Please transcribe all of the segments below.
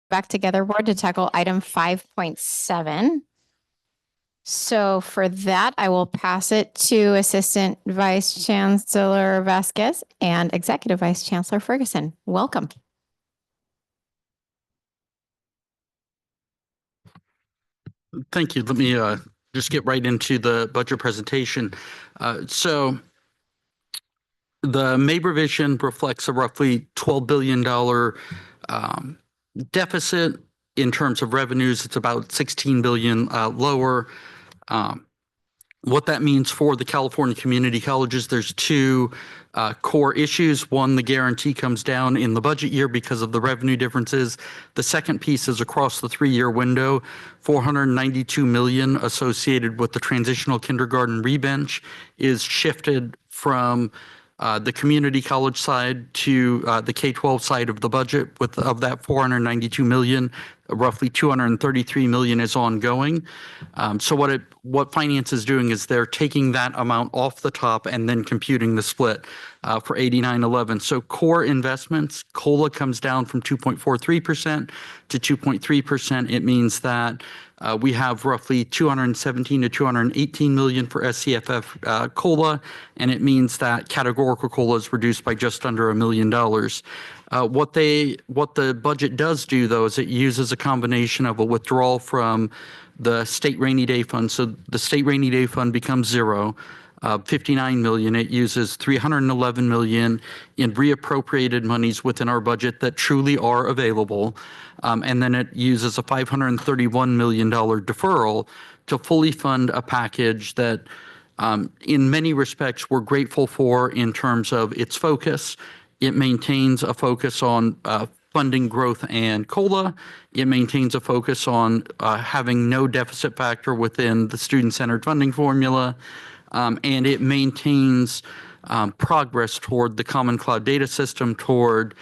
back together board to tackle item 5.7. So for that, I will pass it to Assistant Vice Chancellor Vasquez and Executive Vice Chancellor Ferguson. Welcome. Thank you. Let me just get right into the budget presentation. So the May revision reflects a roughly $12 billion deficit. In terms of revenues, it's about 16 billion lower. What that means for the California community colleges, there's two core issues. One, the guarantee comes down in the budget year because of the revenue differences. The second piece is across the 3-year window, 492 million associated with the transitional kindergarten rebench is shifted from the community college side to the K-12 side of the budget. Of that 492 million, roughly 233 million is ongoing. So what finance is doing is they're taking that amount off the top and then computing the split for 8911. So core investments, COLA comes down from 2.43% to 2.3%. It means that we have roughly 217 to 218 million for SCFF COLA, and it means that categorical COLA is reduced by just under $1 million. What the budget does do, though, is it uses a combination of a withdrawal from the state rainy day fund. So the state rainy day fund becomes zero. 59 million. It uses 311 million in reappropriated monies within our budget that truly are available. And then it uses a $531 million deferral to fully fund a package that in many respects we're grateful for in terms of its focus. It maintains a focus on funding growth and COLA. It maintains a focus on having no deficit factor within the student-centered funding formula. And it maintains progress toward the Common Cloud Data System, toward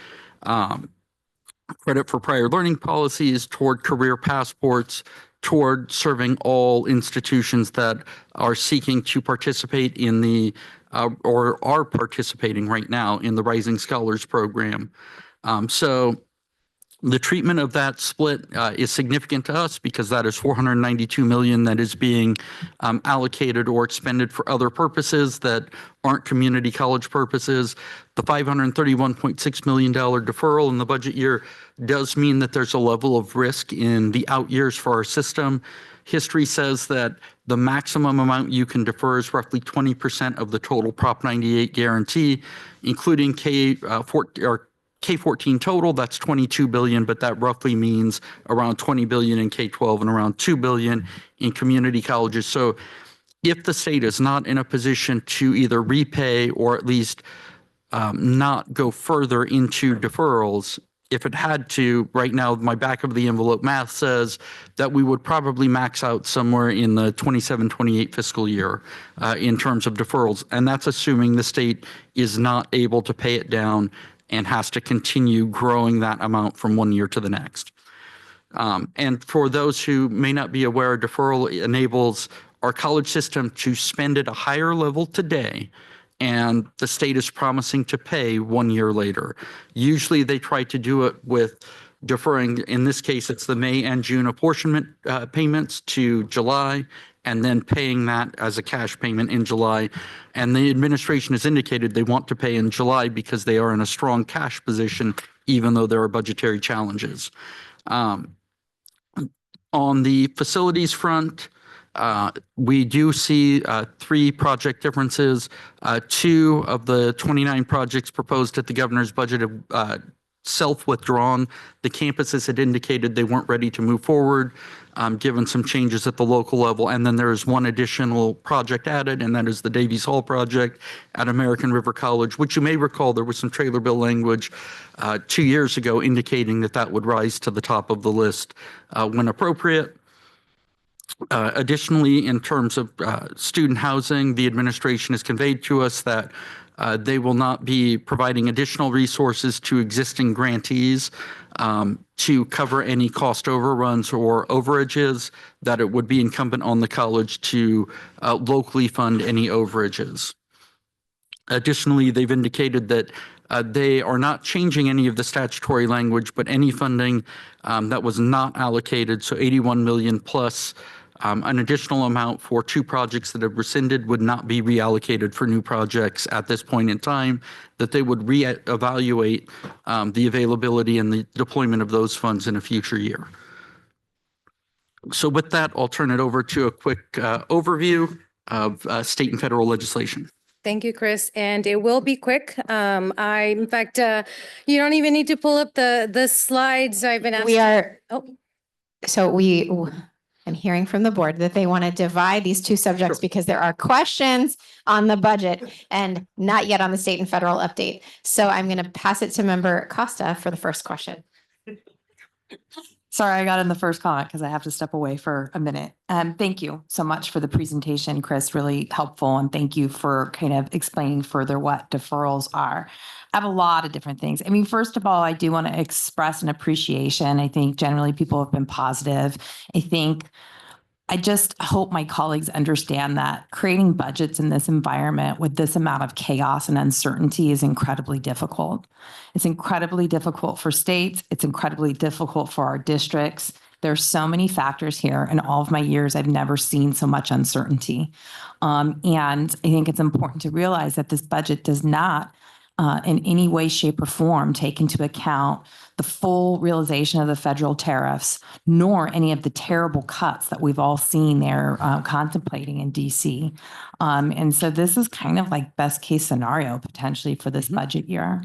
credit for prior learning policies, toward career passports, toward serving all institutions that are seeking to participate in the or are participating right now in the Rising Scholars Program. So the treatment of that split is significant to us because that is 492 million that is being allocated or expended for other purposes that aren't community college purposes. The $531.6 million deferral in the budget year does mean that there's a level of risk in the out years for our system. History says that the maximum amount you can defer is roughly 20% of the total Prop 98 guarantee, including K-14 total, that's 22 billion, but that roughly means around 20 billion in K-12 and around 2 billion in community colleges. So if the state is not in a position to either repay or at least not go further into deferrals, if it had to, right now, my back of the envelope math says that we would probably max out somewhere in the 27-28 fiscal year in terms of deferrals. And that's assuming the state is not able to pay it down and has to continue growing that amount from one year to the next. And for those who may not be aware, deferral enables our college system to spend at a higher level today, and the state is promising to pay 1 year later. Usually they try to do it with deferring, in this case, it's the May and June apportionment payments to July, and then paying that as a cash payment in July. And the administration has indicated they want to pay in July because they are in a strong cash position, even though there are budgetary challenges. On the facilities front, we do see 3 project differences. 2 of the 29 projects proposed at the governor's budget have self-withdrawn. The campuses had indicated they weren't ready to move forward, given some changes at the local level. And then there is 1 additional project added, and that is the Davies Hall project at American River College, which you may recall there was some trailer bill language 2 years ago indicating that that would rise to the top of the list when appropriate. Additionally, in terms of student housing, the administration has conveyed to us that they will not be providing additional resources to existing grantees to cover any cost overruns or overages, that it would be incumbent on the college to locally fund any overages. Additionally, they've indicated that They are not changing any of the statutory language, but any funding that was not allocated, so 81 million plus an additional amount for 2 projects that have rescinded would not be reallocated for new projects at this point in time, that they would reevaluate the availability and the deployment of those funds in a future year. So with that, I'll turn it over to a quick overview of state and federal legislation. Thank you, Chris. And it will be quick. In fact, you don't even need to pull up the slides. I've been asking. We are, Oh, so I'm hearing from the board that they want to divide these 2 subjects Sure. because there are questions on the budget and not yet on the state and federal update. So I'm going to pass it to member Costa for the first question. Sorry, I got in the first comment because I have to step away for a minute. Thank you so much for the presentation, Chris, really helpful. And thank you for kind of explaining further what deferrals are. I have a lot of different things. I mean, first of all, I do want to express an appreciation. I think generally people have been positive. I just hope my colleagues understand that creating budgets in this environment with this amount of chaos and uncertainty is incredibly difficult. It's incredibly difficult for states. It's incredibly difficult for our districts. There's so many factors here. In all of my years, I've never seen so much uncertainty. And I think it's important to realize that this budget does not in any way, shape, or form take into account the full realization of the federal tariffs, nor any of the terrible cuts that we've all seen they're contemplating in DC. And so this is kind of like best case scenario potentially for this budget year.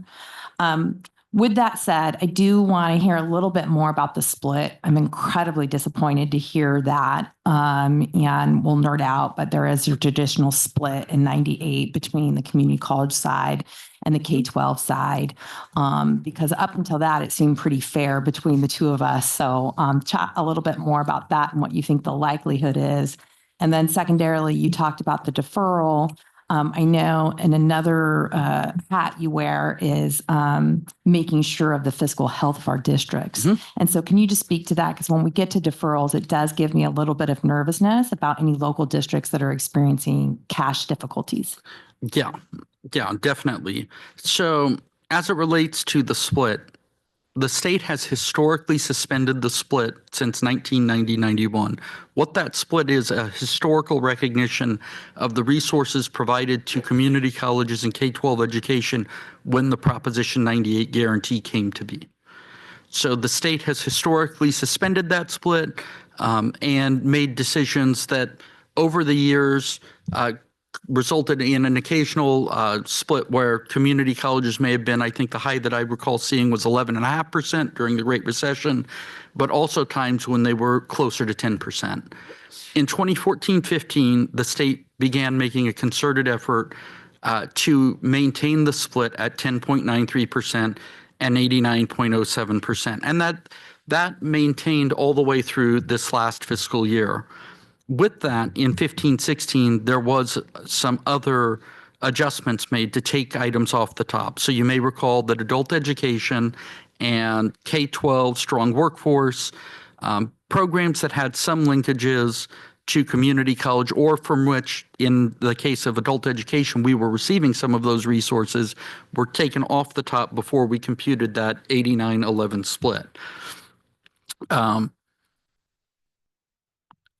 With that said, I do want to hear a little bit more about the split. I'm incredibly disappointed to hear that, and we'll nerd out, but there is a traditional split in 98 between the community college side and the K-12 side, because up until that, it seemed pretty fair between the 2 of us. So chat a little bit more about that and what you think the likelihood is. And then secondarily, you talked about the deferral. I know in another hat you wear is making sure of the fiscal health of our districts. And so can you just speak to that? Because when we get to deferrals, it does give me a little bit of nervousness about any local districts that are experiencing cash difficulties. Yeah, definitely. So as it relates to the split, the state has historically suspended the split since 1990-91. What that split is a historical recognition of the resources provided to community colleges and K-12 education when the Proposition 98 guarantee came to be. So the state has historically suspended that split and made decisions that over the years resulted in an occasional split where community colleges may have been, I think the high that I recall seeing was 11.5% during the Great Recession, but also times when they were closer to 10%. In 2014-15, the state began making a concerted effort to maintain the split at 10.93% and 89.07%. And that maintained all the way through this last fiscal year. With that, in 15-16, there was some other adjustments made to take items off the top. So you may recall that adult education and K-12 strong workforce, programs that had some linkages to community college or from which, in the case of adult education, we were receiving some of those resources, were taken off the top before we computed that 89-11 split.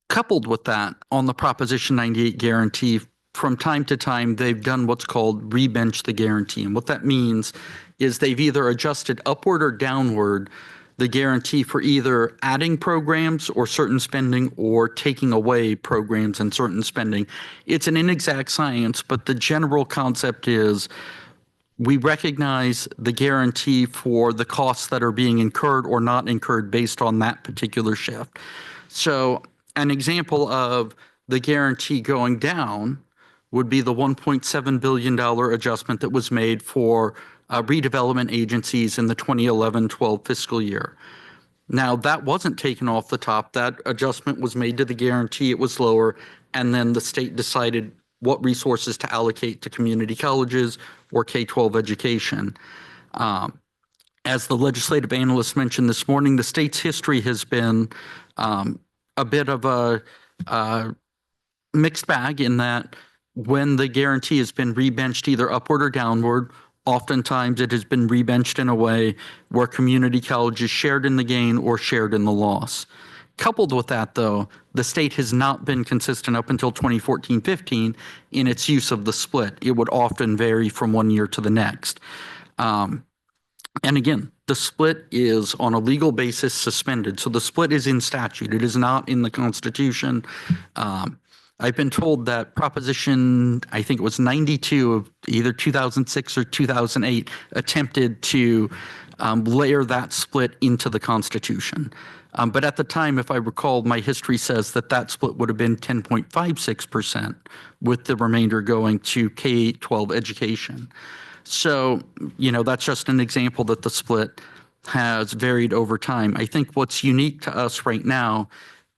Coupled with that, on the Proposition 98 guarantee, from time to time, they've done what's called rebench the guarantee. And what that means is they've either adjusted upward or downward the guarantee for either adding programs or certain spending or taking away programs and certain spending. It's an inexact science, but the general concept is we recognize the guarantee for the costs that are being incurred or not incurred based on that particular shift. So an example of the guarantee going down would be the $1.7 billion adjustment that was made for redevelopment agencies in the 2011-12 fiscal year. Now, that wasn't taken off the top. That adjustment was made to the guarantee. It was lower. And then the state decided what resources to allocate to community colleges or K-12 education. As the legislative analyst mentioned this morning, the state's history has been a bit of a mixed bag in that when the guarantee has been rebenched either upward or downward, Oftentimes, it has been rebenched in a way where community colleges shared in the gain or shared in the loss. Coupled with that, though, the state has not been consistent up until 2014-15 in its use of the split. It would often vary from one year to the next. And again, the split is on a legal basis suspended. So the split is in statute. It is not in the Constitution. I've been told that Proposition, I think it was 92 of either 2006 or 2008, attempted to layer that split into the Constitution. But at the time, if I recall, my history says that that split would have been 10.56%, with the remainder going to K-12 education. So, that's just an example that the split has varied over time. I think what's unique to us right now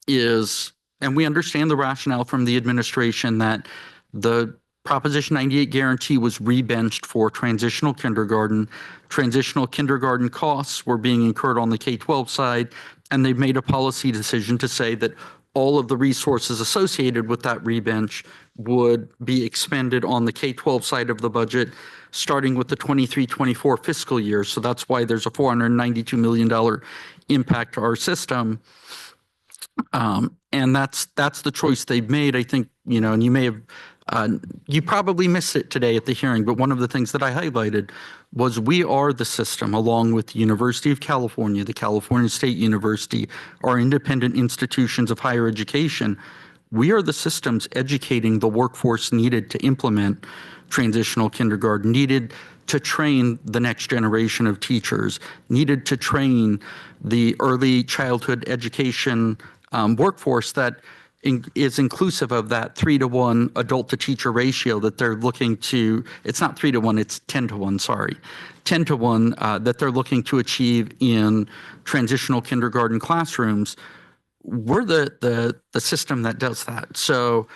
is, and we understand the rationale from the administration that the Proposition 98 guarantee was rebenched for transitional kindergarten. Transitional kindergarten costs were being incurred on the K-12 side, and they've made a policy decision to say that all of the resources associated with that rebench would be expended on the K-12 side of the budget, starting with the 23-24 fiscal year. So that's why there's a $492 million impact to our system. And that's the choice they've made. I think, and you may have, you probably missed it today at the hearing, but one of the things that I highlighted was we are the system, along with the University of California, the California State University, our independent institutions of higher education. We are the systems educating the workforce needed to implement transitional kindergarten, needed to train the next generation of teachers, needed to train the early childhood education workforce that is inclusive of that 3-to-1 adult to teacher ratio that they're looking to. It's not 3-to-1, it's 10-to-1, sorry. 10-to-1 that they're looking to achieve in transitional kindergarten classrooms. We're the system that does that. So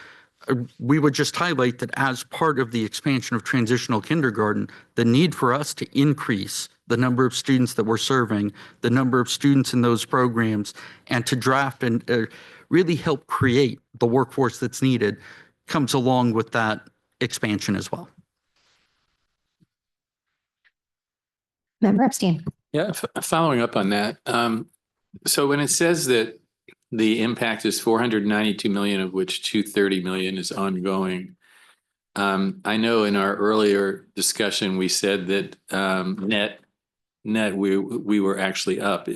we would just highlight that as part of the expansion of transitional kindergarten, the need for us to increase the number of students that we're serving, the number of students in those programs, and to draft and really help create the workforce that's needed comes along with that expansion as well. Member Epstein. Yeah, following up on that. So when it says that the impact is 492 million, of which 230 million is ongoing, I know in our earlier discussion, we said that net we were actually up.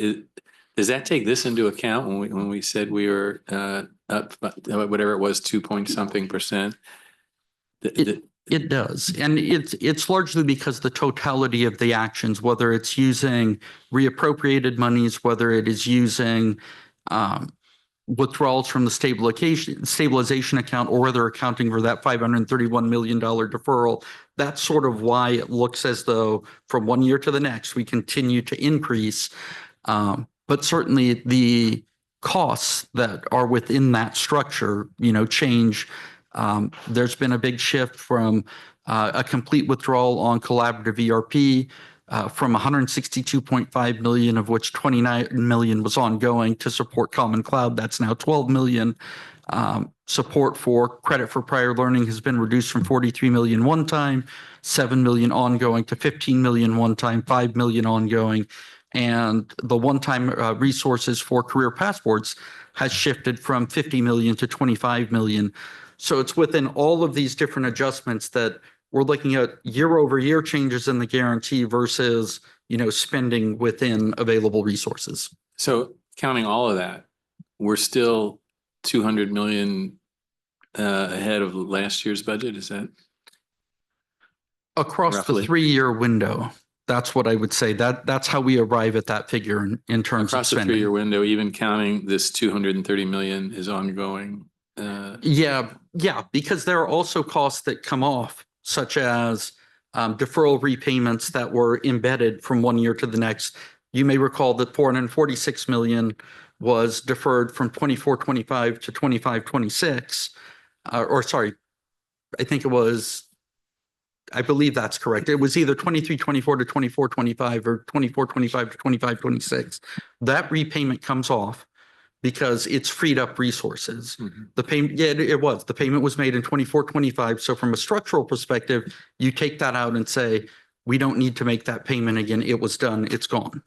Does that take this into account when we said we were up, whatever it was, 2 point something percent? It does. And it's largely because the totality of the actions, whether it's using reappropriated monies, whether it is using withdrawals from the stabilization account, or whether accounting for that $531 million deferral, that's sort of why it looks as though from one year to the next, we continue to increase. But certainly the costs that are within that structure, change. There's been a big shift from a complete withdrawal on collaborative ERP from 162.5 million, of which 29 million was ongoing to support Common Cloud. That's now 12 million. Support for credit for prior learning has been reduced from 43 million one time, 7 million ongoing, to 15 million one time, 5 million ongoing. And the one-time resources for career passports has shifted from 50 million to 25 million. So it's within all of these different adjustments that we're looking at year-over-year changes in the guarantee versus, spending within available resources. So counting all of that, we're still 200 million ahead of last year's budget. Is that across roughly the 3-year window? That's what I would say. That's how we arrive at that figure in terms across of the spending. 3-year window, even counting this 230 million is ongoing? Yeah, because there are also costs that come off, such as deferral repayments that were embedded from one year to the next. You may recall that 446 million was deferred from 24-25 to 25-26, I believe that's correct. It was either 23-24 to 24-25 or 24-25 to 25-26. That repayment comes off because it's freed up resources. Mm-hmm. The payment, it was. The payment was made in 24-25. So from a structural perspective, you take that out and say, we don't need to make that payment again. It was done, it's gone.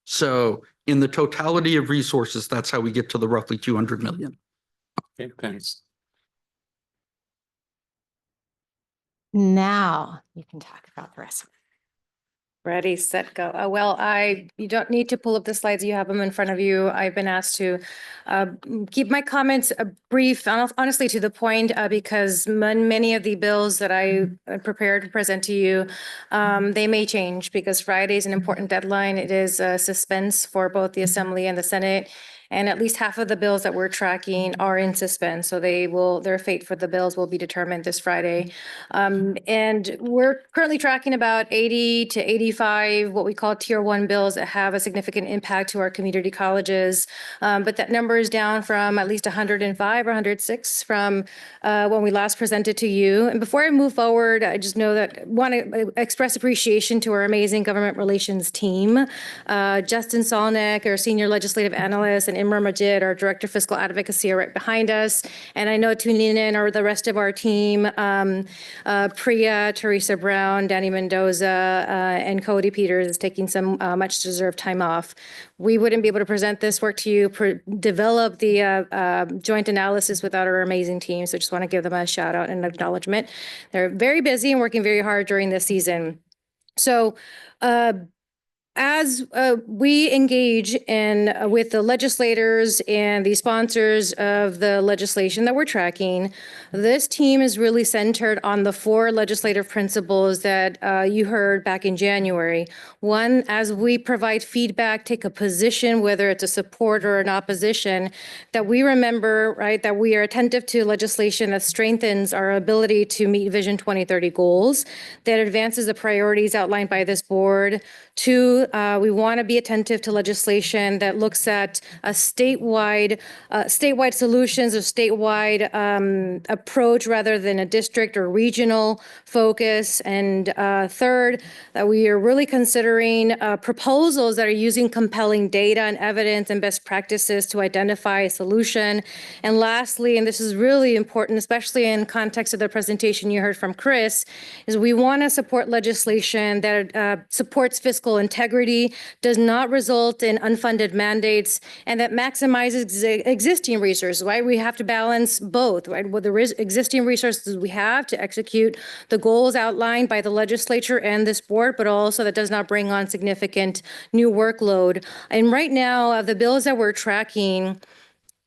So in the totality of resources, that's how we get to the roughly 200 million. Okay, thanks. Now you can talk about the rest of it. Ready, set, go. Well, you don't need to pull up the slides. You have them in front of you. I've been asked to keep my comments brief, honestly to the point, because many of the bills that I prepared to present to you, they may change because Friday is an important deadline. It is a suspense for both the Assembly and the Senate. And at least half of the bills that we're tracking are in suspense. So their fate for the bills will be determined this Friday. And we're currently tracking about 80 to 85, what we call tier 1 bills that have a significant impact to our community colleges. But that number is down from at least 105 or 106 from when we last presented to you. And before I move forward, I just know that I want to express appreciation to our amazing government relations team. Justin Solnick, our senior legislative analyst, and Imran Majid, our director of fiscal advocacy, are right behind us. And I know tuning in are the rest of our team, Priya, Teresa Brown, Danny Mendoza, and Cody Peters is taking some much deserved time off. We wouldn't be able to present this work to you, develop the joint analysis without our amazing team. So just want to give them a shout out and acknowledgement. They're very busy and working very hard during this season. So, as we engage in with the legislators and the sponsors of the legislation that we're tracking, this team is really centered on the 4 legislative principles that you heard back in January. One, as we provide feedback, take a position, whether it's a support or an opposition, that we remember, right, that we are attentive to legislation that strengthens our ability to meet Vision 2030 goals, that advances the priorities outlined by this board. 2, we want to be attentive to legislation that looks at a statewide solutions or statewide approach rather than a district or regional focus. And 3rd, that we are really considering proposals that are using compelling data and evidence and best practices to identify a solution. And lastly, and this is really important, especially in context of the presentation you heard from Chris, is we want to support legislation that supports fiscal integrity, does not result in unfunded mandates, and that maximizes existing resources, right? We have to balance both, right? With the existing resources we have to execute the goals outlined by the legislature and this board, but also that does not bring on significant new workload. And right now, of the bills that we're tracking,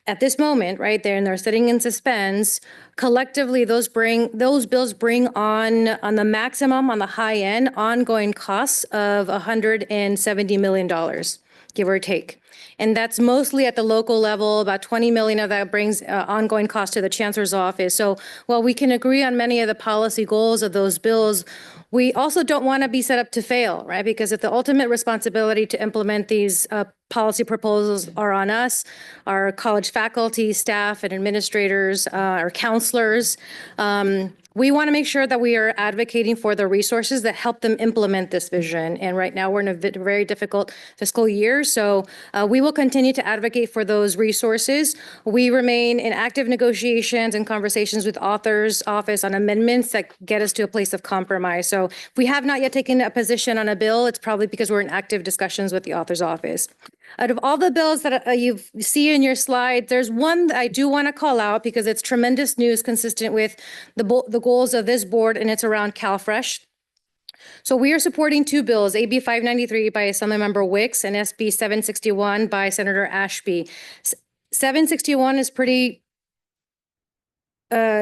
at this moment, right there, and they're sitting in suspense, collectively, those bills bring on the maximum, on the high end, ongoing costs of $170 million, give or take. And that's mostly at the local level. About 20 million of that brings ongoing cost to the chancellor's office. So while we can agree on many of the policy goals of those bills, we also don't want to be set up to fail, right? Because if the ultimate responsibility to implement these policy proposals are on us, our college faculty, staff, and administrators, our counselors, we want to make sure that we are advocating for the resources that help them implement this vision. And right now we're in a very difficult fiscal year. So we will continue to advocate for those resources. We remain in active negotiations and conversations with author's office on amendments that get us to a place of compromise. So if we have not yet taken a position on a bill, it's probably because we're in active discussions with the author's office. Out of all the bills that you see in your slide, there's one that I do want to call out because it's tremendous news consistent with the goals of this board, and it's around CalFresh. So we are supporting 2 bills, AB 593 by Assemblymember Wicks and SB 761 by Senator Ashby. 761 is pretty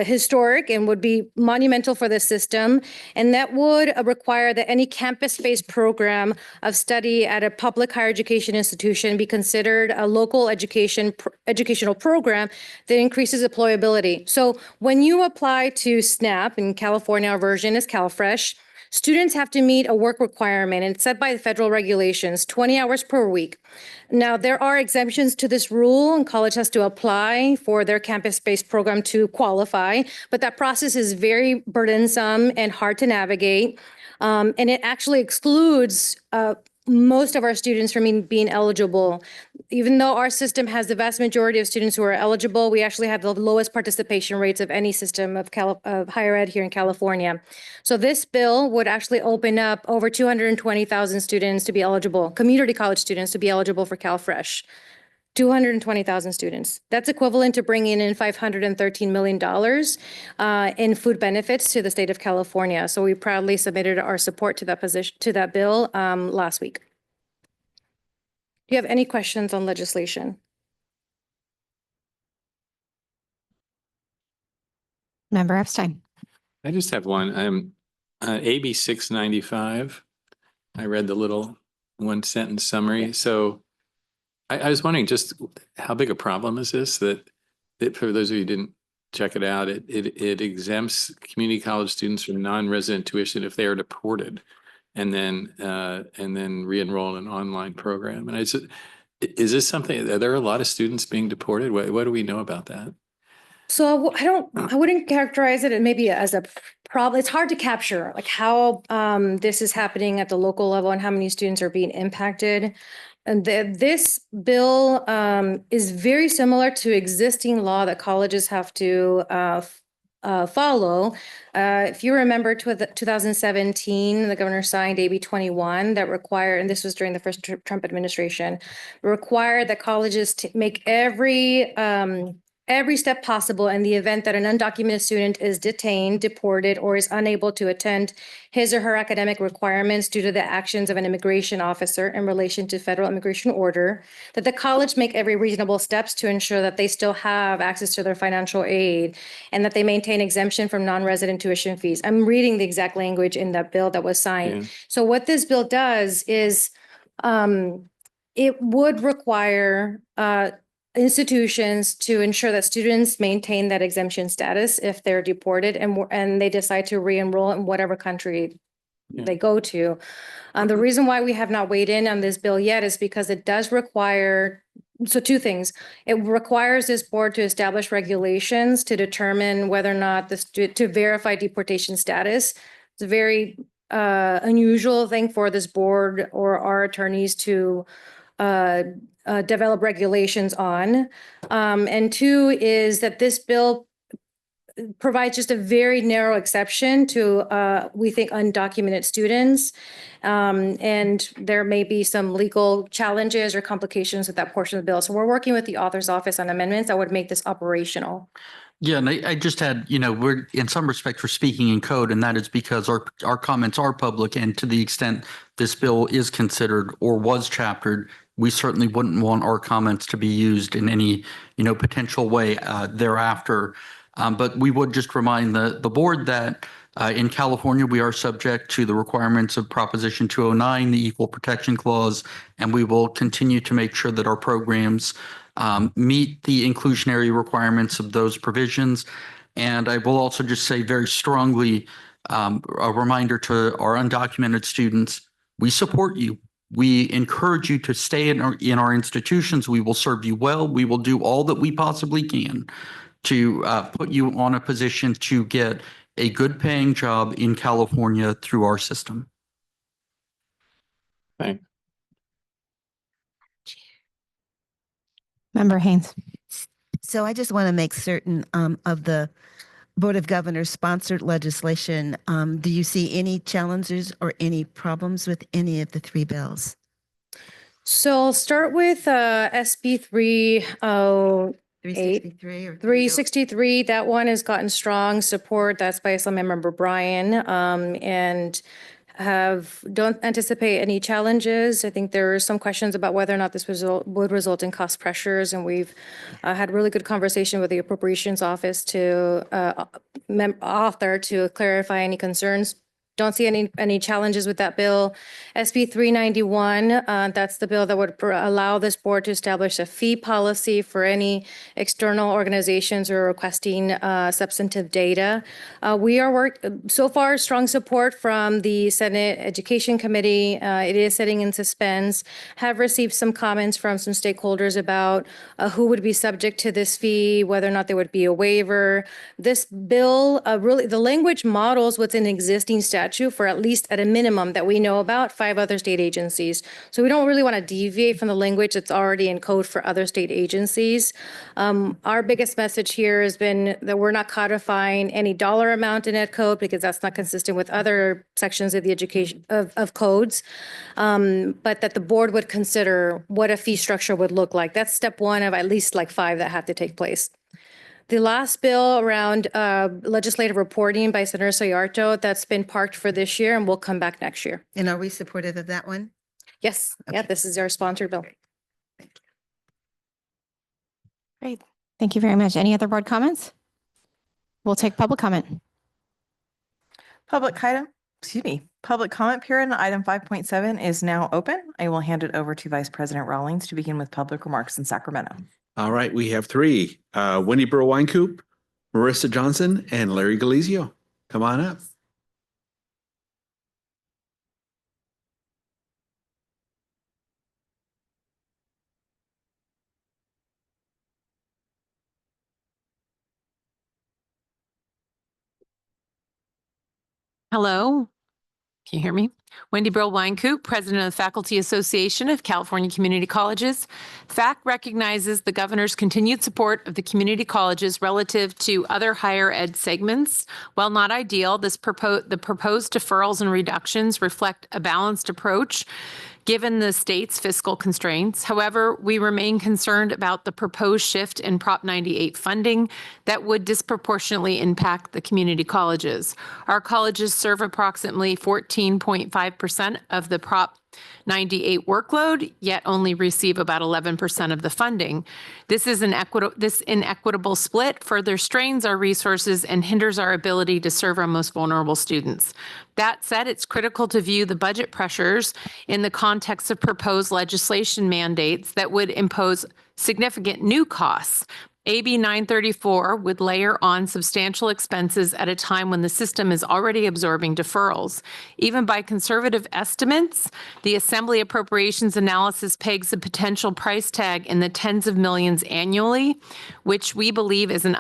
historic and would be monumental for the system. And that would require that any campus-based program of study at a public higher education institution be considered a local educational program that increases employability. So when you apply to SNAP, in California, our version is CalFresh, students have to meet a work requirement, and it's set by the federal regulations, 20 hours per week. Now, there are exemptions to this rule, and college has to apply for their campus-based program to qualify, but that process is very burdensome and hard to navigate. And it actually excludes most of our students from being eligible. Even though our system has the vast majority of students who are eligible, we actually have the lowest participation rates of any system of higher ed here in California. So this bill would actually open up over 220,000 students to be eligible, community college students to be eligible for CalFresh. 220,000 students. That's equivalent to bringing in $513 million in food benefits to the state of California. So we proudly submitted our support to that bill last week. Do you have any questions on legislation? Member Epstein. I just have one. AB 695. I read the little one sentence summary. So I was wondering just how big a problem is this that for those of you who didn't check it out, it exempts community college students from non-resident tuition if they are deported and then re-enroll in an online program. And is this something, are there a lot of students being deported? What do we know about that? So I wouldn't characterize it maybe as a problem. It's hard to capture like how this is happening at the local level and how many students are being impacted. And this bill is very similar to existing law that colleges have to follow. If you remember 2017, the governor signed AB 21 that required, and this was during the first Trump administration, required that colleges to make every step possible in the event that an undocumented student is detained, deported, or is unable to attend his or her academic requirements due to the actions of an immigration officer in relation to federal immigration order, that the college make every reasonable steps to ensure that they still have access to their financial aid and that they maintain exemption from non-resident tuition fees. I'm reading the exact language in that bill that was signed. Yeah. So what this bill does is it would require institutions to ensure that students maintain that exemption status if they're deported and they decide to re-enroll in whatever country they go to. The reason why we have not weighed in on this bill yet is because it does require, so two things. It requires this board to establish regulations to determine whether or not to verify deportation status. It's a very unusual thing for this board or our attorneys to develop regulations on. And two is that this bill provides just a very narrow exception to, we think, undocumented students. And there may be some legal challenges or complications with that portion of the bill. So we're working with the author's office on amendments that would make this operational. Yeah, and I just had, we're in some respects we're speaking in code, and that is because our comments are public, and to the extent this bill is considered or was chaptered, we certainly wouldn't want our comments to be used in any, potential way thereafter. But we would just remind the board that in California, we are subject to the requirements of Proposition 209, the Equal Protection Clause, and we will continue to make sure that our programs meet the inclusionary requirements of those provisions. And I will also just say very strongly, a reminder to our undocumented students, we support you. We encourage you to stay in our institutions. We will serve you well. We will do all that we possibly can to put you on a position to get a good paying job in California through our system. Thanks. Member Haynes. So I just want to make certain of the Board of Governors sponsored legislation. Do you see any challenges or any problems with any of the three bills? So I'll start with SB 363 or 363. That one has gotten strong support. That's by Assemblymember Bryan, and don't anticipate any challenges. I think there are some questions about whether or not this would result in cost pressures, and we've had really good conversation with the Appropriations Office to author to clarify any concerns. Don't see any challenges with that bill. SB 391, that's the bill that would allow this board to establish a fee policy for any external organizations who are requesting substantive data. We are so far strong support from the Senate Education Committee. It is sitting in suspense. Have received some comments from some stakeholders about who would be subject to this fee, whether or not there would be a waiver. This bill really, the language models what's in existing statute statute for at least at a minimum that we know about 5 other state agencies. So we don't really want to deviate from the language that's already in code for other state agencies. Our biggest message here has been that we're not codifying any dollar amount in ed code because that's not consistent with other sections of the education of codes. But that the board would consider what a fee structure would look like. That's step 1 of at least like 5 that have to take place. The last bill around legislative reporting by Senator Sayarto, that's been parked for this year and will come back next year. And are we supportive of that one? Yes, yeah, Okay. this is our sponsored bill. Great. Thank you very much. Any other board comments? We'll take public comment. Public comment period on item 5.7 is now open. I will hand it over to Vice President Rawlings to begin with public remarks in Sacramento. All right, we have 3, Wendy Burrow Winecoop, Marissa Johnson, and Larry Galizio. Come on up. Hello, can you hear me? Wendy Brill Winecoop, President of the Faculty Association of California Community Colleges. FAC recognizes the governor's continued support of the community colleges relative to other higher ed segments. While not ideal, the proposed deferrals and reductions reflect a balanced approach given the state's fiscal constraints. However, we remain concerned about the proposed shift in Prop 98 funding that would disproportionately impact the community colleges. Our colleges serve approximately 14.5% of the Prop 98 workload, yet only receive about 11% of the funding. This inequitable split further strains our resources and hinders our ability to serve our most vulnerable students. That said, it's critical to view the budget pressures in the context of proposed legislation mandates that would impose significant new costs. AB 934 would layer on substantial expenses at a time when the system is already absorbing deferrals. Even by conservative estimates, the Assembly Appropriations Analysis pegs a potential price tag in the tens of millions annually, which we believe is an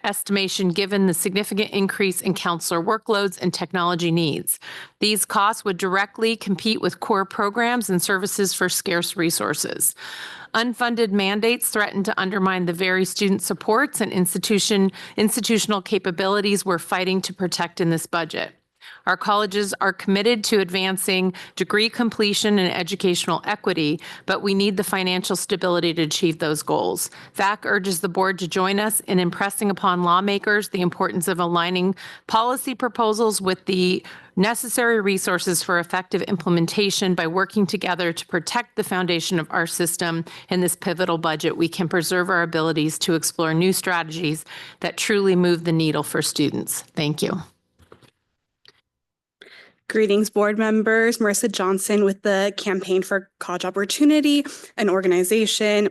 estimation given the significant increase in counselor workloads and technology needs. These costs would directly compete with core programs and services for scarce resources. Unfunded mandates threaten to undermine the very student supports and institutional capabilities we're fighting to protect in this budget. Our colleges are committed to advancing degree completion and educational equity, but we need the financial stability to achieve those goals. FAC urges the board to join us in impressing upon lawmakers the importance of aligning policy proposals with the necessary resources for effective implementation. By working together to protect the foundation of our system in this pivotal budget, we can preserve our abilities to explore new strategies that truly move the needle for students. Thank you. Greetings, board members. Marissa Johnson with the Campaign for College Opportunity, an organization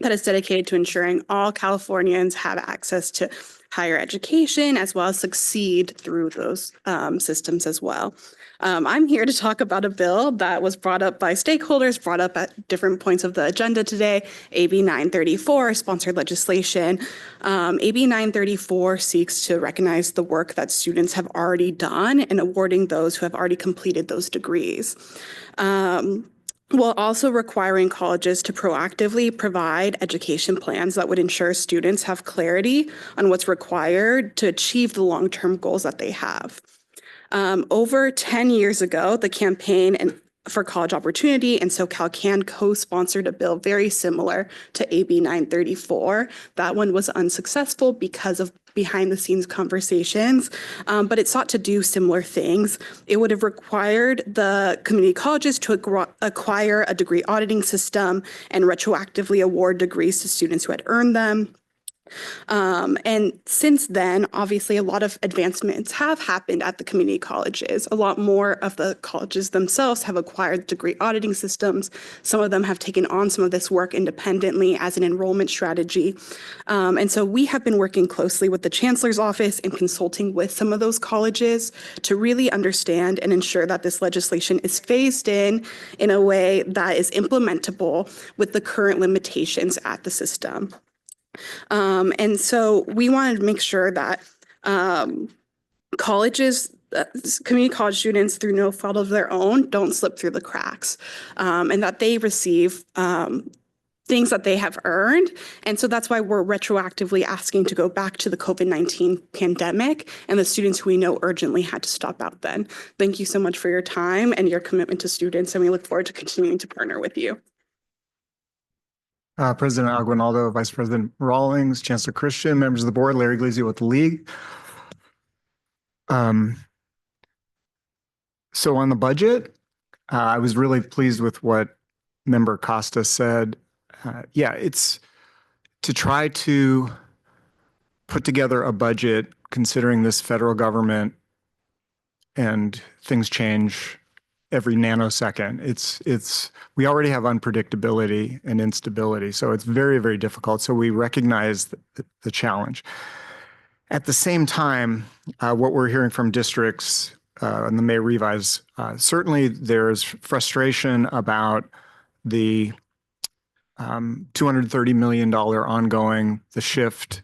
that is dedicated to ensuring all Californians have access to higher education as well as succeed through those systems as well. I'm here to talk about a bill that was brought up by stakeholders, brought up at different points of the agenda today, AB 934, sponsored legislation. AB 934 seeks to recognize the work that students have already done and awarding those who have already completed those degrees. While also requiring colleges to proactively provide education plans that would ensure students have clarity on what's required to achieve the long-term goals that they have. Over 10 years ago, the Campaign for College Opportunity and SoCalCan co-sponsored a bill very similar to AB 934. That one was unsuccessful because of behind the scenes conversations, but it sought to do similar things. It would have required the community colleges to acquire a degree auditing system and retroactively award degrees to students who had earned them. And since then, obviously, a lot of advancements have happened at the community colleges. A lot more of the colleges themselves have acquired degree auditing systems. Some of them have taken on some of this work independently as an enrollment strategy. And so we have been working closely with the Chancellor's office and consulting with some of those colleges to really understand and ensure that this legislation is phased in a way that is implementable with the current limitations at the system. And so we wanted to make sure that colleges community college students, through no fault of their own, don't slip through the cracks, and that they receive things that they have earned. And so that's why we're retroactively asking to go back to the COVID-19 pandemic and the students who we know urgently had to stop out then. Thank you so much for your time and your commitment to students, and we look forward to continuing to partner with you. President Aguinaldo, Vice President Rawlings, Chancellor Christian, members of the board, Larry Glizio with the league. So on the budget, I was really pleased with what Member Costa said. Yeah, it's to try to put together a budget considering this federal government and things change every nanosecond. We already have unpredictability and instability, so it's very, very difficult. So we recognize the challenge. At the same time, what we're hearing from districts in the May revise, certainly there's frustration about the $230 million ongoing, the shift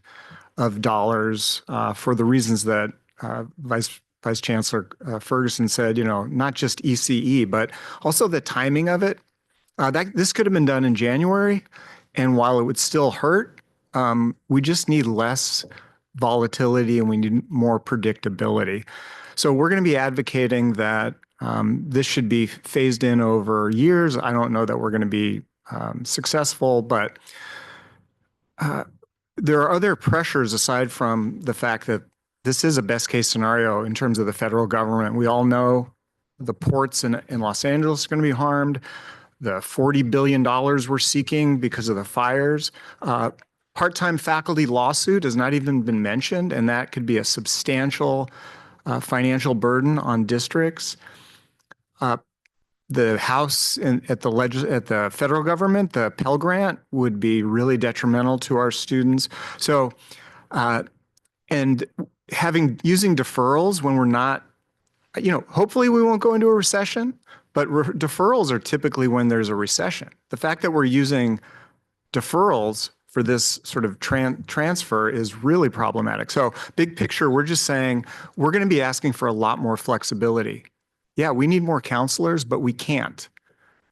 of dollars for the reasons that Vice Chancellor Ferguson said, not just ECE, but also the timing of it. This could have been done in January, and while it would still hurt, we just need less volatility and we need more predictability. So we're going to be advocating that this should be phased in over years. I don't know that we're going to be successful, but there are other pressures aside from the fact that this is a best case scenario in terms of the federal government. We all know the ports in Los Angeles are going to be harmed. The $40 billion we're seeking because of the fires. Part-time faculty lawsuit has not even been mentioned, and that could be a substantial financial burden on districts. The House at the federal government, the Pell Grant would be really detrimental to our students. So, and using deferrals when we're not, hopefully we won't go into a recession, but deferrals are typically when there's a recession. The fact that we're using deferrals for this sort of transfer is really problematic. So big picture, we're just saying we're going to be asking for a lot more flexibility. Yeah, we need more counselors, but we can't.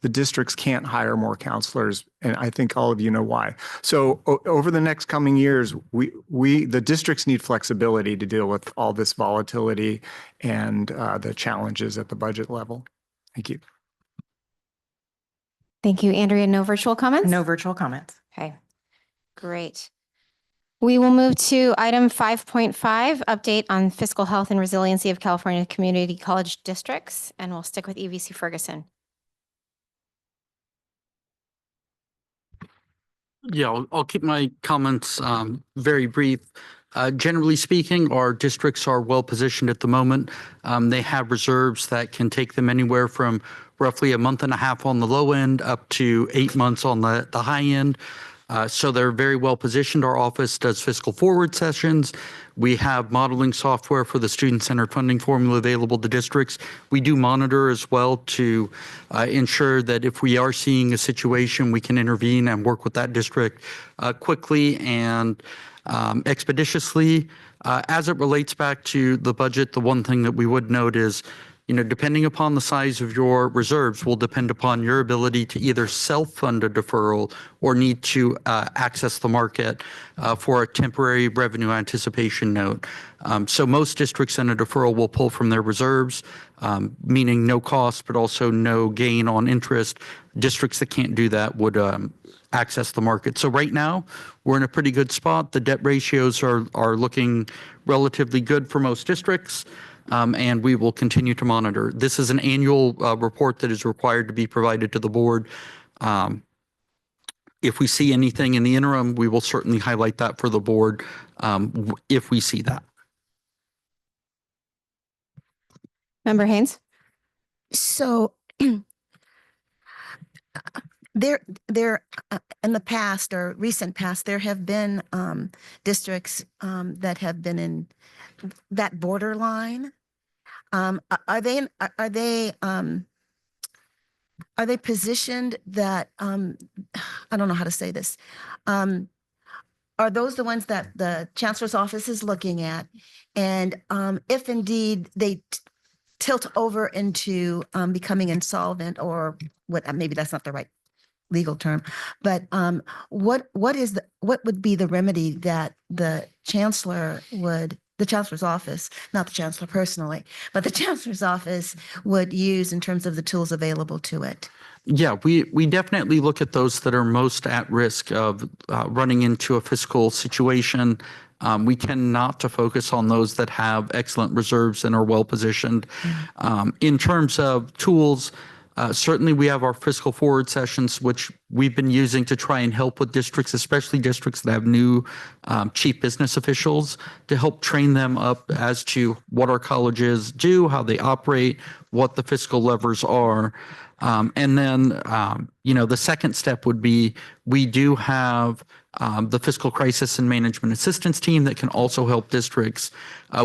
The districts can't hire more counselors, and I think all of you know why. So over the next coming years, the districts need flexibility to deal with all this volatility and the challenges at the budget level. Thank you. Thank you, Andrea. No virtual comments? No virtual comments. Okay, great. We will move to item 5.5, update on fiscal health and resiliency of California community college districts, and we'll stick with EVC Ferguson. Yeah, I'll keep my comments very brief. Generally speaking, our districts are well positioned at the moment. They have reserves that can take them anywhere from roughly a month and a half on the low end up to 8 months on the high end. So they're very well positioned. Our office does fiscal forward sessions. We have modeling software for the student-centered funding formula available to districts. We do monitor as well to ensure that if we are seeing a situation, we can intervene and work with that district quickly and expeditiously. As it relates back to the budget, the one thing that we would note is, depending upon the size of your reserves will depend upon your ability to either self-fund a deferral or need to access the market for a temporary revenue anticipation note. So most districts in a deferral will pull from their reserves, meaning no cost, but also no gain on interest. Districts that can't do that would access the market. So right now, we're in a pretty good spot. The debt ratios are looking relatively good for most districts. And we will continue to monitor. This is an annual report that is required to be provided to the board. If we see anything in the interim, we will certainly highlight that for the board if we see that. Member Haynes? So there in the past or recent past, there have been districts that have been in that borderline. Are they positioned that I don't know how to say this. Are those the ones that the chancellor's office is looking at? And if indeed they tilt over into becoming insolvent, or what, maybe that's not the right legal term, but what would be the remedy that the chancellor's office, not the chancellor personally, but the chancellor's office would use in terms of the tools available to it? Yeah, we definitely look at those that are most at risk of running into a fiscal situation. We tend not to focus on those that have excellent reserves and are well positioned. In terms of tools, certainly we have our fiscal forward sessions, which we've been using to try and help with districts, especially districts that have new chief business officials, to help train them up as to what our colleges do, how they operate, what the fiscal levers are. And then, the second step would be we do have the Fiscal Crisis and Management Assistance Team that can also help districts.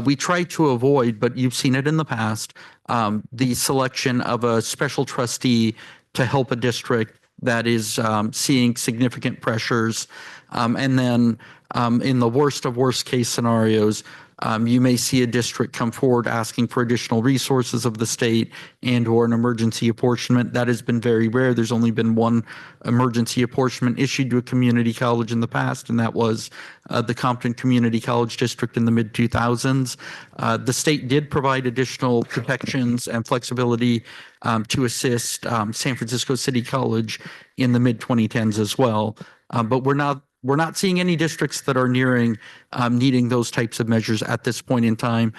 We try to avoid, but you've seen it in the past, the selection of a special trustee to help a district that is seeing significant pressures. And then in the worst of worst case scenarios, you may see a district come forward asking for additional resources of the state and or an emergency apportionment. That has been very rare. There's only been one emergency apportionment issued to a community college in the past, and that was the Compton Community College District in the mid-2000s. The state did provide additional protections and flexibility to assist San Francisco City College in the mid-2010s as well. But we're not seeing any districts that are nearing needing those types of measures at this point in time.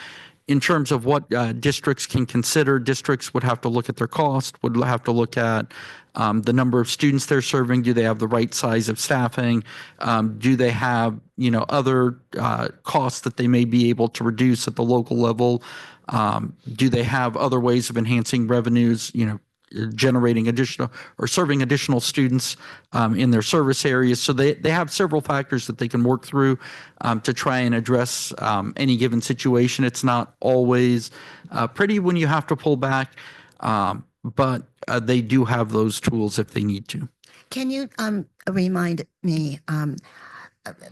In terms of what districts can consider, districts would have to look at their cost, would have to look at the number of students they're serving. Do they have the right size of staffing? Do they have, other costs that they may be able to reduce at the local level? Do they have other ways of enhancing revenues, generating additional or serving additional students in their service areas? So they have several factors that they can work through to try and address any given situation. It's not always pretty when you have to pull back, but they do have those tools if they need to. Can you remind me,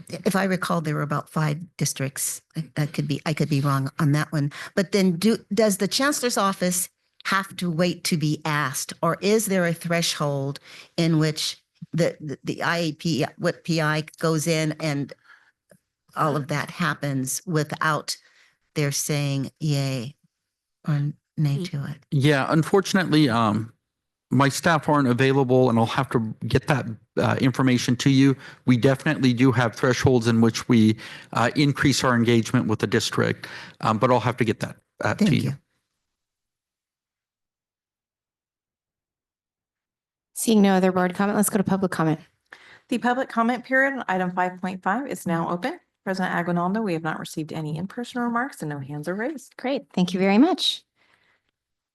if I recall, there were about 5 districts. I could be wrong on that one. But then does the chancellor's office have to wait to be asked, or is there a threshold in which the IEP, what PI goes in and all of that happens without their saying yay or nay to it? Yeah, unfortunately, my staff aren't available, and I'll have to get that information to you. We definitely do have thresholds in which we increase our engagement with the district, but I'll have to get that to Thank you. you. Seeing no other board comment, let's go to public comment. The public comment period on item 5.5 is now open. President Aguinaldo, we have not received any in-person remarks and no hands are raised. Great, thank you very much.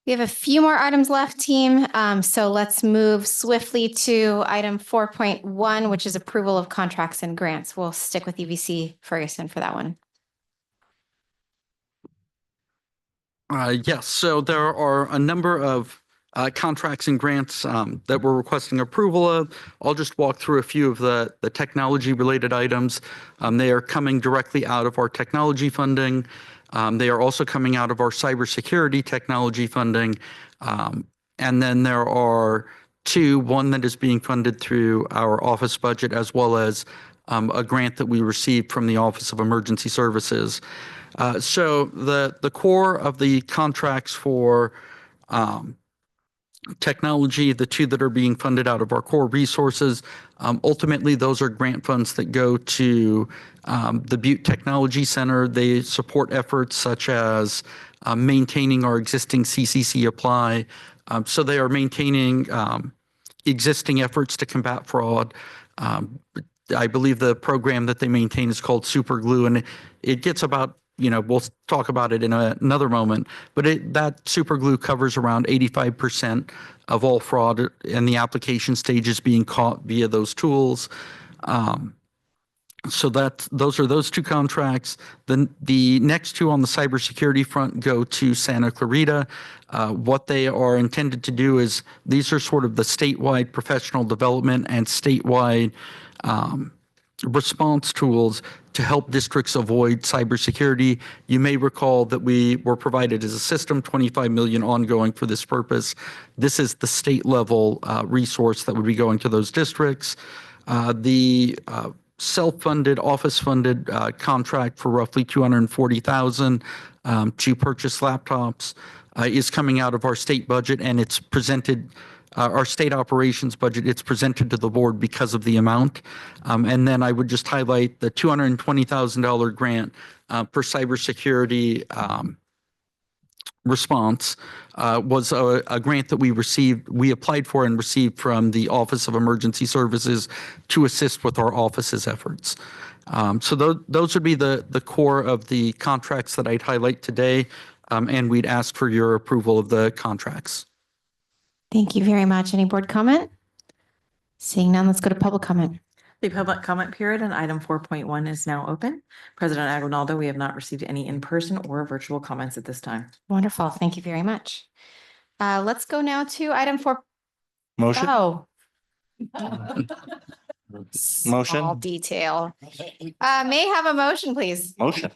We have a few more items left, team. So let's move swiftly to item 4.1, which is approval of contracts and grants. We'll stick with UVC Ferguson for that one. Yes, so there are a number of contracts and grants that we're requesting approval of. I'll just walk through a few of the technology related items. They are coming directly out of our technology funding. They are also coming out of our cybersecurity technology funding. And then there are 2, one that is being funded through our office budget, as well as a grant that we received from the Office of Emergency Services. So the core of the contracts for technology, the 2 that are being funded out of our core resources, ultimately those are grant funds that go to the Butte Technology Center. They support efforts such as maintaining our existing CCC Apply. So they are maintaining existing efforts to combat fraud. I believe the program that they maintain is called Super Glue, and it gets about, we'll talk about it in another moment, but that Super Glue covers around 85% of all fraud and the application stages being caught via those tools. So those are those 2 contracts. Then the next 2 on the cybersecurity front go to Santa Clarita. What they are intended to do is these are sort of the statewide professional development and statewide response tools to help districts avoid cybersecurity. You may recall that we were provided as a system 25 million ongoing for this purpose. This is the state level resource that would be going to those districts. The self-funded, office-funded contract for roughly 240,000 to purchase laptops is coming out of our state budget, and it's presented. Our state operations budget, it's presented to the board because of the amount. And then I would just highlight the $220,000 grant for cybersecurity response was a grant that we applied for and received from the Office of Emergency Services to assist with our office's efforts. So those would be the core of the contracts that I'd highlight today, and we'd ask for your approval of the contracts. Thank you very much. Any board comment? Seeing none, let's go to public comment. The public comment period on item 4.1 is now open. President Aguinaldo, we have not received any in-person or virtual comments at this time. Wonderful. Thank you very much. Let's go now to item 4. Motion. Oh. Motion. Small detail. May I have a motion, please? Motion.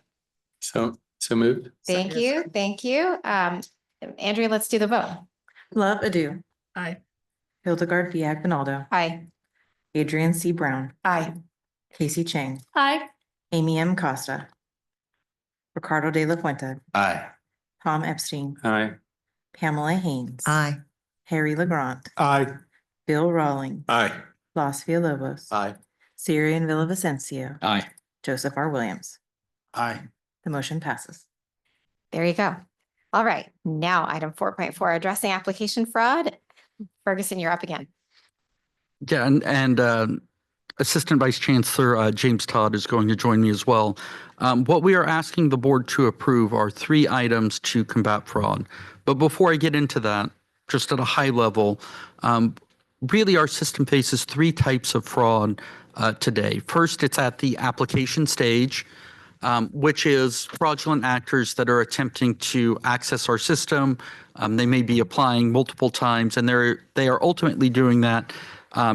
So moved. Thank you. Thank you. Andrea, let's do the vote. Love Adu. Aye. Hildegard V. Aguinaldo. Aye. Adrian C. Brown. Aye. Casey Chang. Aye. Amy M. Costa. Ricardo de la Fuente. Aye. Tom Epstein. Aye. Pamela Haynes. Aye. Harry LeGrand. Aye. Bill Rawlings. Aye. Los Villalobos. Aye. Syrian Villavicencio. Aye. Joseph R. Williams. Aye. The motion passes. There you go. All right. Now, item 4.4, addressing application fraud. Ferguson, you're up again. Yeah, and Assistant Vice Chancellor James Todd is going to join me as well. What we are asking the board to approve are 3 items to combat fraud. But before I get into that, just at a high level, really our system faces 3 types of fraud today. First, it's at the application stage, which is fraudulent actors that are attempting to access our system. They may be applying multiple times, and they are ultimately doing that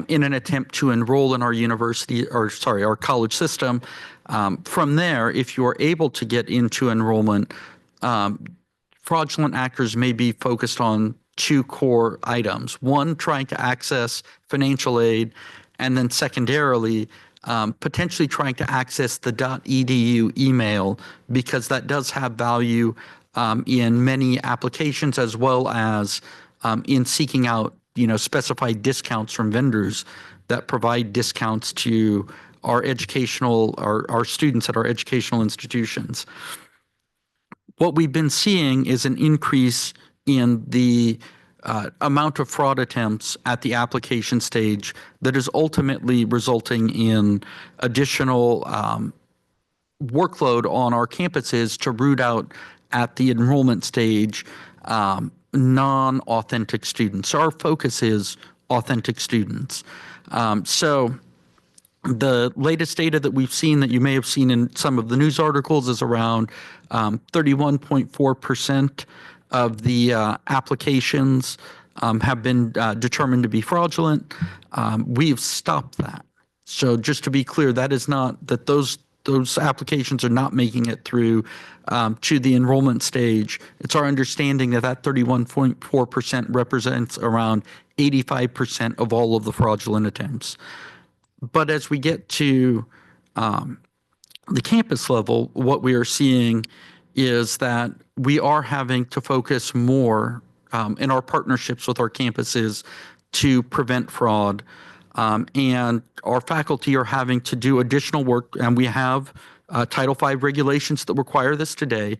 in an attempt to enroll in our our college system. From there, if you are able to get into enrollment, fraudulent actors may be focused on 2 core items. One, trying to access financial aid, and then secondarily, potentially trying to access the .edu email, because that does have value in many applications, as well as in seeking out specified discounts from vendors that provide discounts to our students at our educational institutions. What we've been seeing is an increase in the amount of fraud attempts at the application stage that is ultimately resulting in additional workload on our campuses to root out at the enrollment stage non-authentic students. So our focus is authentic students. So the latest data that we've seen, that you may have seen in some of the news articles, is around 31.4% of the applications have been determined to be fraudulent. We've stopped that. So just to be clear, that is not that those applications are not making it through to the enrollment stage. It's our understanding that 31.4% represents around 85% of all of the fraudulent attempts. But as we get to the campus level, what we are seeing is that we are having to focus more in our partnerships with our campuses to prevent fraud. And our faculty are having to do additional work, and we have Title V regulations that require this today,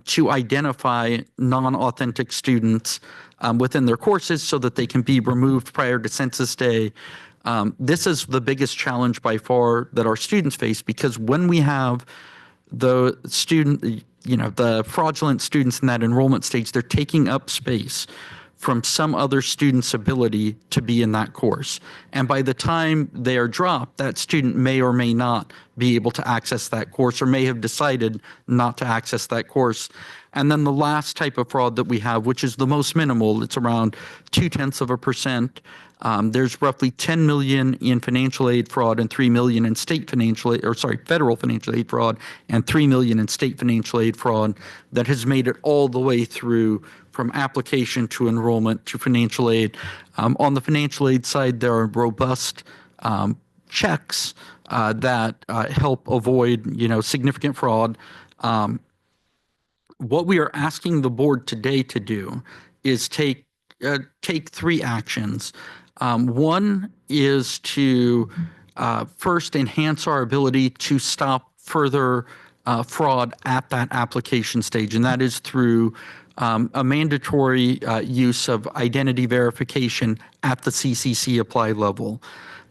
to identify non-authentic students within their courses so that they can be removed prior to census day. This is the biggest challenge by far that our students face, because when we have the fraudulent students in that enrollment stage, they're taking up space from some other student's ability to be in that course. And by the time they are dropped, that student may or may not be able to access that course, or may have decided not to access that course. And then the last type of fraud that we have, which is the most minimal, it's around 0.2%. There's roughly 10 million in financial aid fraud and 3 million in federal financial aid fraud and 3 million in state financial aid fraud that has made it all the way through from application to enrollment to financial aid. On the financial aid side, there are robust checks that help avoid, significant fraud. What we are asking the board today to do is take 3 actions. One is to first enhance our ability to stop further fraud at that application stage, and that is through a mandatory use of identity verification at the CCC apply level.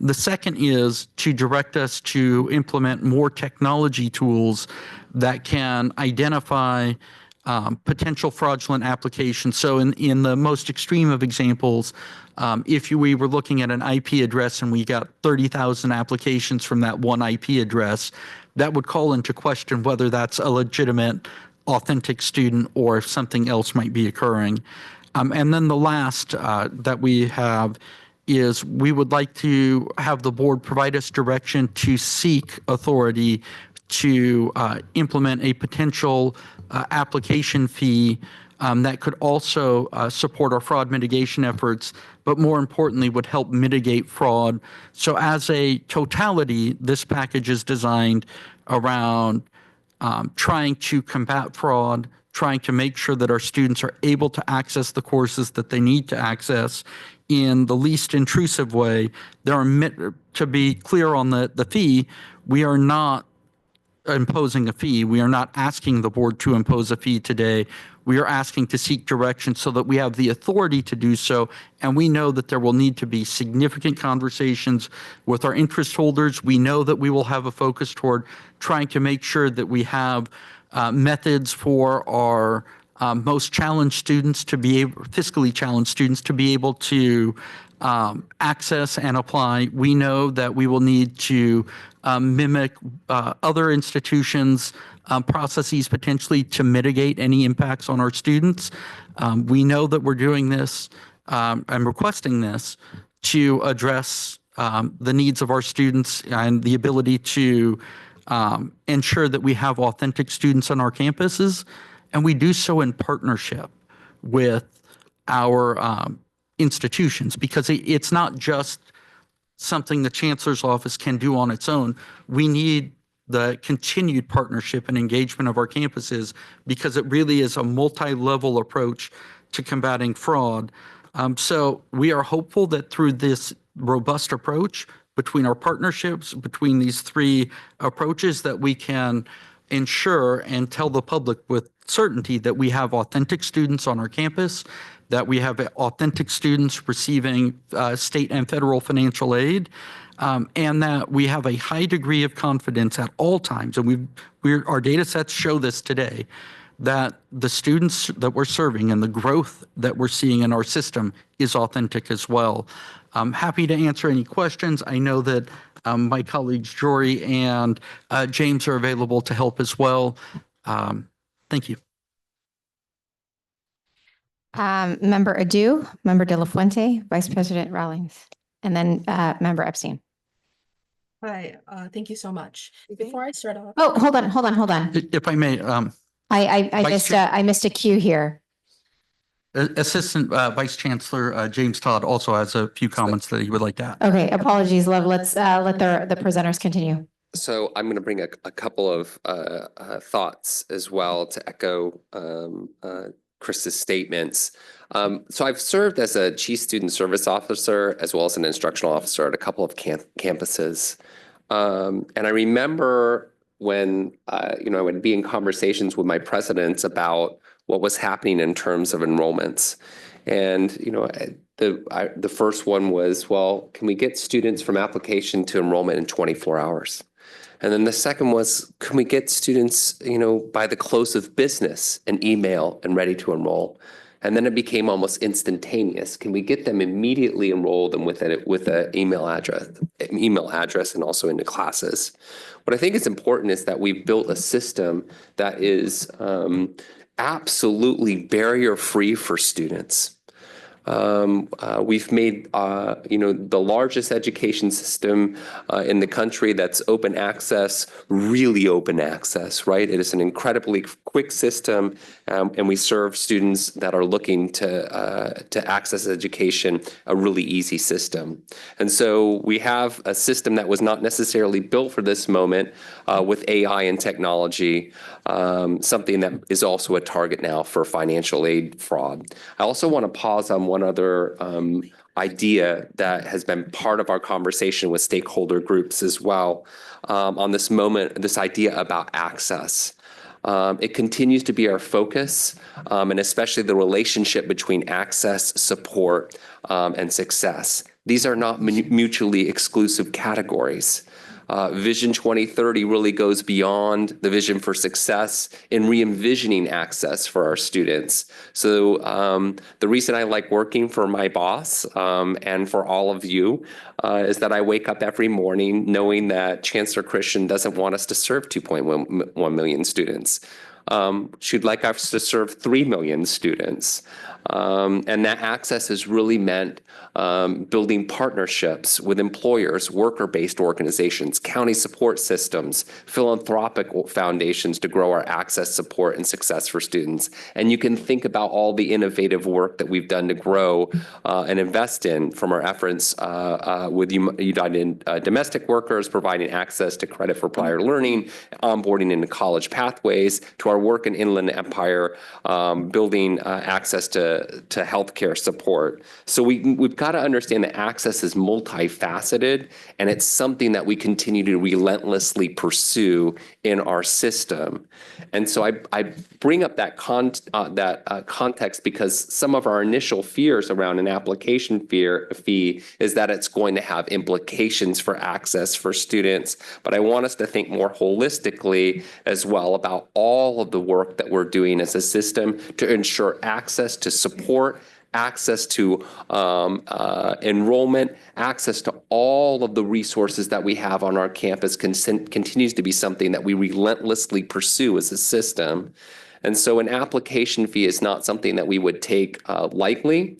The second is to direct us to implement more technology tools that can identify potential fraudulent applications. So in the most extreme of examples, if we were looking at an IP address and we got 30,000 applications from that one IP address, that would call into question whether that's a legitimate, authentic student or if something else might be occurring. And then the last that we have is we would like to have the board provide us direction to seek authority to implement a potential application fee that could also support our fraud mitigation efforts, but more importantly would help mitigate fraud. So as a totality, this package is designed around trying to combat fraud, trying to make sure that our students are able to access the courses that they need to access in the least intrusive way. To be clear on the fee, we are not imposing a fee. We are not asking the board to impose a fee today. We are asking to seek direction so that we have the authority to do so. And we know that there will need to be significant conversations with our interest holders. We know that we will have a focus toward trying to make sure that we have methods for our most challenged students to be able, fiscally challenged students to be able to access and apply. We know that we will need to mimic other institutions' processes potentially to mitigate any impacts on our students. We know that we're doing this and requesting this to address the needs of our students and the ability to ensure that we have authentic students on our campuses. And we do so in partnership with our institutions, because it's not just something the chancellor's office can do on its own. We need the continued partnership and engagement of our campuses, because it really is a multi-level approach to combating fraud. So we are hopeful that through this robust approach between our partnerships, between these 3 approaches, that we can ensure and tell the public with certainty that we have authentic students on our campus, that we have authentic students receiving state and federal financial aid, and that we have a high degree of confidence at all times. And our data sets show this today, that the students that we're serving and the growth that we're seeing in our system is authentic as well. I'm happy to answer any questions. I know that my colleagues Jory and James are available to help as well. Thank you. Member Adu, Member De La Fuente, Vice President Rawlings, and then Member Epstein. Hi, thank you so much. Before I start off. Oh, hold on. If I may. I missed a cue here. Assistant Vice Chancellor James Todd also has a few comments that he would like to add. Okay, apologies, Lev. Let's let the presenters continue. So I'm going to bring a couple of thoughts as well to echo Chris's statements. So I've served as a Chief Student Service Officer as well as an instructional officer at a couple of campuses. And I remember when I would be in conversations with my presidents about what was happening in terms of enrollments. And the first one was, well, can we get students from application to enrollment in 24 hours? And then the second was, can we get students, by the close of business, an email and ready to enroll? And then it became almost instantaneous. Can we get them immediately enrolled and with an email address and also into classes? What I think is important is that we've built a system that is absolutely barrier-free for students. We've made, the largest education system in the country that's open access, really open access, right? It is an incredibly quick system, and we serve students that are looking to access education, a really easy system. And so we have a system that was not necessarily built for this moment with AI and technology, something that is also a target now for financial aid fraud. I also want to pause on one other idea that has been part of our conversation with stakeholder groups as well on this moment, this idea about access. It continues to be our focus, and especially the relationship between access, support, and success. These are not mutually exclusive categories. Vision 2030 really goes beyond the vision for success in re-envisioning access for our students. So the reason I like working for my boss and for all of you is that I wake up every morning knowing that Chancellor Christian doesn't want us to serve 2.1 million students. She'd like us to serve 3 million students. And that access has really meant building partnerships with employers, worker-based organizations, county support systems, philanthropic foundations to grow our access, support, and success for students. And you can think about all the innovative work that we've done to grow and invest in, from our efforts with United Domestic Workers, providing access to credit for prior learning, onboarding into college pathways, to our work in Inland Empire, building access to healthcare support. So we've got to understand that access is multifaceted, and it's something that we continue to relentlessly pursue in our system. And so I bring up that context because some of our initial fears around an application fee is that it's going to have implications for access for students. But I want us to think more holistically as well about all of the work that we're doing as a system to ensure access to support, access to enrollment, access to all of the resources that we have on our campus continues to be something that we relentlessly pursue as a system. And so an application fee is not something that we would take lightly.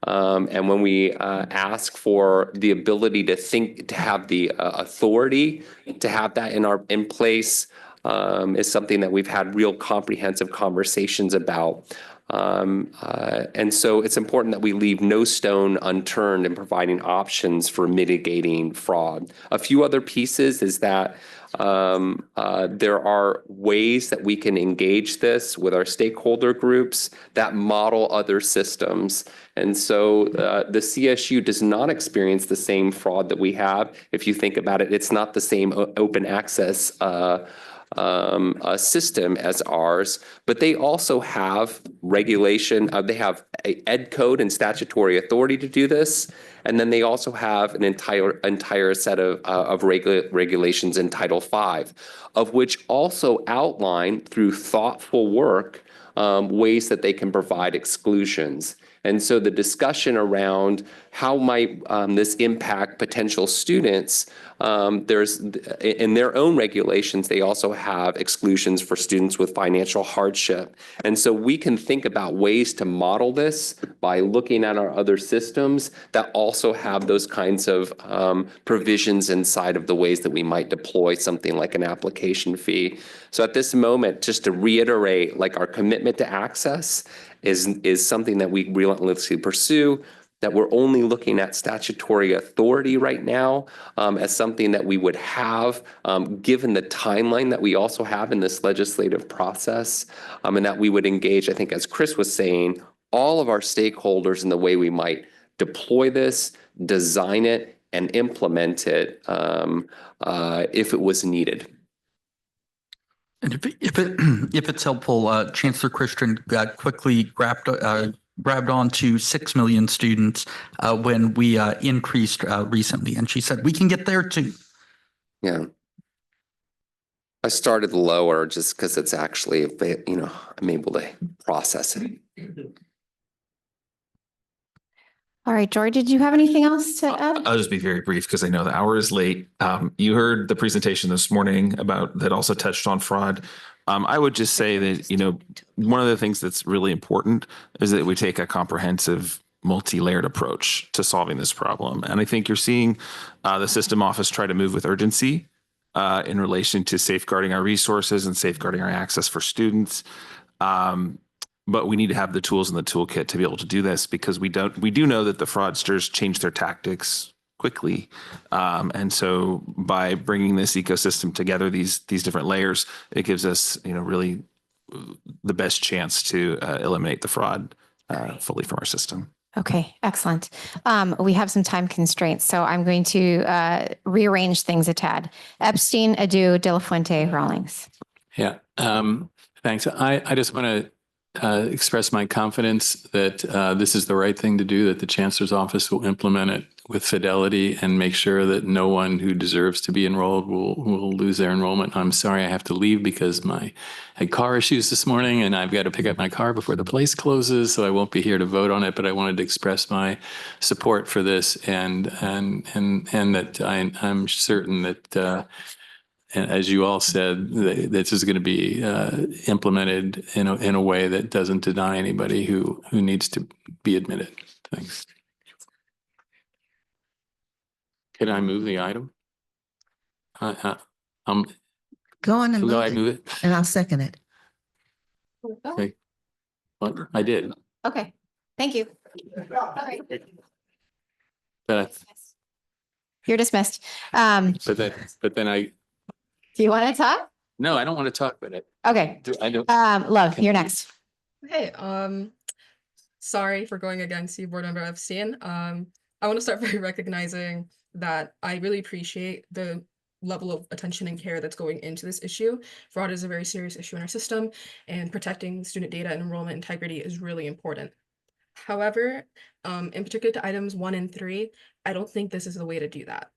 And when we ask for the ability to have the authority to have that in place, is something that we've had real comprehensive conversations about. And so it's important that we leave no stone unturned in providing options for mitigating fraud. A few other pieces is that there are ways that we can engage this with our stakeholder groups that model other systems. And so the CSU does not experience the same fraud that we have. If you think about it, it's not the same open access system as ours, but they also have regulation. They have a ed code and statutory authority to do this, and then they also have an entire set of regulations in Title V, of which also outline through thoughtful work ways that they can provide exclusions. And so the discussion around how might this impact potential students, there's in their own regulations, they also have exclusions for students with financial hardship. And so we can think about ways to model this by looking at our other systems that also have those kinds of provisions inside of the ways that we might deploy something like an application fee. So at this moment, just to reiterate, like, our commitment to access is something that we relentlessly pursue, that we're only looking at statutory authority right now as something that we would have given the timeline that we also have in this legislative process, and that we would engage, I think, as Chris was saying, all of our stakeholders in the way we might deploy this, design it, and implement it if it was needed. And if it's helpful, Chancellor Christian quickly grabbed on to 6 million students when we increased recently, and she said we can get there too. Yeah, I started lower just because it's actually, I'm able to process it. All right, George, did you have anything else to add? I'll just be very brief because I know the hour is late. You heard the presentation this morning about that also touched on fraud. I would just say that, you know, one of the things that's really important is that we take a comprehensive multi-layered approach to solving this problem. And I think you're seeing the system office try to move with urgency in relation to safeguarding our resources and safeguarding our access for students. But we need to have the tools in the toolkit to be able to do this because we do know that the fraudsters change their tactics quickly. And so by bringing this ecosystem together, these different layers, it gives us, you know, really the best chance to eliminate the fraud fully from our system. Okay, excellent. We have some time constraints, so I'm going to rearrange things a tad. Epstein, Adu, De La Fuente, Rawlings. Yeah, thanks. I just want to express my confidence that this is the right thing to do, that the Chancellor's Office will implement it with fidelity and make sure that no one who deserves to be enrolled will lose their enrollment. I'm sorry I have to leave because I had car issues this morning and I've got to pick up my car before the place closes, so I won't be here to vote on it, but I wanted to express my support for this and that I'm certain that and as you all said, this is going to be implemented in a way that doesn't deny anybody who needs to be admitted. Thanks. Can I move the item? Go on and Will I move move it, it? and I'll second it. Okay. Well, I did. Okay, thank you. All right. But You're dismissed. but then I Do you want to talk? no, I don't want to talk about it. Okay. I don't. Love, you're next. Hey, sorry for going against you, Board Member Epstein. I want to start by recognizing that I really appreciate the level of attention and care that's going into this issue. Fraud is a very serious issue in our system, and protecting student data and enrollment integrity is really important. However, in particular to items 1 and 3, I don't think this is the way to do that.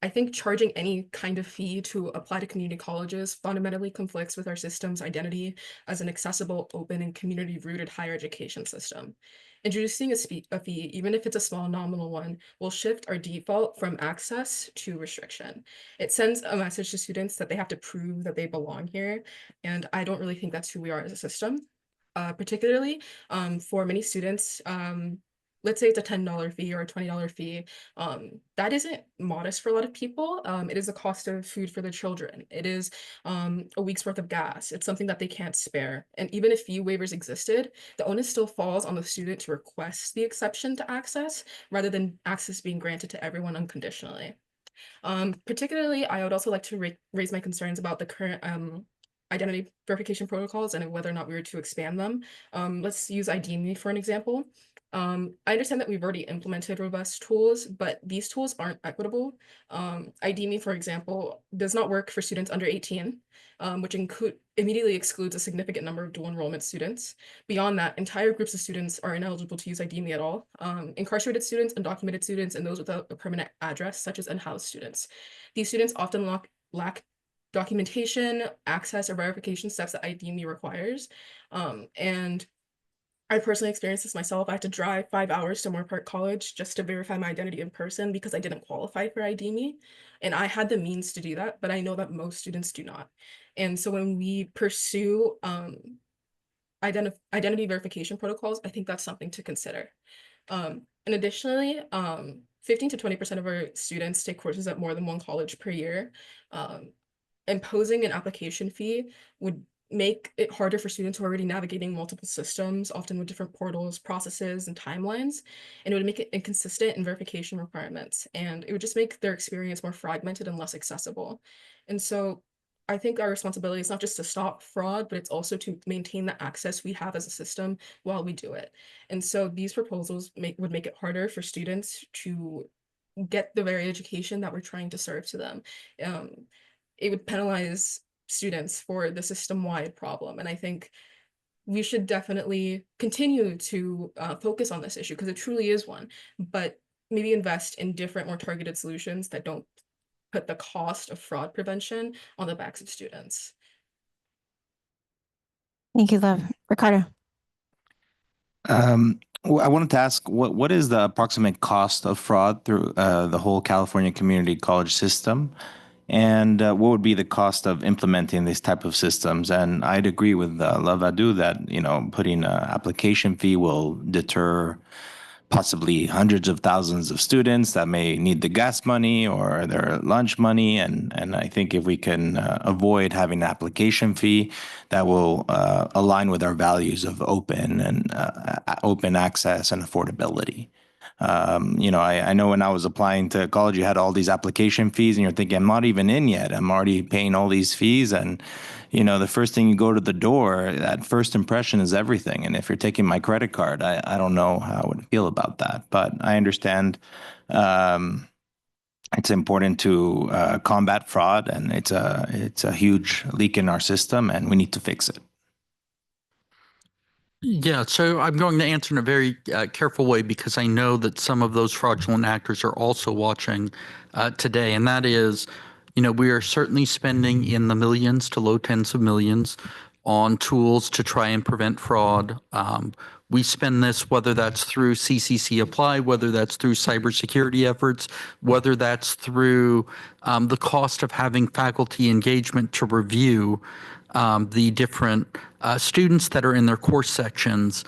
I think charging any kind of fee to apply to community colleges fundamentally conflicts with our system's identity as an accessible, open, and community-rooted higher education system. Introducing a fee, even if it's a small nominal one, will shift our default from access to restriction. It sends a message to students that they have to prove that they belong here, and I don't really think that's who we are as a system. Particularly for many students, let's say it's a $10 fee or a $20 fee. That isn't modest for a lot of people. It is the cost of food for the children. It is a week's worth of gas. It's something that they can't spare. And even if fee waivers existed, the onus still falls on the student to request the exception to access rather than access being granted to everyone unconditionally. Particularly, I would also like to raise my concerns about the current identity verification protocols and whether or not we were to expand them. Let's use ID.me for an example. I understand that we've already implemented robust tools, but these tools aren't equitable. ID.me, for example, does not work for students under 18, which immediately excludes a significant number of dual enrollment students. Beyond that, entire groups of students are ineligible to use ID.me at all. Incarcerated students, undocumented students, and those without a permanent address, such as unhoused students. These students often lack documentation, access, or verification steps that ID.me requires. And I personally experienced this myself. I had to drive 5 hours to Moore Park College just to verify my identity in person because I didn't qualify for ID.me. And I had the means to do that, but I know that most students do not. And so when we pursue identity verification protocols, I think that's something to consider. And additionally, 15 to 20% of our students take courses at more than one college per year. Imposing an application fee would make it harder for students who are already navigating multiple systems, often with different portals, processes, and timelines. And it would make it inconsistent in verification requirements. And it would just make their experience more fragmented and less accessible. And so I think our responsibility is not just to stop fraud, but it's also to maintain the access we have as a system while we do it. And so these proposals would make it harder for students to get the very education that we're trying to serve to them. It would penalize students for the system-wide problem. And I think we should definitely continue to focus on this issue because it truly is one, but maybe invest in different, more targeted solutions that don't put the cost of fraud prevention on the backs of students. Thank you, Love. Ricardo. I wanted to ask, what is the approximate cost of fraud through the whole California community college system? And what would be the cost of implementing these type of systems? And I'd agree with Lavadu that, you know, putting an application fee will deter possibly hundreds of thousands of students that may need the gas money or their lunch money. And I think if we can avoid having an application fee, that will align with our values of open and open access and affordability. You know, I know when I was applying to college, you had all these application fees and you're thinking, I'm not even in yet. I'm already paying all these fees. And, you know, the first thing you go to the door, that first impression is everything. And if you're taking my credit card, I don't know how I would feel about that. But I understand it's important to combat fraud, and it's a huge leak in our system, and we need to fix it. Yeah, so I'm going to answer in a very careful way because I know that some of those fraudulent actors are also watching today. And that is, you know, we are certainly spending in the millions to low tens of millions on tools to try and prevent fraud. We spend this, whether that's through CCC Apply, whether that's through cybersecurity efforts, whether that's through the cost of having faculty engagement to review the different students that are in their course sections.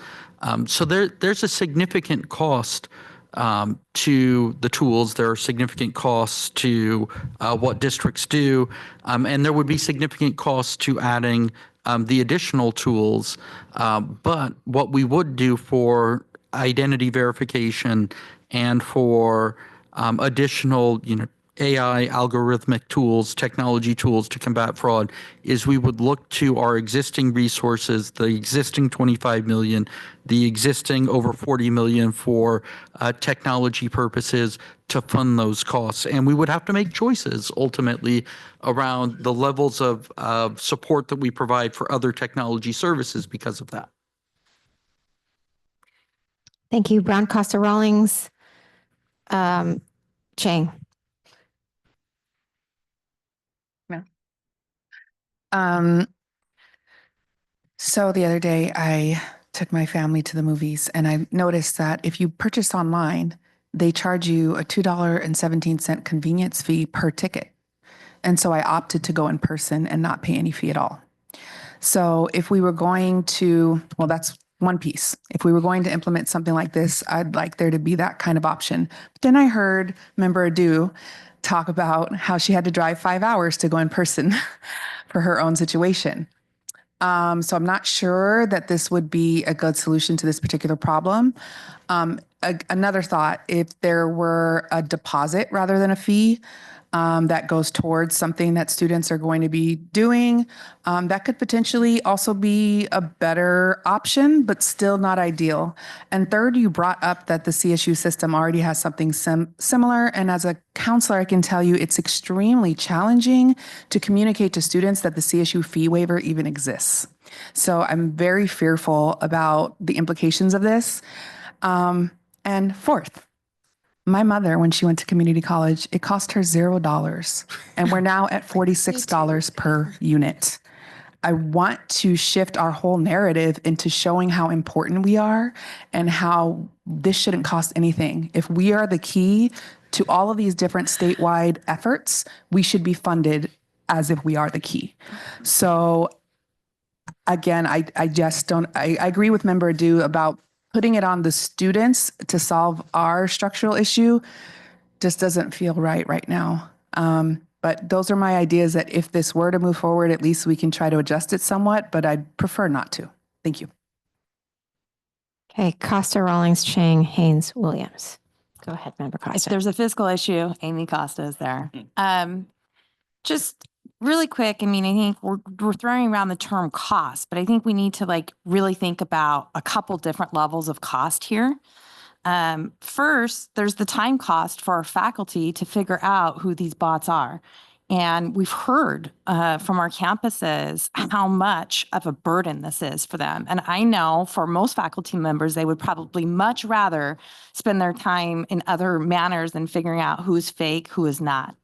So there's a significant cost to the tools. There are significant costs to what districts do, and there would be significant costs to adding the additional tools. But what we would do for identity verification and for additional, you know, AI, algorithmic tools, technology tools to combat fraud is we would look to our existing resources, the existing 25 million, the existing over 40 million for technology purposes to fund those costs. And we would have to make choices ultimately around the levels of support that we provide for other technology services because of that. Thank you. Brown, Costa, Rawlings, Chang. So the other day I took my family to the movies and I noticed that if you purchase online, they charge you a $2.17 convenience fee per ticket. And so I opted to go in person and not pay any fee at all. So if we were going to, well, that's one piece. If we were going to implement something like this, I'd like there to be that kind of option. But then I heard Member Adu talk about how she had to drive 5 hours to go in person for her own situation. So I'm not sure that this would be a good solution to this particular problem. Another thought, if there were a deposit rather than a fee that goes towards something that students are going to be doing, that could potentially also be a better option, but still not ideal. And third, you brought up that the CSU system already has something similar. And as a counselor, I can tell you it's extremely challenging to communicate to students that the CSU fee waiver even exists. So I'm very fearful about the implications of this. And fourth, my mother, when she went to community college, it cost her $0. And we're now at $46 per unit. I want to shift our whole narrative into showing how important we are and how this shouldn't cost anything. If we are the key to all of these different statewide efforts, we should be funded as if we are the key. So again, I just don't, I agree with Member Adu about putting it on the students to solve our structural issue just doesn't feel right now. But those are my ideas that if this were to move forward, at least we can try to adjust it somewhat, but I'd prefer not to. Thank you. Okay, Costa, Rawlings, Chang, Haynes, Williams. Go ahead, Member Costa. If there's a fiscal issue, Amy Costa is there. Just really quick, I mean, I think we're throwing around the term cost, but I think we need to really think about a couple different levels of cost here. First, there's the time cost for our faculty to figure out who these bots are. And we've heard from our campuses how much of a burden this is for them. And I know for most faculty members, they would probably much rather spend their time in other manners than figuring out who's fake, who is not.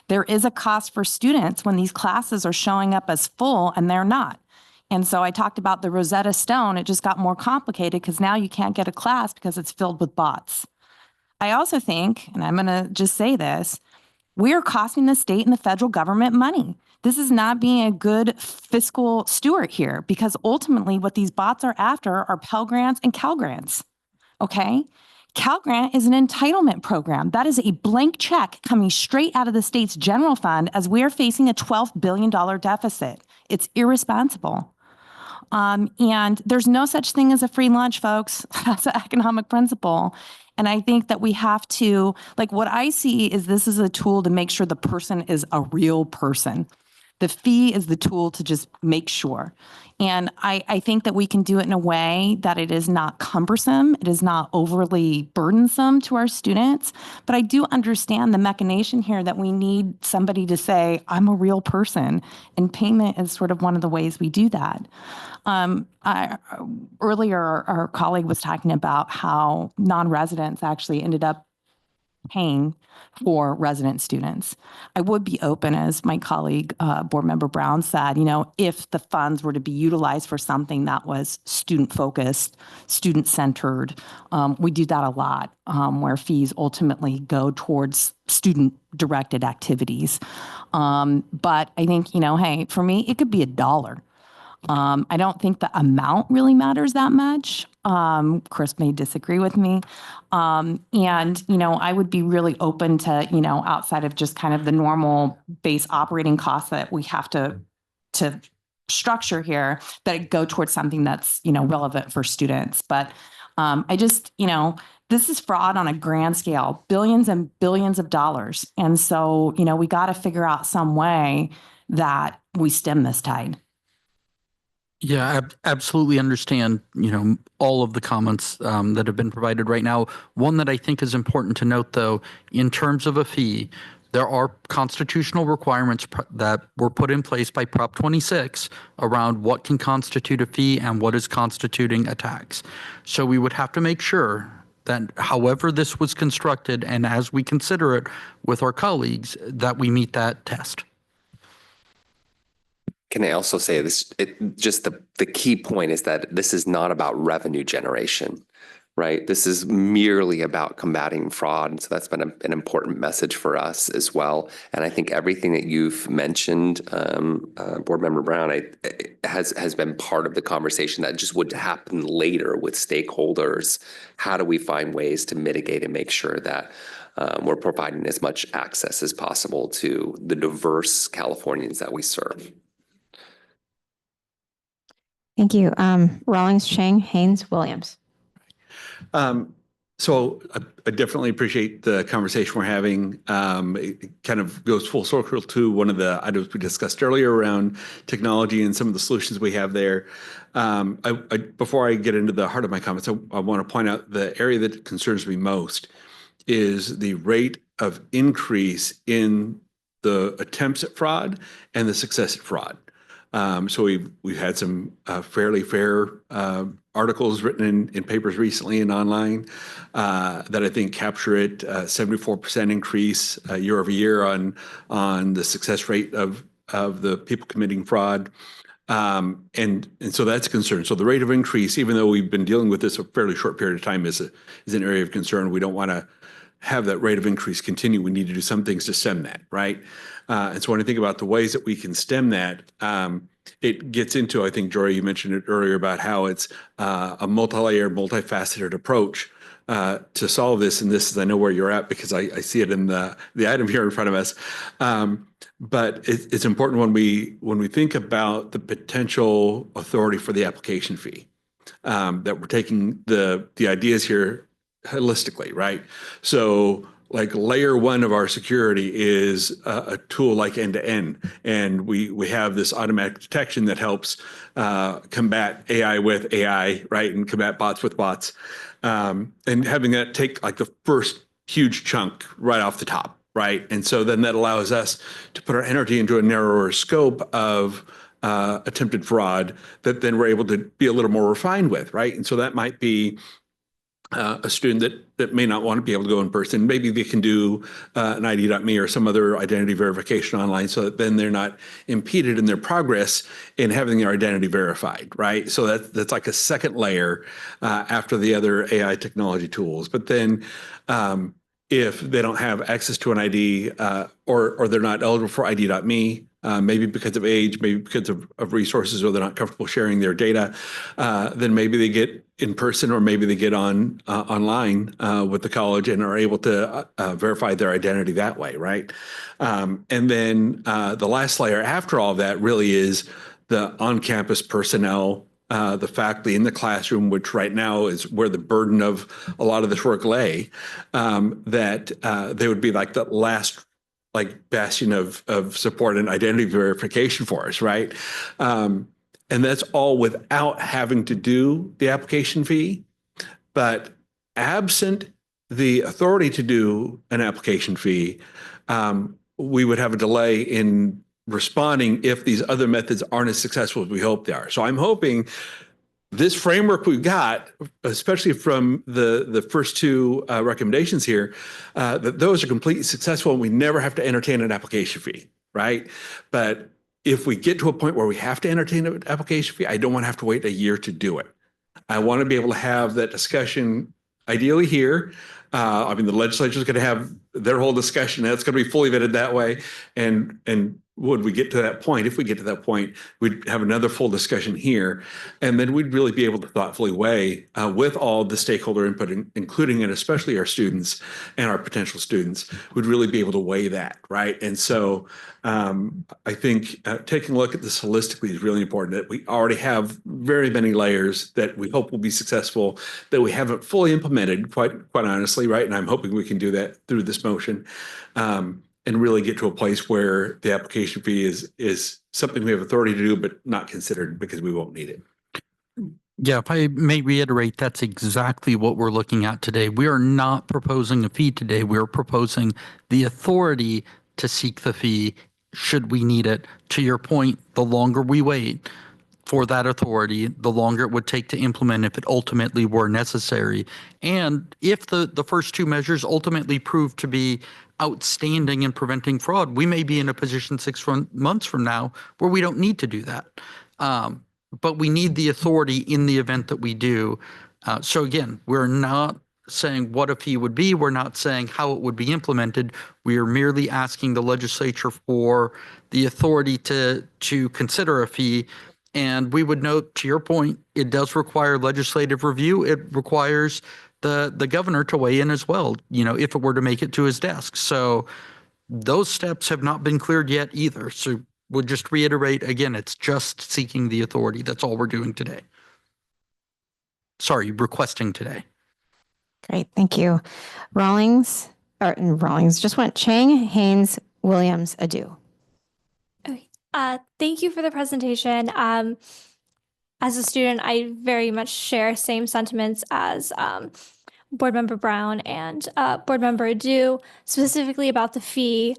There is a cost for students when these classes are showing up as full and they're not. And so I talked about the Rosetta Stone. It just got more complicated because now you can't get a class because it's filled with bots. I also think, and I'm going to just say this, we are costing the state and the federal government money. This is not being a good fiscal steward here, because ultimately what these bots are after are Pell Grants and Cal Grants. Okay? Cal Grant is an entitlement program. That is a blank check coming straight out of the state's general fund as we are facing a $12 billion deficit. It's irresponsible. And there's no such thing as a free lunch, folks. That's an economic principle. And I think that we have to, like, what I see is this is a tool to make sure the person is a real person. The fee is the tool to just make sure. And I think that we can do it in a way that it is not cumbersome, it is not overly burdensome to our students. But I do understand the machination here that we need somebody to say, I'm a real person. And payment is sort of one of the ways we do that. Earlier, our colleague was talking about how non-residents actually ended up paying for resident students. I would be open, as my colleague, Board Member Brown said, if the funds were to be utilized for something that was student-focused, student-centered. We do that a lot, where fees ultimately go towards student-directed activities. But I think, hey, for me, it could be $1. I don't think the amount really matters that much. Chris may disagree with me. And, I would be really open to, outside of just kind of the normal base operating costs that we have to structure here, that it go towards something that's, relevant for students. But I just, this is fraud on a grand scale, billions and billions of dollars. And so, we got to figure out some way that we stem this tide. Yeah, absolutely understand, all of the comments that have been provided right now. One that I think is important to note, though, in terms of a fee, there are constitutional requirements that were put in place by Prop 26 around what can constitute a fee and what is constituting a tax. So we would have to make sure that however this was constructed, and as we consider it with our colleagues, that we meet that test. Can I also say this, the key point is that this is not about revenue generation, right? This is merely about combating fraud. And so that's been an important message for us as well. And I think everything that you've mentioned, Board Member Brown, has been part of the conversation that just would happen later with stakeholders. How do we find ways to mitigate and make sure that we're providing as much access as possible to the diverse Californians that we serve? Thank you. Rawlings, Chang, Haynes, Williams. So I definitely appreciate the conversation we're having. It kind of goes full circle to one of the items we discussed earlier around technology and some of the solutions we have there. Before I get into the heart of my comments, I want to point out the area that concerns me most is the rate of increase in the attempts at fraud and the success at fraud. So we've had some fairly fair articles written in papers recently and online that I think capture it. 74% increase year over year on the success rate of the people committing fraud. And so that's a concern. So the rate of increase, even though we've been dealing with this a fairly short period of time, is an area of concern. We don't want to have that rate of increase continue. We need to do some things to stem that, right? And so when I think about the ways that we can stem that, it gets into, I think, Jory, you mentioned it earlier about how it's a multi-layered, multifaceted approach to solve this. And this is, I know where you're at because I see it in the item here in front of us. But it's important when we think about the potential authority for the application fee, that we're taking the ideas here holistically, right? So like layer one of our security is a tool like end-to-end. And we have this automatic detection that helps combat AI with AI, right? And combat bots with bots. And having that take like the first huge chunk right off the top, right? And so then that allows us to put our energy into a narrower scope of attempted fraud that then we're able to be a little more refined with, right? And so that might be a student that may not want to be able to go in person, maybe they can do an ID.me or some other identity verification online so that then they're not impeded in their progress in having their identity verified, right? So that's like a second layer after the other AI technology tools. But then if they don't have access to an ID or they're not eligible for ID.me, maybe because of age, maybe because of resources, or they're not comfortable sharing their data, then maybe they get in person, or maybe they get online with the college and are able to verify their identity that way, right? And then the last layer after all of that really is the on-campus personnel, the faculty in the classroom, which right now is where the burden of a lot of this work lay, that they would be like the last bastion of support and identity verification for us, right? And that's all without having to do the application fee. But absent the authority to do an application fee, we would have a delay in responding if these other methods aren't as successful as we hope they are. So I'm hoping this framework we've got, especially from the first two recommendations here, that those are completely successful and we never have to entertain an application fee, right? But if we get to a point where we have to entertain an application fee, I don't want to have to wait a year to do it. I want to be able to have that discussion ideally here. I mean, the legislature is going to have their whole discussion. That's going to be fully vetted that way. And would we get to that point? If we get to that point, we'd have another full discussion here. And then we'd really be able to thoughtfully weigh with all the stakeholder input, including and especially our students and our potential students, would really be able to weigh that, right? And so I think taking a look at this holistically is really important, that we already have very many layers that we hope will be successful that we haven't fully implemented, quite honestly, right? And I'm hoping we can do that through this motion. And really get to a place where the application fee is something we have authority to do, but not considered because we won't need it. Yeah, if I may reiterate, that's exactly what we're looking at today. We are not proposing a fee today. We're proposing the authority to seek the fee should we need it. To your point, the longer we wait for that authority, the longer it would take to implement if it ultimately were necessary. And if the first two measures ultimately prove to be outstanding in preventing fraud, we may be in a position 6 months from now where we don't need to do that. But we need the authority in the event that we do. So again, we're not saying what a fee would be. We're not saying how it would be implemented. We are merely asking the legislature for the authority to consider a fee. And we would note, to your point, it does require legislative review. It requires the governor to weigh in as well, if it were to make it to his desk. So those steps have not been cleared yet either. So we'll just reiterate again, it's just seeking the authority. That's all we're doing today. Sorry, requesting today. Great, thank you. Rawlings just went. Chang, Haynes, Williams, Adu. Okay. Thank you for the presentation. As a student, I very much share same sentiments as Board Member Brown and Board Member Adu, specifically about the fee.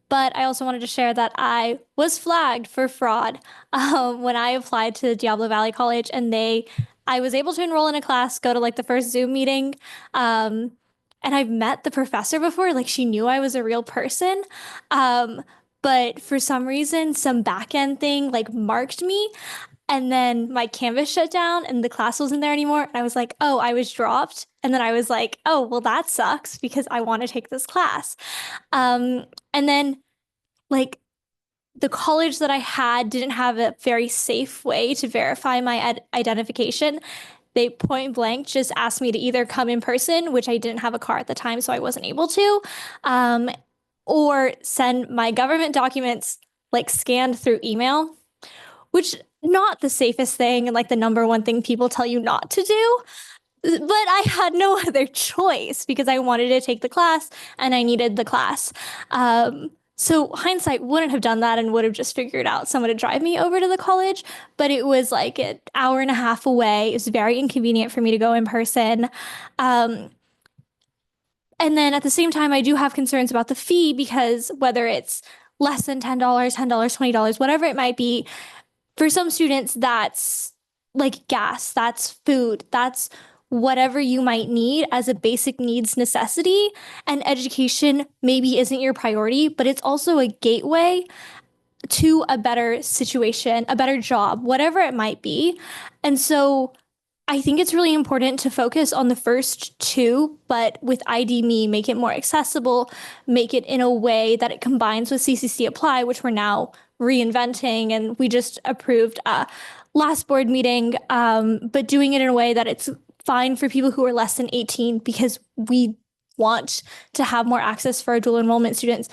But I also wanted to share that I was flagged for fraud when I applied to Diablo Valley College, and I was able to enroll in a class, go to the first Zoom meeting, and I've met the professor before. She knew I was a real person. But for some reason, some back end thing marked me. And then my Canvas shut down and the class wasn't there anymore. And I was like, oh, I was dropped. And then I was like, oh, well, that sucks because I want to take this class. And then the college that I had didn't have a very safe way to verify my identification. They point blank just asked me to either come in person, which I didn't have a car at the time, so I wasn't able to, or send my government documents scanned through email, which not the safest thing and the number one thing people tell you not to do. But I had no other choice because I wanted to take the class and I needed the class. So hindsight wouldn't have done that and would have just figured out someone to drive me over to the college. But it was an hour and a half away. It was very inconvenient for me to go in person. And then at the same time, I do have concerns about the fee because whether it's less than $10, $20, whatever it might be, for some students, that's gas, that's food, that's whatever you might need as a basic needs necessity. And education maybe isn't your priority, but it's also a gateway to a better situation, a better job, whatever it might be. And so I think it's really important to focus on the first two, but with ID.me, make it more accessible, make it in a way that it combines with CCC Apply, which we're now reinventing. And we just approved last board meeting, but doing it in a way that it's fine for people who are less than 18, because we want to have more access for our dual enrollment students.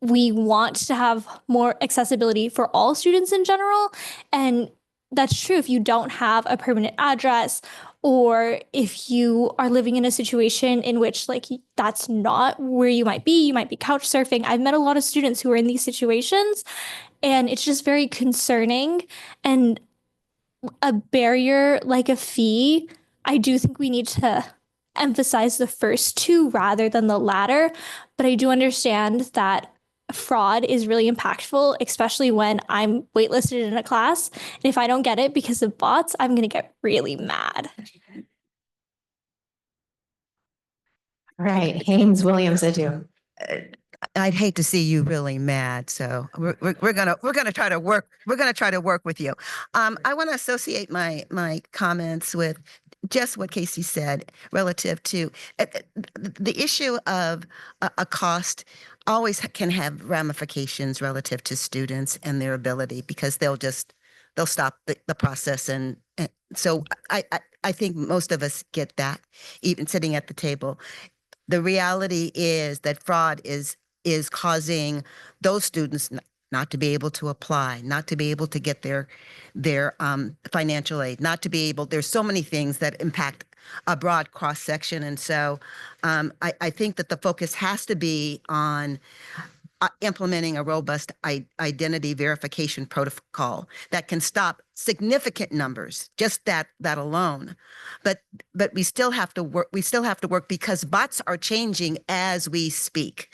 We want to have more accessibility for all students in general. And that's true if you don't have a permanent address, or if you are living in a situation in which like that's not where you might be couch surfing. I've met a lot of students who are in these situations, and it's just very concerning. And a barrier like a fee, I do think we need to emphasize the first two rather than the latter. But I do understand that fraud is really impactful, especially when I'm waitlisted in a class. And if I don't get it because of bots, I'm going to get really mad. Right. Haynes Williams, Adu. I'd hate to see you really mad, so we're gonna try to work. We're gonna try to work with you. I want to associate my comments with just what Casey said relative to the issue of a cost. Always can have ramifications relative to students and their ability, because they'll stop the process, and so I think most of us get that, even sitting at the table. The reality is that fraud is causing those students not to be able to apply, not to be able to get their financial aid, not to be able. There's so many things that impact a broad cross section, and so I think that the focus has to be on implementing a robust identity verification protocol that can stop significant numbers, just that alone. But we still have to work. We still have to work, because bots are changing as we speak.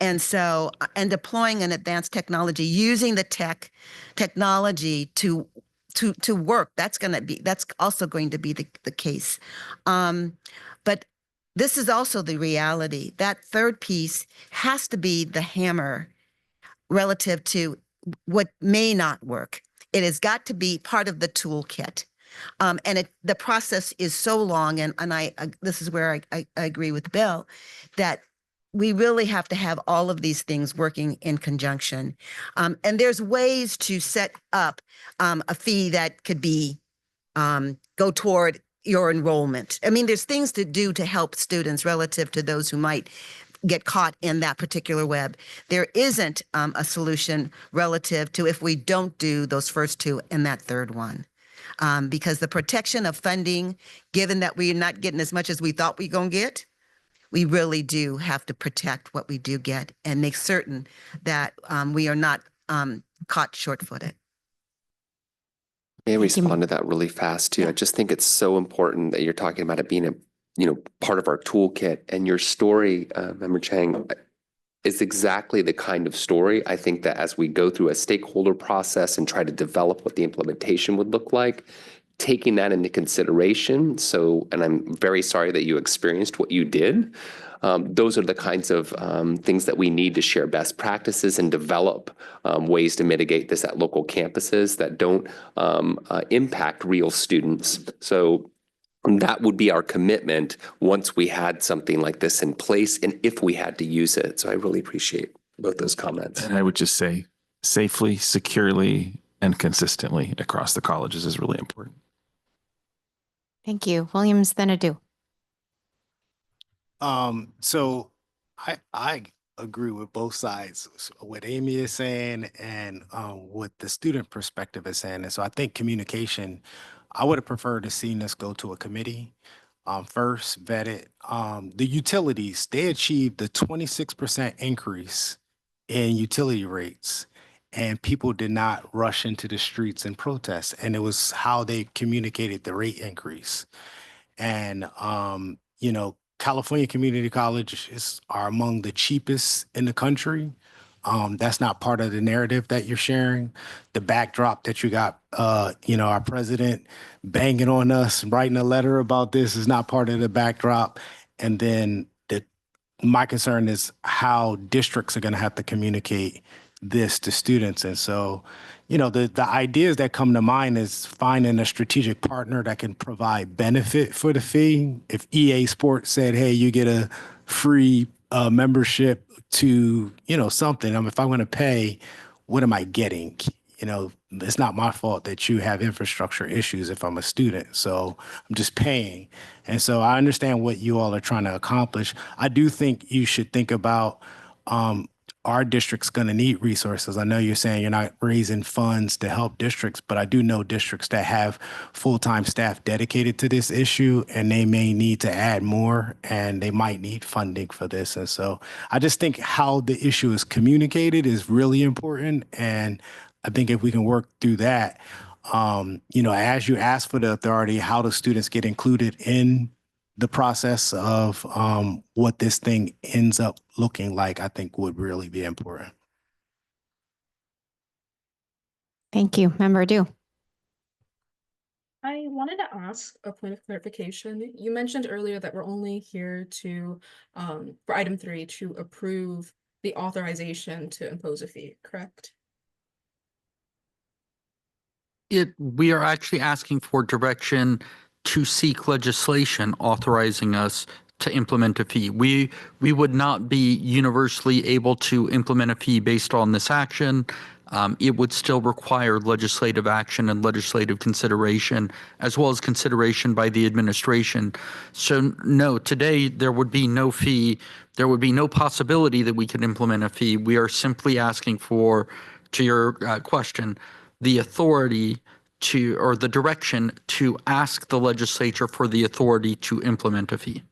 And so, and deploying an advanced technology, using the technology to work, that's also going to be the case. But this is also the reality. That third piece has to be the hammer relative to what may not work. It has got to be part of the toolkit. And the process is so long, and this is where I agree with Bill, that we really have to have all of these things working in conjunction. And there's ways to set up a fee that could be go toward your enrollment. I mean, there's things to do to help students relative to those who might get caught in that particular web. There isn't a solution relative to if we don't do those first two and that third one. Because the protection of funding, given that we're not getting as much as we thought we were going to get, we really do have to protect what we do get and make certain that we are not caught short-footed. May I respond to that really fast too? I just think it's so important that you're talking about it being a part of our toolkit, and your story, Member Chang, is exactly the kind of story I think that as we go through a stakeholder process and try to develop what the implementation would look like, taking that into consideration. So, and I'm very sorry that you experienced what you did. Those are the kinds of things that we need to share best practices and develop ways to mitigate this at local campuses that don't impact real students. So that would be our commitment once we had something like this in place, and if we had to use it. So I really appreciate both those comments. And I would just say safely, securely, and consistently across the colleges is really important. Thank you. Williams, then Adu. So I agree with both sides, what Amy is saying and what the student perspective is saying. And so I think communication, I would have preferred to seen this go to a committee first, vet it. The utilities, they achieved a 26% increase in utility rates, and people did not rush into the streets and protest. And it was how they communicated the rate increase. And, California community colleges are among the cheapest in the country. That's not part of the narrative that you're sharing. The backdrop that you got, our president banging on us, writing a letter about this is not part of the backdrop. And then my concern is how districts are going to have to communicate this to students. And so, the ideas that come to mind is finding a strategic partner that can provide benefit for the fee. If EA Sports said, hey, you get a free membership to, something, if I'm going to pay, what am I getting? It's not my fault that you have infrastructure issues if I'm a student. So I'm just paying. And so I understand what you all are trying to accomplish. I do think you should think about our district's going to need resources. I know you're saying you're not raising funds to help districts, but I do know districts that have full-time staff dedicated to this issue, and they may need to add more, and they might need funding for this. And so I just think how the issue is communicated is really important. And I think if we can work through that, as you ask for the authority, how do students get included in the process of what this thing ends up looking like, I think would really be important. Thank you. Member Du. I wanted to ask a point of clarification. You mentioned earlier that we're only here to, for item 3, to approve the authorization to impose a fee, correct? We are actually asking for direction to seek legislation authorizing us to implement a fee. We would not be universally able to implement a fee based on this action. It would still require legislative action and legislative consideration, as well as consideration by the administration. So no, today there would be no fee. There would be no possibility that we could implement a fee. We are simply asking for, to your question, the authority to, or the direction to ask the legislature for the authority to implement a fee.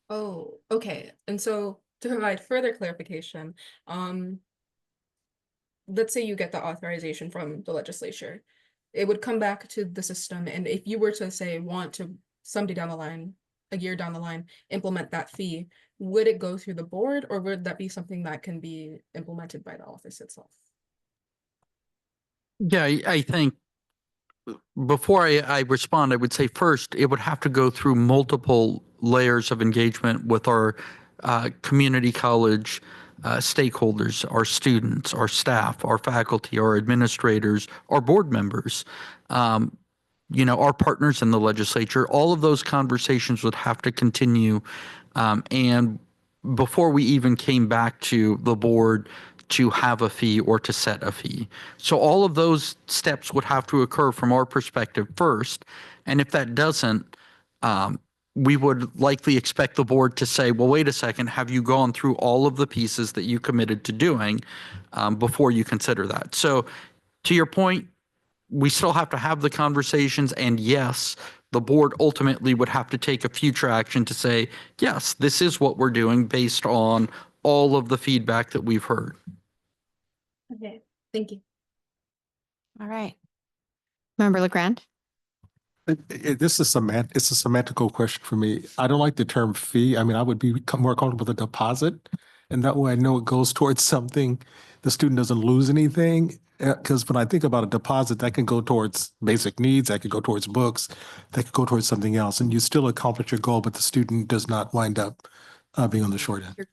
Oh, okay. And so to provide further clarification, let's say you get the authorization from the legislature, it would come back to the system. And if you were to say, want to someday down the line, a year down the line, implement that fee, would it go through the board, or would that be something that can be implemented by the office itself? Yeah, I think before I respond, I would say first, it would have to go through multiple layers of engagement with our community college stakeholders, our students, our staff, our faculty, our administrators, our board members, our partners in the legislature. All of those conversations would have to continue. And before we even came back to the board to have a fee or to set a fee. So all of those steps would have to occur from our perspective first. And if that doesn't, we would likely expect the board to say, well, wait a second, have you gone through all of the pieces that you committed to doing before you consider that? So to your point, we still have to have the conversations, and yes, the board ultimately would have to take a future action to say, yes, this is what we're doing based on all of the feedback that we've heard. Okay, thank you. All right. Member LeGrand. This is it's a semantical question for me. I don't like the term fee. I mean, I would be more comfortable with a deposit, and that way I know it goes towards something. The student doesn't lose anything. Because when I think about a deposit, that can go towards basic needs, that could go towards books, that could go towards something else, and you still accomplish your goal, but the student does not wind up being on the short end.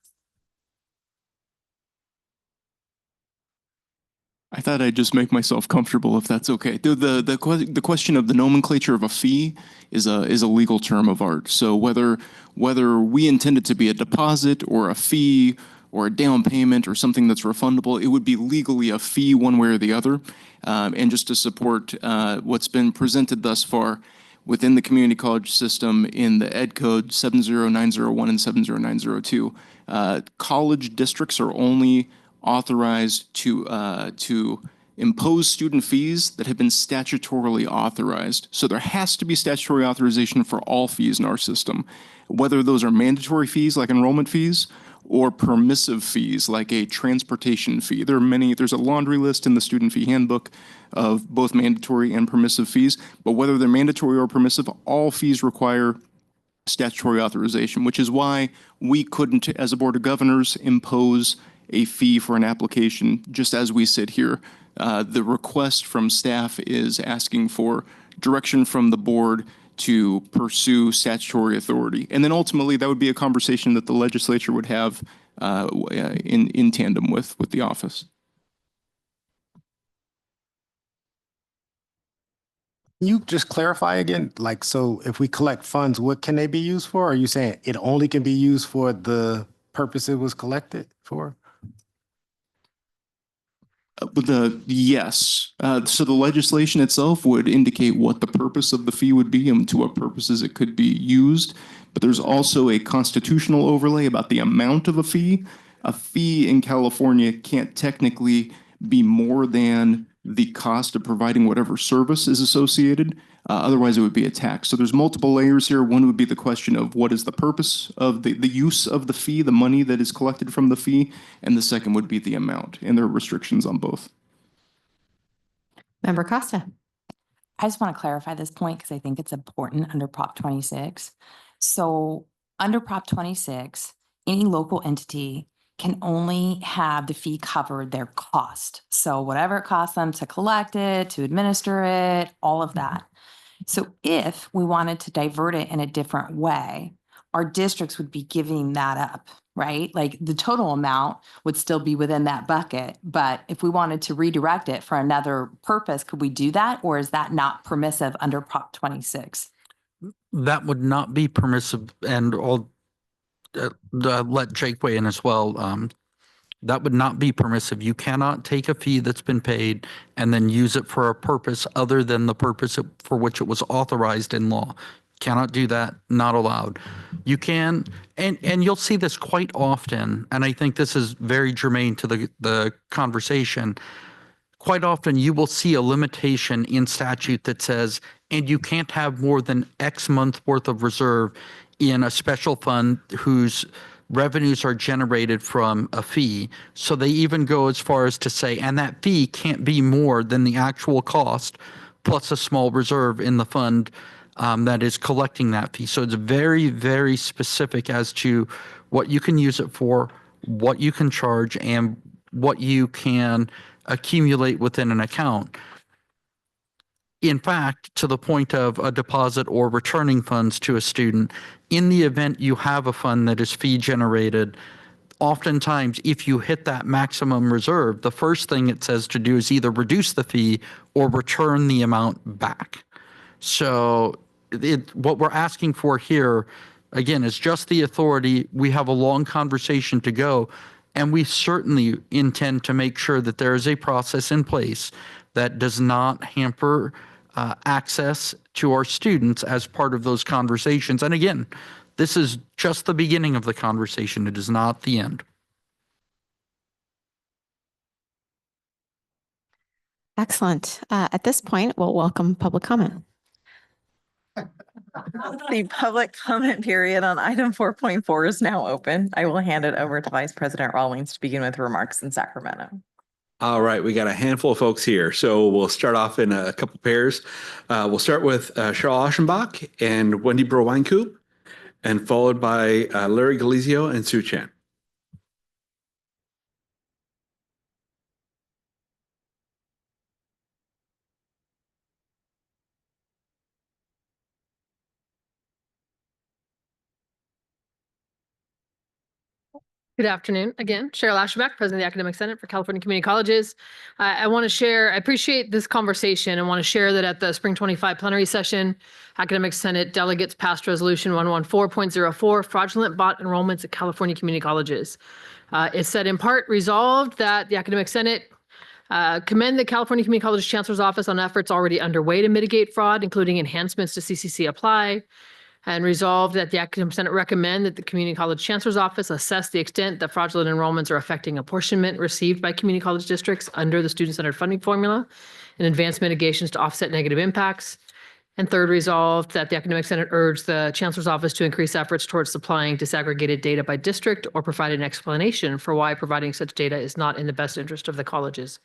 I thought I'd just make myself comfortable, if that's okay. The question of the nomenclature of a fee is a legal term of art. So whether we intend it to be a deposit or a fee or a down payment or something that's refundable, it would be legally a fee one way or the other. And just to support what's been presented thus far within the community college system in the Ed Code 70901 and 70902, college districts are only authorized to impose student fees that have been statutorily authorized. So there has to be statutory authorization for all fees in our system, whether those are mandatory fees like enrollment fees or permissive fees like a transportation fee. There's a laundry list in the student fee handbook of both mandatory and permissive fees, but whether they're mandatory or permissive, all fees require statutory authorization, which is why we couldn't, as a Board of Governors, impose a fee for an application, just as we sit here. The request from staff is asking for direction from the board to pursue statutory authority. And then ultimately, that would be a conversation that the legislature would have in tandem with the office. Can you just clarify again? Like, so if we collect funds, what can they be used for? Are you saying it only can be used for the purpose it was collected for? Yes. So the legislation itself would indicate what the purpose of the fee would be and to what purposes it could be used. But there's also a constitutional overlay about the amount of a fee. A fee in California can't technically be more than the cost of providing whatever service is associated. Otherwise, it would be a tax. So there's multiple layers here. One would be the question of what is the purpose of the use of the fee, the money that is collected from the fee, and the second would be the amount, and there are restrictions on both. Member Costa. I just want to clarify this point because I think it's important under Prop 26. So under Prop 26, any local entity can only have the fee cover their cost. So whatever it costs them to collect it, to administer it, all of that. So if we wanted to divert it in a different way, our districts would be giving that up, right? Like the total amount would still be within that bucket. But if we wanted to redirect it for another purpose, could we do that? Or is that not permissive under Prop 26? That would not be permissive, and I'll let Jake weigh in as well. That would not be permissive. You cannot take a fee that's been paid and then use it for a purpose other than the purpose for which it was authorized in law. Cannot do that, not allowed. You can, and you'll see this quite often, and I think this is very germane to the conversation. Quite often you will see a limitation in statute that says, and you can't have more than X month worth of reserve in a special fund whose revenues are generated from a fee. So they even go as far as to say, and that fee can't be more than the actual cost plus a small reserve in the fund that is collecting that fee. So it's very, very specific as to what you can use it for, what you can charge, and what you can accumulate within an account. In fact, to the point of a deposit or returning funds to a student, in the event you have a fund that is fee generated, oftentimes if you hit that maximum reserve, the first thing it says to do is either reduce the fee or return the amount back. So what we're asking for here, again, is just the authority. We have a long conversation to go, and we certainly intend to make sure that there is a process in place that does not hamper access to our students as part of those conversations. And again, this is just the beginning of the conversation. It is not the end. Excellent. At this point, we'll welcome public comment. The public comment period on item 4.4 is now open. I will hand it over to Vice President Rawlings to begin with remarks in Sacramento. All right, we got a handful of folks here. So we'll start off in a couple pairs. We'll start with Cheryl Aschenbach and Wendy Burr-Weinkoop, and followed by Larry Galizio and Sue Chan. Good afternoon. Again, Cheryl Aschenbach, President of the Academic Senate for California Community Colleges. I want to share, I appreciate this conversation and want to share that at the Spring 25 plenary session, Academic Senate delegates passed Resolution 114.04, fraudulent bot enrollments at California Community Colleges. It said in part resolved that the Academic Senate commend the California Community College Chancellor's Office on efforts already underway to mitigate fraud, including enhancements to CCC Apply, and resolved that the Academic Senate recommend that the Community College Chancellor's Office assess the extent that fraudulent enrollments are affecting apportionment received by community college districts under the student-centered funding formula and advance mitigations to offset negative impacts. And third, resolved that the Academic Senate urged the Chancellor's Office to increase efforts towards supplying disaggregated data by district or provide an explanation for why providing such data is not in the best interest of the colleges.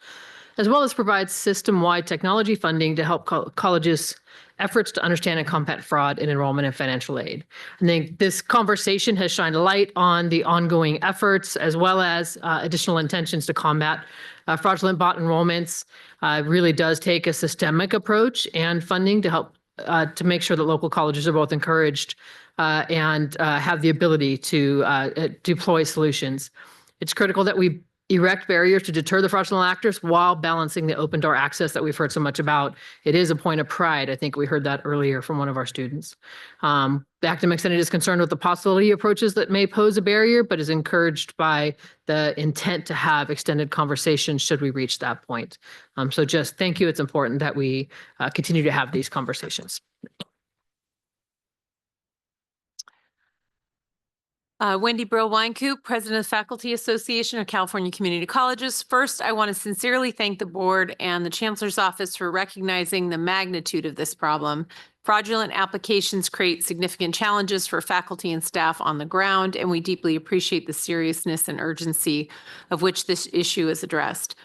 as well as provide system-wide technology funding to help colleges' efforts to understand and combat fraud in enrollment and financial aid. I think this conversation has shined a light on the ongoing efforts as well as additional intentions to combat fraudulent bot enrollments. It really does take a systemic approach and funding to help to make sure that local colleges are both encouraged and have the ability to deploy solutions. It's critical that we erect barriers to deter the fraudulent actors while balancing the open door access that we've heard so much about. It is a point of pride. I think we heard that earlier from one of our students. The Academic Senate is concerned with the possibility of approaches that may pose a barrier, but is encouraged by the intent to have extended conversations should we reach that point. So just thank you. It's important that we continue to have these conversations. Wendy Brill Weinkoop, President of the Faculty Association of California Community Colleges. First, I want to sincerely thank the board and the Chancellor's Office for recognizing the magnitude of this problem. Fraudulent applications create significant challenges for faculty and staff on the ground, and we deeply appreciate the seriousness and urgency of which this issue is addressed.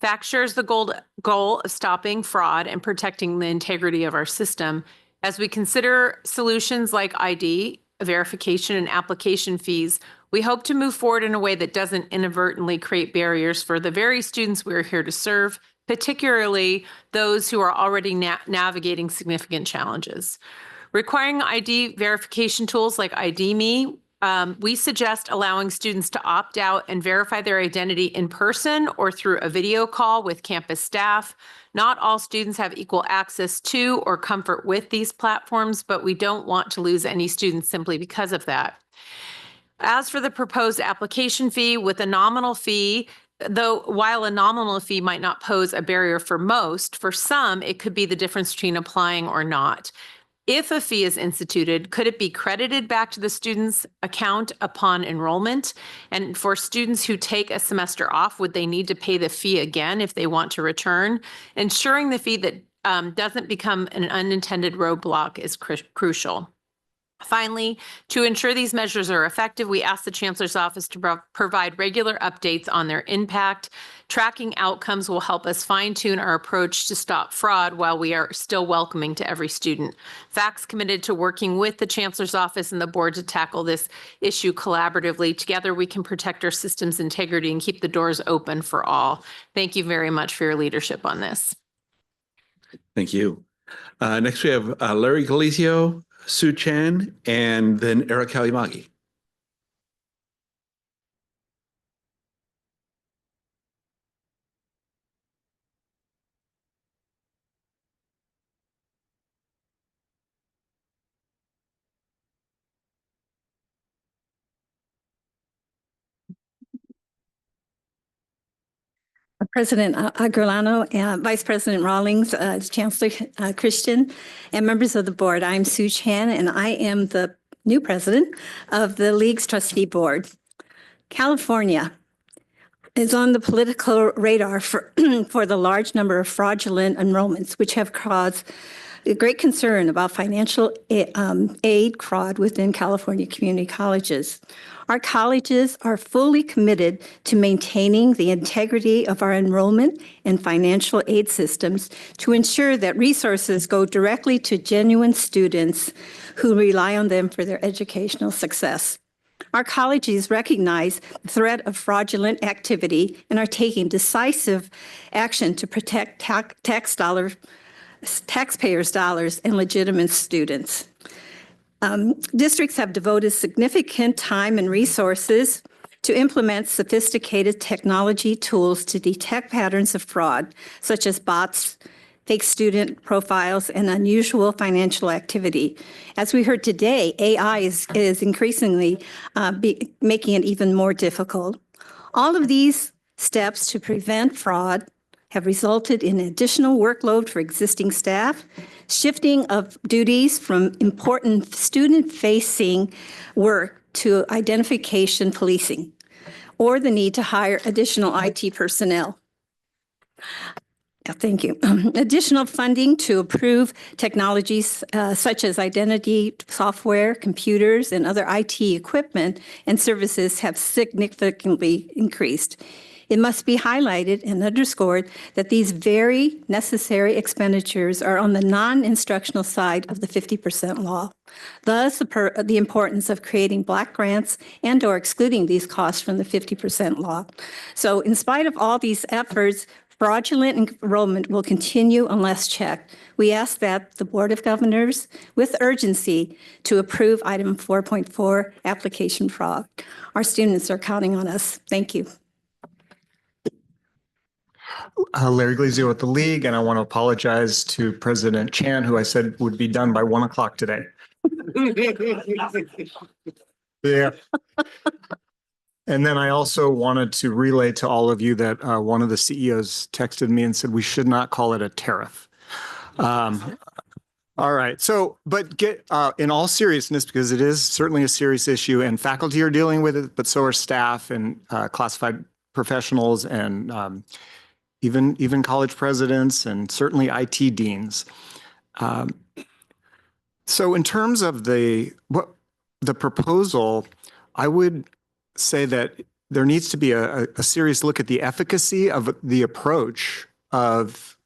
FACT shares the goal of stopping fraud and protecting the integrity of our system. As we consider solutions like ID, verification, and application fees, we hope to move forward in a way that doesn't inadvertently create barriers for the very students we are here to serve, particularly those who are already navigating significant challenges. Requiring ID verification tools like ID.me, we suggest allowing students to opt out and verify their identity in person or through a video call with campus staff. Not all students have equal access to or comfort with these platforms, but we don't want to lose any students simply because of that. As for the proposed application fee, with a nominal fee, while a nominal fee might not pose a barrier for most, for some, it could be the difference between applying or not. If a fee is instituted, could it be credited back to the student's account upon enrollment? And for students who take a semester off, would they need to pay the fee again if they want to return? Ensuring the fee that doesn't become an unintended roadblock is crucial. Finally, to ensure these measures are effective, we ask the Chancellor's Office to provide regular updates on their impact. Tracking outcomes will help us fine-tune our approach to stop fraud while we are still welcoming to every student. FACT's committed to working with the Chancellor's Office and the board to tackle this issue collaboratively. Together, we can protect our system's integrity and keep the doors open for all. Thank you very much for your leadership on this. Thank you. Next, we have Larry Galizio, Sue Chan, and then Eric Kalimagi. President Agrelano, Vice President Rawlings, Chancellor Christian, and members of the board. I'm Sue Chan, and I am the new president of the League's trustee board. California is on the political radar for, for the large number of fraudulent enrollments, which have caused a great concern about financial aid fraud within California community colleges. Our colleges are fully committed to maintaining the integrity of our enrollment and financial aid systems to ensure that resources go directly to genuine students who rely on them for their educational success. Our colleges recognize the threat of fraudulent activity and are taking decisive action to protect taxpayers' dollars and legitimate students. Districts have devoted significant time and resources to implement sophisticated technology tools to detect patterns of fraud, such as bots, fake student profiles, and unusual financial activity. As we heard today, AI is increasingly making it even more difficult. All of these steps to prevent fraud have resulted in additional workload for existing staff, shifting of duties from important student-facing work to identification policing, or the need to hire additional IT personnel. Thank you. Additional funding to approve technologies such as identity software, computers, and other IT equipment and services have significantly increased. It must be highlighted and underscored that these very necessary expenditures are on the non-instructional side of the 50% law. Thus, the importance of creating Black grants and/or excluding these costs from the 50% law. So in spite of all these efforts, fraudulent enrollment will continue unless checked. We ask that the Board of Governors, with urgency, to approve item 4.4, application fraud. Our students are counting on us. Thank you. Larry Glazio with the League, and I want to apologize to President Chan, who I said would be done by 1 o'clock today. Yeah. And then I also wanted to relay to all of you that one of the CEOs texted me and said we should not call it a tariff. All right. So, but in all seriousness, because it is certainly a serious issue and faculty are dealing with it, but so are staff and classified professionals and even college presidents and certainly IT deans. So in terms of the proposal, I would say that there needs to be a serious look at the efficacy of the approach of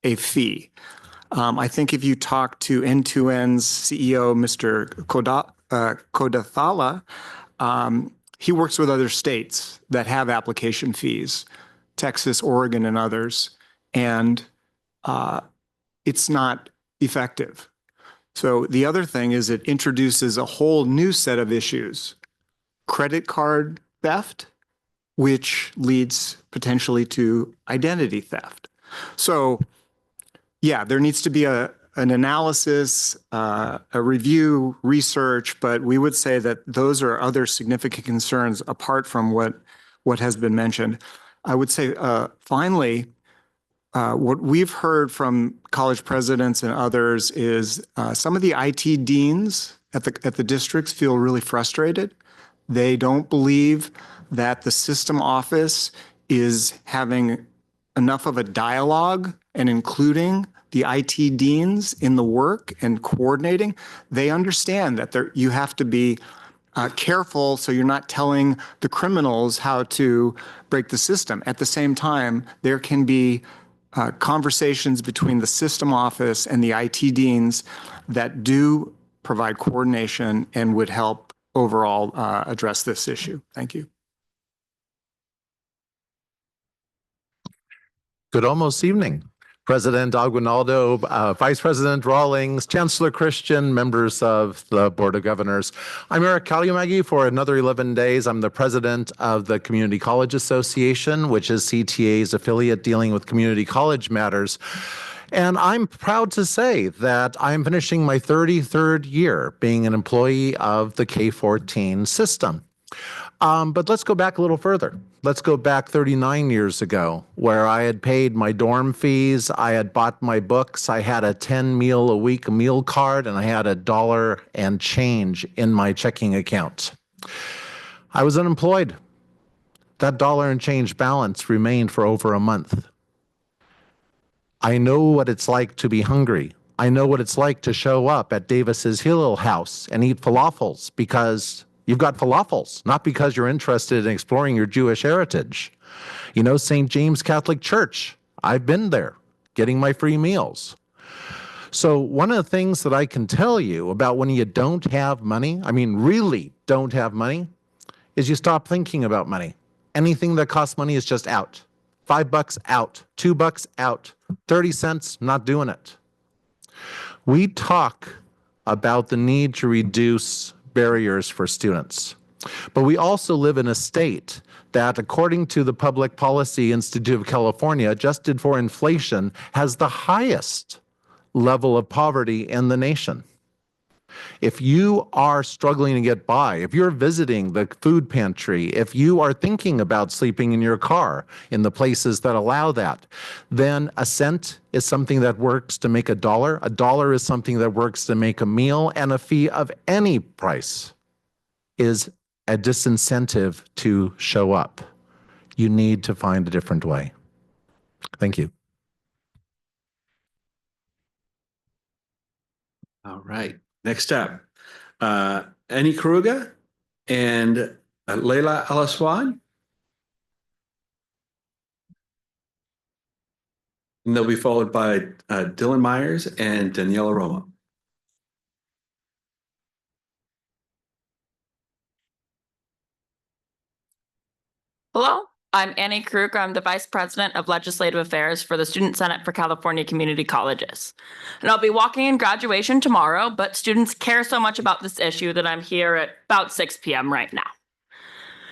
a fee. I think if you talk to N2N's CEO, Mr. Kodathala, he works with other states that have application fees, Texas, Oregon, and others, and it's not effective. So the other thing is it introduces a whole new set of issues. Credit card theft, which leads potentially to identity theft. So yeah, there needs to be an analysis, a review, research, but we would say that those are other significant concerns apart from what has been mentioned. I would say finally, what we've heard from college presidents and others is some of the IT deans at the districts feel really frustrated. They don't believe that the system office is having enough of a dialogue and including the IT deans in the work and coordinating. They understand that you have to be careful so you're not telling the criminals how to break the system. At the same time, there can be conversations between the system office and the IT deans that do provide coordination and would help overall address this issue. Thank you. Good almost evening. President Aguinaldo, Vice President Rawlings, Chancellor Christian, members of the Board of Governors. I'm Eric Kalyamagi for another 11 days. I'm the president of the Community College Association, which is CTA's affiliate dealing with community college matters. And I'm proud to say that I'm finishing my 33rd year being an employee of the K-14 system. But let's go back a little further. Let's go back 39 years ago, where I had paid my dorm fees, I had bought my books, I had a 10-meal-a-week meal card, and I had $1 and change in my checking account. I was unemployed. That $1 and change balance remained for over a month. I know what it's like to be hungry. I know what it's like to show up at Davis's Hillel House and eat falafels because you've got falafels, not because you're interested in exploring your Jewish heritage. You know, St. James Catholic Church, I've been there getting my free meals. So one of the things that I can tell you about when you don't have money, I mean, really don't have money, is you stop thinking about money. Anything that costs money is just out. $5 out, $2 out, 30 cents, not doing it. We talk about the need to reduce barriers for students. But we also live in a state that, according to the Public Policy Institute of California, adjusted for inflation, has the highest level of poverty in the nation. If you are struggling to get by, if you're visiting the food pantry, if you are thinking about sleeping in your car in the places that allow that, then a cent is something that works to make $1. $1 is something that works to make a meal, and a fee of any price is a disincentive to show up. You need to find a different way. Thank you. All right. Next up, Annie Karuga and Leila Al-Aswad. And they'll be followed by Dylan Myers and Daniela Romo. Hello, I'm Annie Krug. I'm the Vice President of Legislative Affairs for the Student Senate for California Community Colleges. And I'll be walking in graduation tomorrow, but students care so much about this issue that I'm here at about 6 p.m. right now.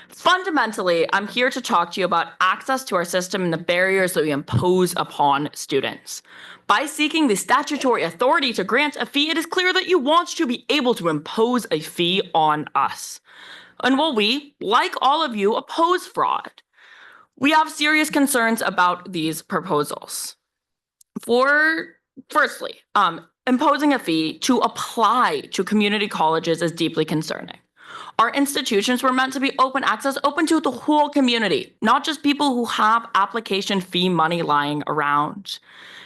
Fundamentally, I'm here to talk to you about access to our system and the barriers that we impose upon students. By seeking the statutory authority to grant a fee, it is clear that you want to be able to impose a fee on us. And while we, like all of you, oppose fraud, we have serious concerns about these proposals. Firstly, imposing a fee to apply to community colleges is deeply concerning. Our institutions were meant to be open access, open to the whole community, not just people who have application fee money lying around.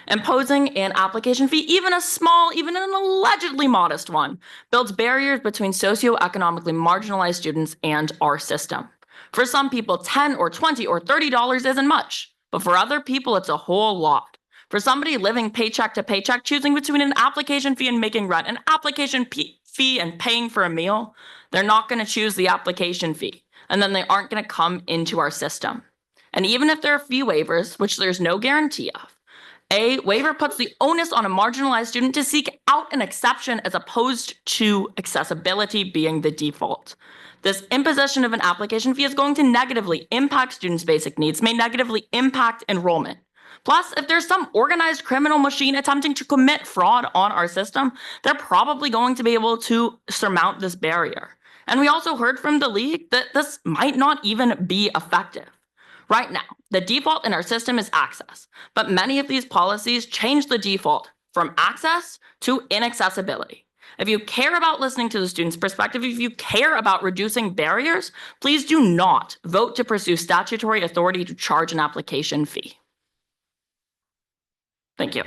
Imposing an application fee, even a small, even an allegedly modest one, builds barriers between socioeconomically marginalized students and our system. For some people, $10 or $20 or $30 isn't much, but for other people, it's a whole lot. For somebody living paycheck to paycheck, choosing between an application fee and making rent, an application fee and paying for a meal, they're not going to choose the application fee, and then they aren't going to come into our system. And even if there are fee waivers, which there's no guarantee of, a waiver puts the onus on a marginalized student to seek out an exception as opposed to accessibility being the default. This imposition of an application fee is going to negatively impact students' basic needs, may negatively impact enrollment. Plus, if there's some organized criminal machine attempting to commit fraud on our system, they're probably going to be able to surmount this barrier. And we also heard from the league that this might not even be effective. Right now, the default in our system is access, but many of these policies change the default from access to inaccessibility. If you care about listening to the student's perspective, if you care about reducing barriers, please do not vote to pursue statutory authority to charge an application fee. Thank you.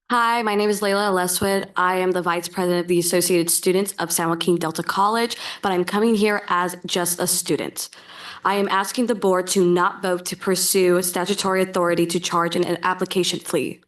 Hi, my name is Layla Leswood. I am the Vice President of the Associated Students of San Joaquin Delta College, but I'm coming here as just a student. I am asking the board to not vote to pursue statutory authority to charge an application fee.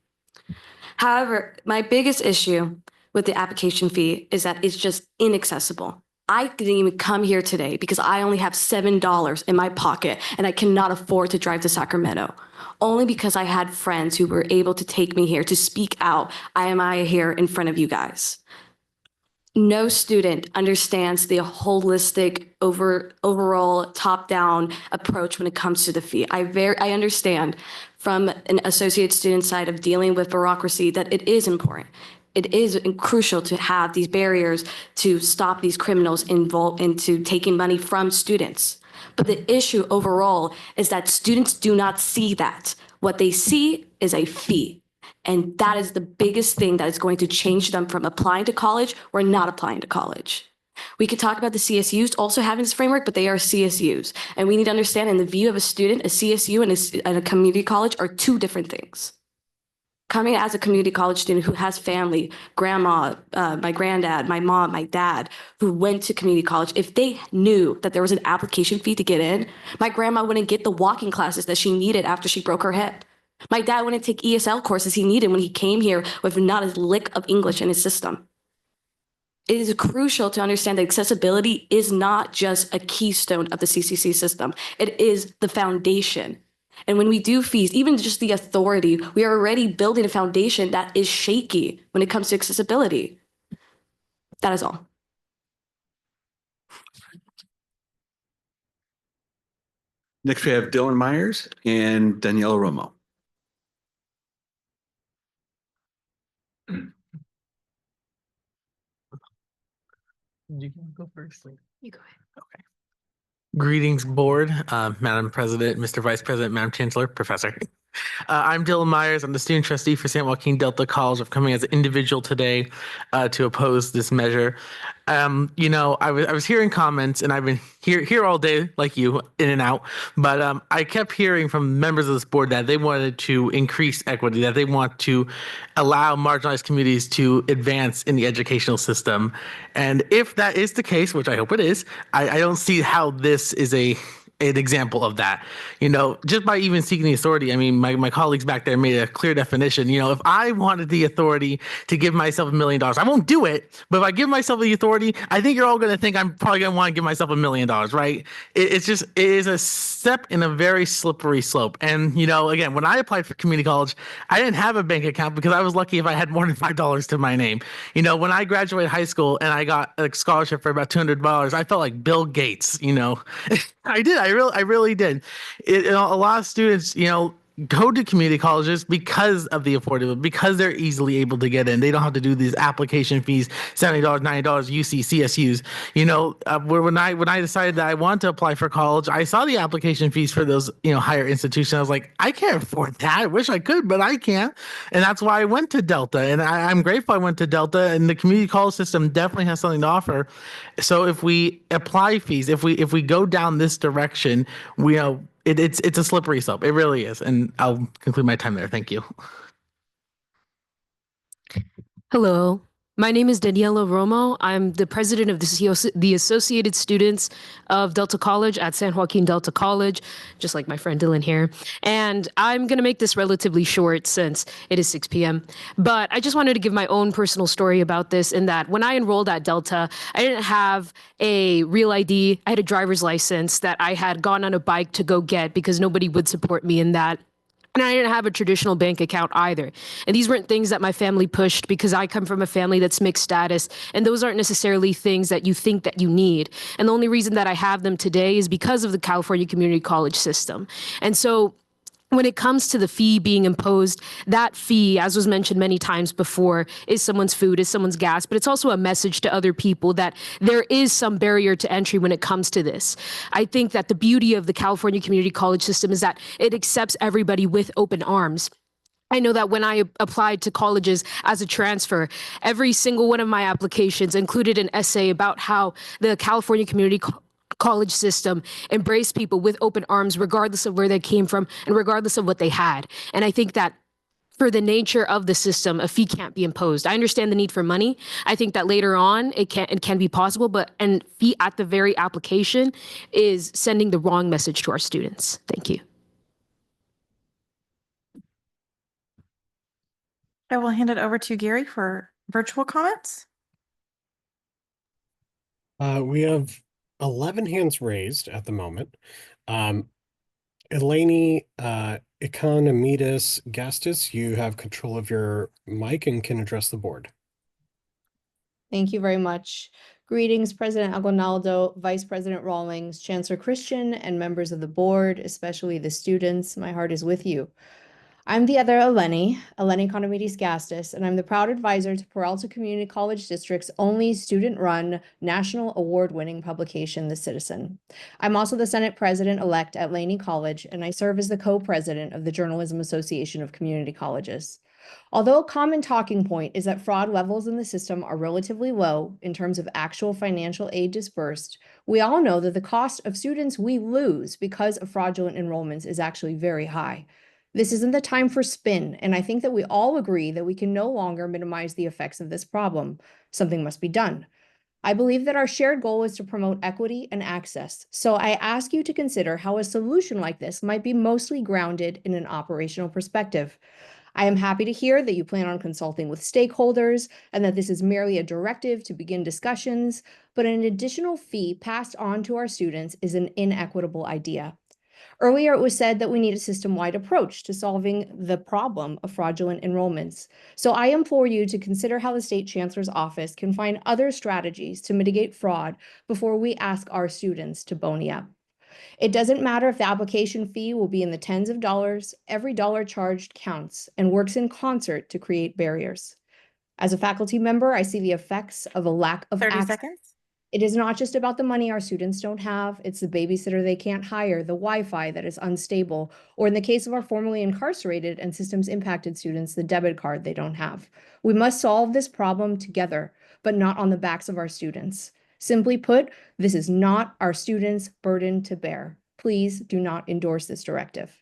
However, my biggest issue with the application fee is that it's just inaccessible. I didn't even come here today because I only have $7 in my pocket and I cannot afford to drive to Sacramento. Only because I had friends who were able to take me here to speak out, I am here in front of you guys. No student understands the holistic overall top-down approach when it comes to the fee. I understand from an associate student side of dealing with bureaucracy that it is important. It is crucial to have these barriers to stop these criminals involved into taking money from students. But the issue overall is that students do not see that. What they see is a fee. And that is the biggest thing that is going to change them from applying to college or not applying to college. We could talk about the CSUs also having this framework, but they are CSUs. And we need to understand in the view of a student, a CSU and a community college are two different things. Coming as a community college student who has family, grandma, my granddad, my mom, my dad, who went to community college, if they knew that there was an application fee to get in, my grandma wouldn't get the walking classes that she needed after she broke her hip. My dad wouldn't take ESL courses he needed when he came here with not a lick of English in his system. It is crucial to understand that accessibility is not just a keystone of the CCC system. It is the foundation. And when we do fees, even just the authority, we are already building a foundation that is shaky when it comes to accessibility. That is all. Next, we have Dylan Myers and Daniela Romo. You can go first. You go ahead. Okay. Greetings, board, Madam President, Mr. Vice President, Madam Chancellor, Professor. I'm Dylan Myers. I'm the student trustee for San Joaquin Delta College. I'm coming as an individual today to oppose this measure. You know, I was hearing comments, and I've been here all day, like you, in and out. But I kept hearing from members of this board that they wanted to increase equity, that they want to allow marginalized communities to advance in the educational system. And if that is the case, which I hope it is, I don't see how this is a an example of that. Just by even seeking the authority, I mean, my colleagues back there made a clear definition. If I wanted the authority to give myself $1 million, I won't do it. But if I give myself the authority, I think you're all going to think I'm probably going to want to give myself $1 million, right? It is a step in a very slippery slope. And, again, when I applied for community college, I didn't have a bank account because I was lucky if I had more than $5 to my name. When I graduated high school and I got a scholarship for about $200, I felt like Bill Gates, I did. I really did. A lot of students, go to community colleges because of the affordability, because they're easily able to get in. They don't have to do these application fees, $70, $90, UC, CSUs. When I decided that I wanted to apply for college, I saw the application fees for those, higher institutions. I was like, I can't afford that. I wish I could, but I can't. And that's why I went to Delta. And I'm grateful I went to Delta. And the community college system definitely has something to offer. So if we apply fees, if we go down this direction, it's a slippery slope. It really is. And I'll conclude my time there. Thank you. Hello, my name is Daniela Romo. I'm the president of the Associated Students of Delta College at San Joaquin Delta College, just like my friend Dylan here. And I'm going to make this relatively short since it is 6 p.m. But I just wanted to give my own personal story about this, in that when I enrolled at Delta, I didn't have a real ID. I had a driver's license that I had gone on a bike to go get because nobody would support me in that. And I didn't have a traditional bank account either. And these weren't things that my family pushed because I come from a family that's mixed status. And those aren't necessarily things that you think that you need. And the only reason that I have them today is because of the California Community College system. And so when it comes to the fee being imposed, that fee, as was mentioned many times before, is someone's food, is someone's gas, but it's also a message to other people that there is some barrier to entry when it comes to this. I think that the beauty of the California Community College system is that it accepts everybody with open arms. I know that when I applied to colleges as a transfer, every single one of my applications included an essay about how the California Community College system embraced people with open arms, regardless of where they came from and regardless of what they had. And I think that for the nature of the system, a fee can't be imposed. I understand the need for money. I think that later on it can be possible, but a fee at the very application is sending the wrong message to our students. Thank you. I will hand it over to Gary for virtual comments. We have 11 hands raised at the moment. Eleni Economides Gastis, you have control of your mic and can address the board. Thank you very much. Greetings, President Aguinaldo, Vice President Rawlings, Chancellor Christian, and members of the board, especially the students. My heart is with you. I'm the other Eleni Economides Gastis, and I'm the proud advisor to Peralta Community College District's only student-run, national award-winning publication, The Citizen. I'm also the Senate President-elect at Laney College, and I serve as the co-president of the Journalism Association of Community Colleges. Although a common talking point is that fraud levels in the system are relatively low in terms of actual financial aid disbursed, we all know that the cost of students we lose because of fraudulent enrollments is actually very high. This isn't the time for spin, and I think that we all agree that we can no longer minimize the effects of this problem. Something must be done. I believe that our shared goal is to promote equity and access, so I ask you to consider how a solution like this might be mostly grounded in an operational perspective. I am happy to hear that you plan on consulting with stakeholders and that this is merely a directive to begin discussions, but an additional fee passed on to our students is an inequitable idea. Earlier, it was said that we need a system-wide approach to solving the problem of fraudulent enrollments. So I implore you to consider how the State Chancellor's Office can find other strategies to mitigate fraud before we ask our students to pony up. It doesn't matter if the application fee will be in the tens of dollars. Every dollar charged counts and works in concert to create barriers. As a faculty member, I see the effects of a lack of 30 access. seconds. It is not just about the money our students don't have. It's the babysitter they can't hire, the Wi-Fi that is unstable, or in the case of our formerly incarcerated and systems impacted students, the debit card they don't have. We must solve this problem together, but not on the backs of our students. Simply put, this is not our students' burden to bear. Please do not endorse this directive.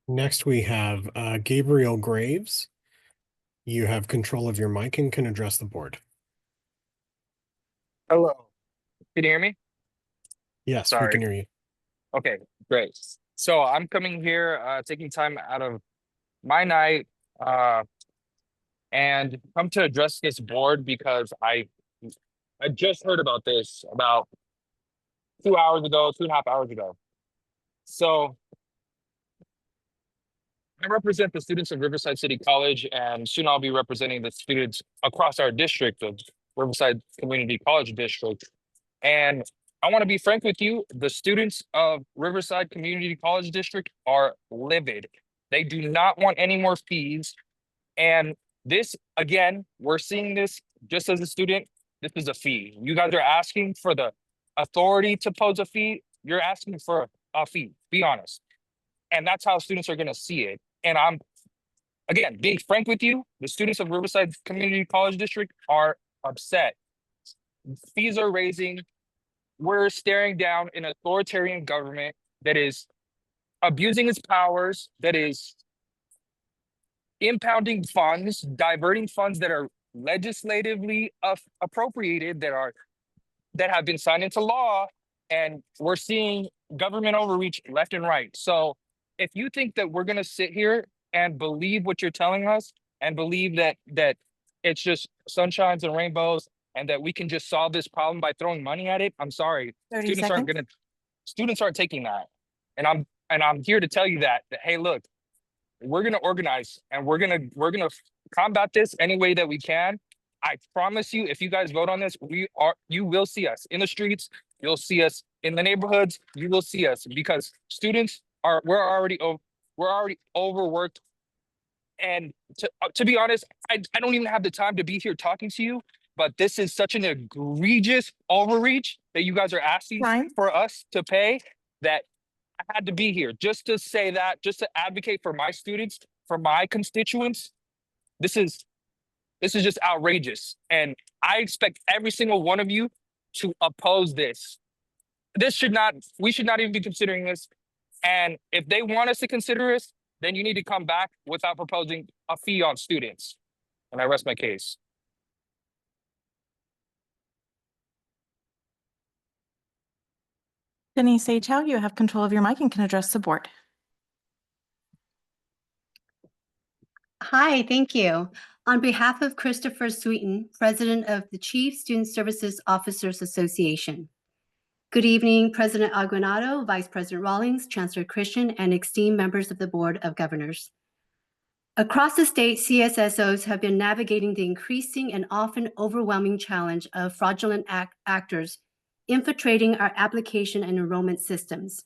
Next, we have Gabriel Graves. You have control of your mic and can address the board. Hello. Can you hear me? Yes, we Sorry. can hear you. Okay, great. So I'm coming here, taking time out of my night, and come to address this board because I just heard about this about 2 hours ago, 2.5 hours ago. So I represent the students of Riverside City College, and soon I'll be representing the students across our district of Riverside Community College District. And I want to be frank with you, the students of Riverside Community College District are livid. They do not want any more fees. And this, again, we're seeing this just as a student, this is a fee. You guys are asking for the authority to pose a fee. You're asking for a fee, be honest. And that's how students are going to see it. And I'm, again, being frank with you, the students of Riverside Community College District are upset. Fees are raising. We're staring down an authoritarian government that is abusing its powers, that is impounding funds, diverting funds that are legislatively appropriated, that have been signed into law, and we're seeing government overreach left and right. So if you think that we're going to sit here and believe what you're telling us and believe that it's just sunshines and rainbows and that we can just solve this problem by throwing money at it, I'm sorry. 30 Students aren't taking that. And I'm here to tell you that hey, look, we're going to organize and we're going to combat this any way that we can. I promise you, if you guys vote on this, you will see us in the streets. You'll see us in the neighborhoods. You will see us because students we're already overworked. And to be honest, I don't even have the time to be here talking to you, but this is such an egregious overreach that you guys are asking for us to pay that I had to be here just to say that, just to advocate for my students, for my constituents. This is just outrageous. And I expect every single one of you to oppose this. We should not even be considering this. And if they want us to consider this, then you need to come back without proposing a fee on students. And I rest my case. Denise H. Howe, you have control of your mic and can address the board. Hi, thank you. On behalf of Christopher Sweeten, President of the Chief Student Services Officers Association. Good evening, President Aguinaldo, Vice President Rawlings, Chancellor Christian, and esteemed members of the Board of Governors. Across the state, CSSOs have been navigating the increasing and often overwhelming challenge of fraudulent actors infiltrating our application and enrollment systems.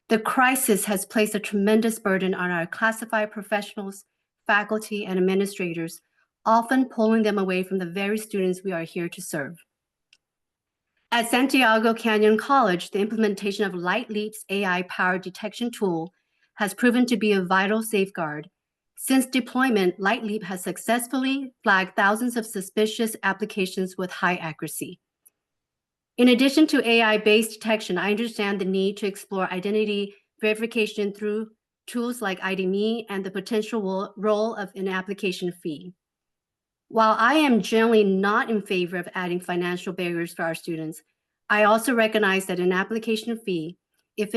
The crisis has placed a tremendous burden on our classified professionals, faculty, and administrators, often pulling them away from the very students we are here to serve. At Santiago Canyon College, the implementation of LightLeap's AI-powered detection tool has proven to be a vital safeguard. Since deployment, LightLeap has successfully flagged thousands of suspicious applications with high accuracy. In addition to AI-based detection, I understand the need to explore identity verification through tools like ID.me and the potential role of an application fee. While I am generally not in favor of adding financial barriers for our students, I also recognize that an application fee, if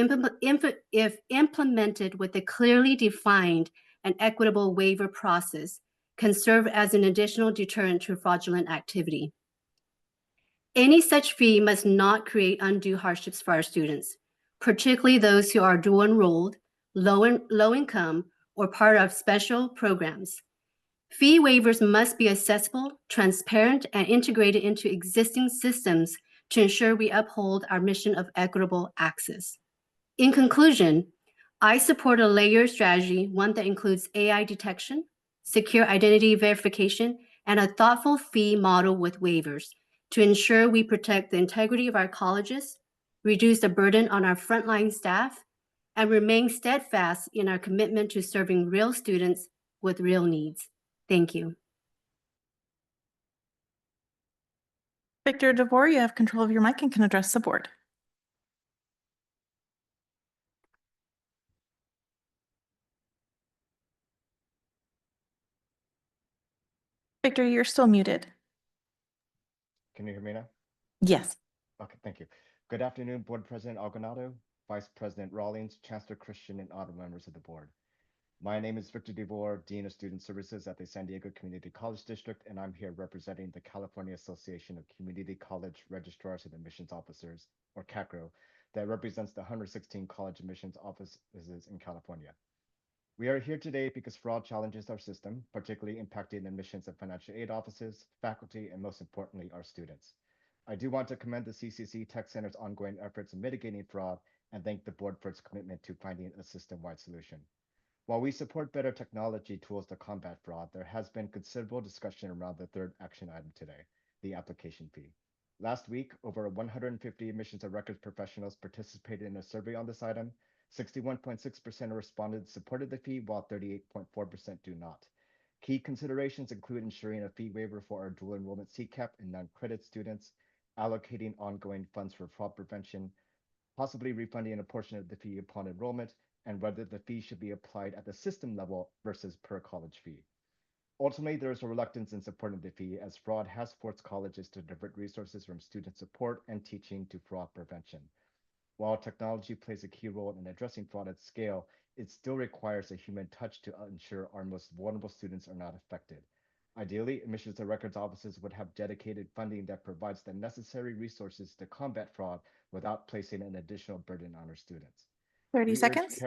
implemented with a clearly defined and equitable waiver process, can serve as an additional deterrent to fraudulent activity. Any such fee must not create undue hardships for our students, particularly those who are dual enrolled, low income, or part of special programs. Fee waivers must be accessible, transparent, and integrated into existing systems to ensure we uphold our mission of equitable access. In conclusion, I support a layered strategy, one that includes AI detection, secure identity verification, and a thoughtful fee model with waivers to ensure we protect the integrity of our colleges, reduce the burden on our frontline staff, and remain steadfast in our commitment to serving real students with real needs. Thank you. Victor DeVore, you have control of your mic and can address the board. Victor, you're still muted. Can you hear me now? Yes. Okay, thank you. Good afternoon, Board President Algonado, Vice President Rawlings, Chancellor Christian, and other members of the board. My name is Victor DeVore, Dean of Student Services at the San Diego Community College District, and I'm here representing the California Association of Community College Registrars and Admissions Officers, or CACRO, that represents the 116 college admissions offices in California. We are here today because fraud challenges our system, particularly impacting admissions of financial aid offices, faculty, and most importantly, our students. I do want to commend the CCC Tech Center's ongoing efforts in mitigating fraud and thank the board for its commitment to finding a system-wide solution. While we support better technology tools to combat fraud, there has been considerable discussion around the third action item today, the application fee. Last week, over 150 admissions and records professionals participated in a survey on this item. 61.6% of respondents supported the fee, while 38.4% do not. Key considerations include ensuring a fee waiver for our dual enrollment CCAP and non-credit students, allocating ongoing funds for fraud prevention, possibly refunding a portion of the fee upon enrollment, and whether the fee should be applied at the system level versus per college fee. Ultimately, there is a reluctance in supporting the fee as fraud has forced colleges to divert resources from student support and teaching to fraud prevention. While technology plays a key role in addressing fraud at scale, it still requires a human touch to ensure our most vulnerable students are not affected. Ideally, admissions and records offices would have dedicated funding that provides the necessary resources to combat fraud without placing an additional burden on our students. 30 seconds.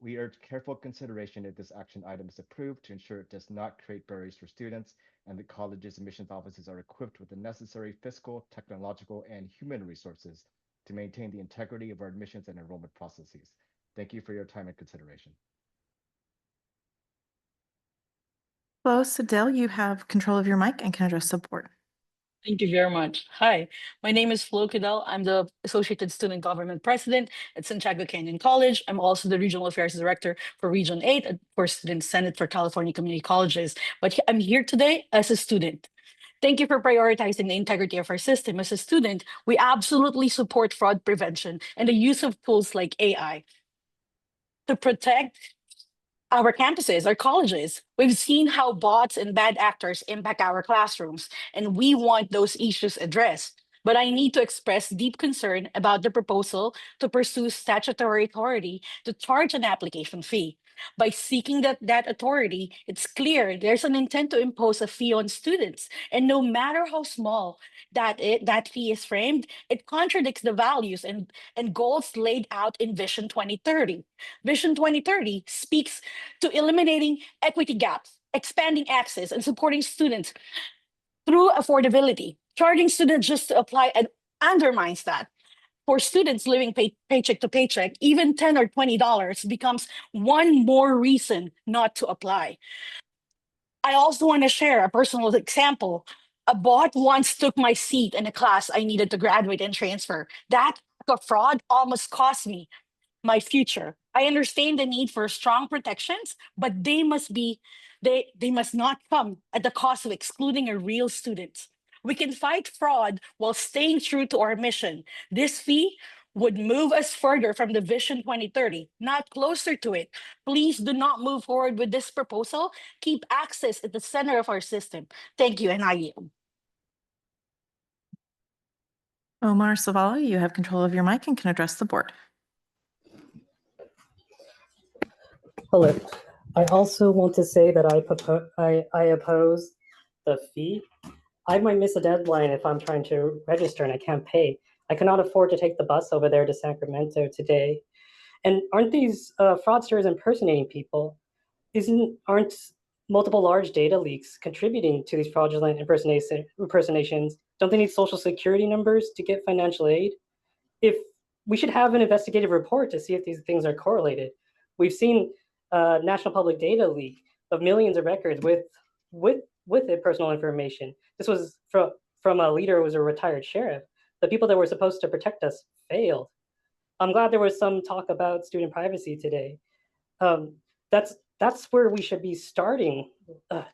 We urge careful consideration if this action item is approved to ensure it does not create barriers for students and the college's admissions offices are equipped with the necessary fiscal, technological, and human resources to maintain the integrity of our admissions and enrollment processes. Thank you for your time and consideration. Hello, Sadil, you have control of your mic and can address the board. Thank you very much. Hi, my name is Flo Cadell. I'm the Associated Student Government President at Santiago Canyon College. I'm also the Regional Affairs Director for Region 8 for Student Senate for California Community Colleges. But I'm here today as a student. Thank you for prioritizing the integrity of our system. As a student, we absolutely support fraud prevention and the use of tools like AI to protect our campuses, our colleges. We've seen how bots and bad actors impact our classrooms, and we want those issues addressed. But I need to express deep concern about the proposal to pursue statutory authority to charge an application fee. By seeking that authority, it's clear there's an intent to impose a fee on students. And no matter how small that fee is framed, it contradicts the values and goals laid out in Vision 2030. Vision 2030 speaks to eliminating equity gaps, expanding access, and supporting students through affordability. Charging students just to apply and undermines that. For students living paycheck to paycheck, even $10 or $20 becomes one more reason not to apply. I also want to share a personal example. A bot once took my seat in a class I needed to graduate and transfer. That fraud almost cost me my future. I understand the need for strong protections, but they must not come at the cost of excluding a real student. We can fight fraud while staying true to our mission. This fee would move us further from the Vision 2030, not closer to it. Please do not move forward with this proposal. Keep access at the center of our system. Thank you, and I yield. Omar Savala, you have control of your mic and can address the board. Hello. I also want to say that I oppose the fee. I might miss a deadline if I'm trying to register and I can't pay. I cannot afford to take the bus over there to Sacramento today. And aren't these fraudsters impersonating people? Aren't multiple large data leaks contributing to these fraudulent impersonations? Don't they need social security numbers to get financial aid? If we should have an investigative report to see if these things are correlated. We've seen national public data leak of millions of records with it personal information. This was from a leader who was a retired sheriff. The people that were supposed to protect us failed. I'm glad there was some talk about student privacy today. That's where we should be starting,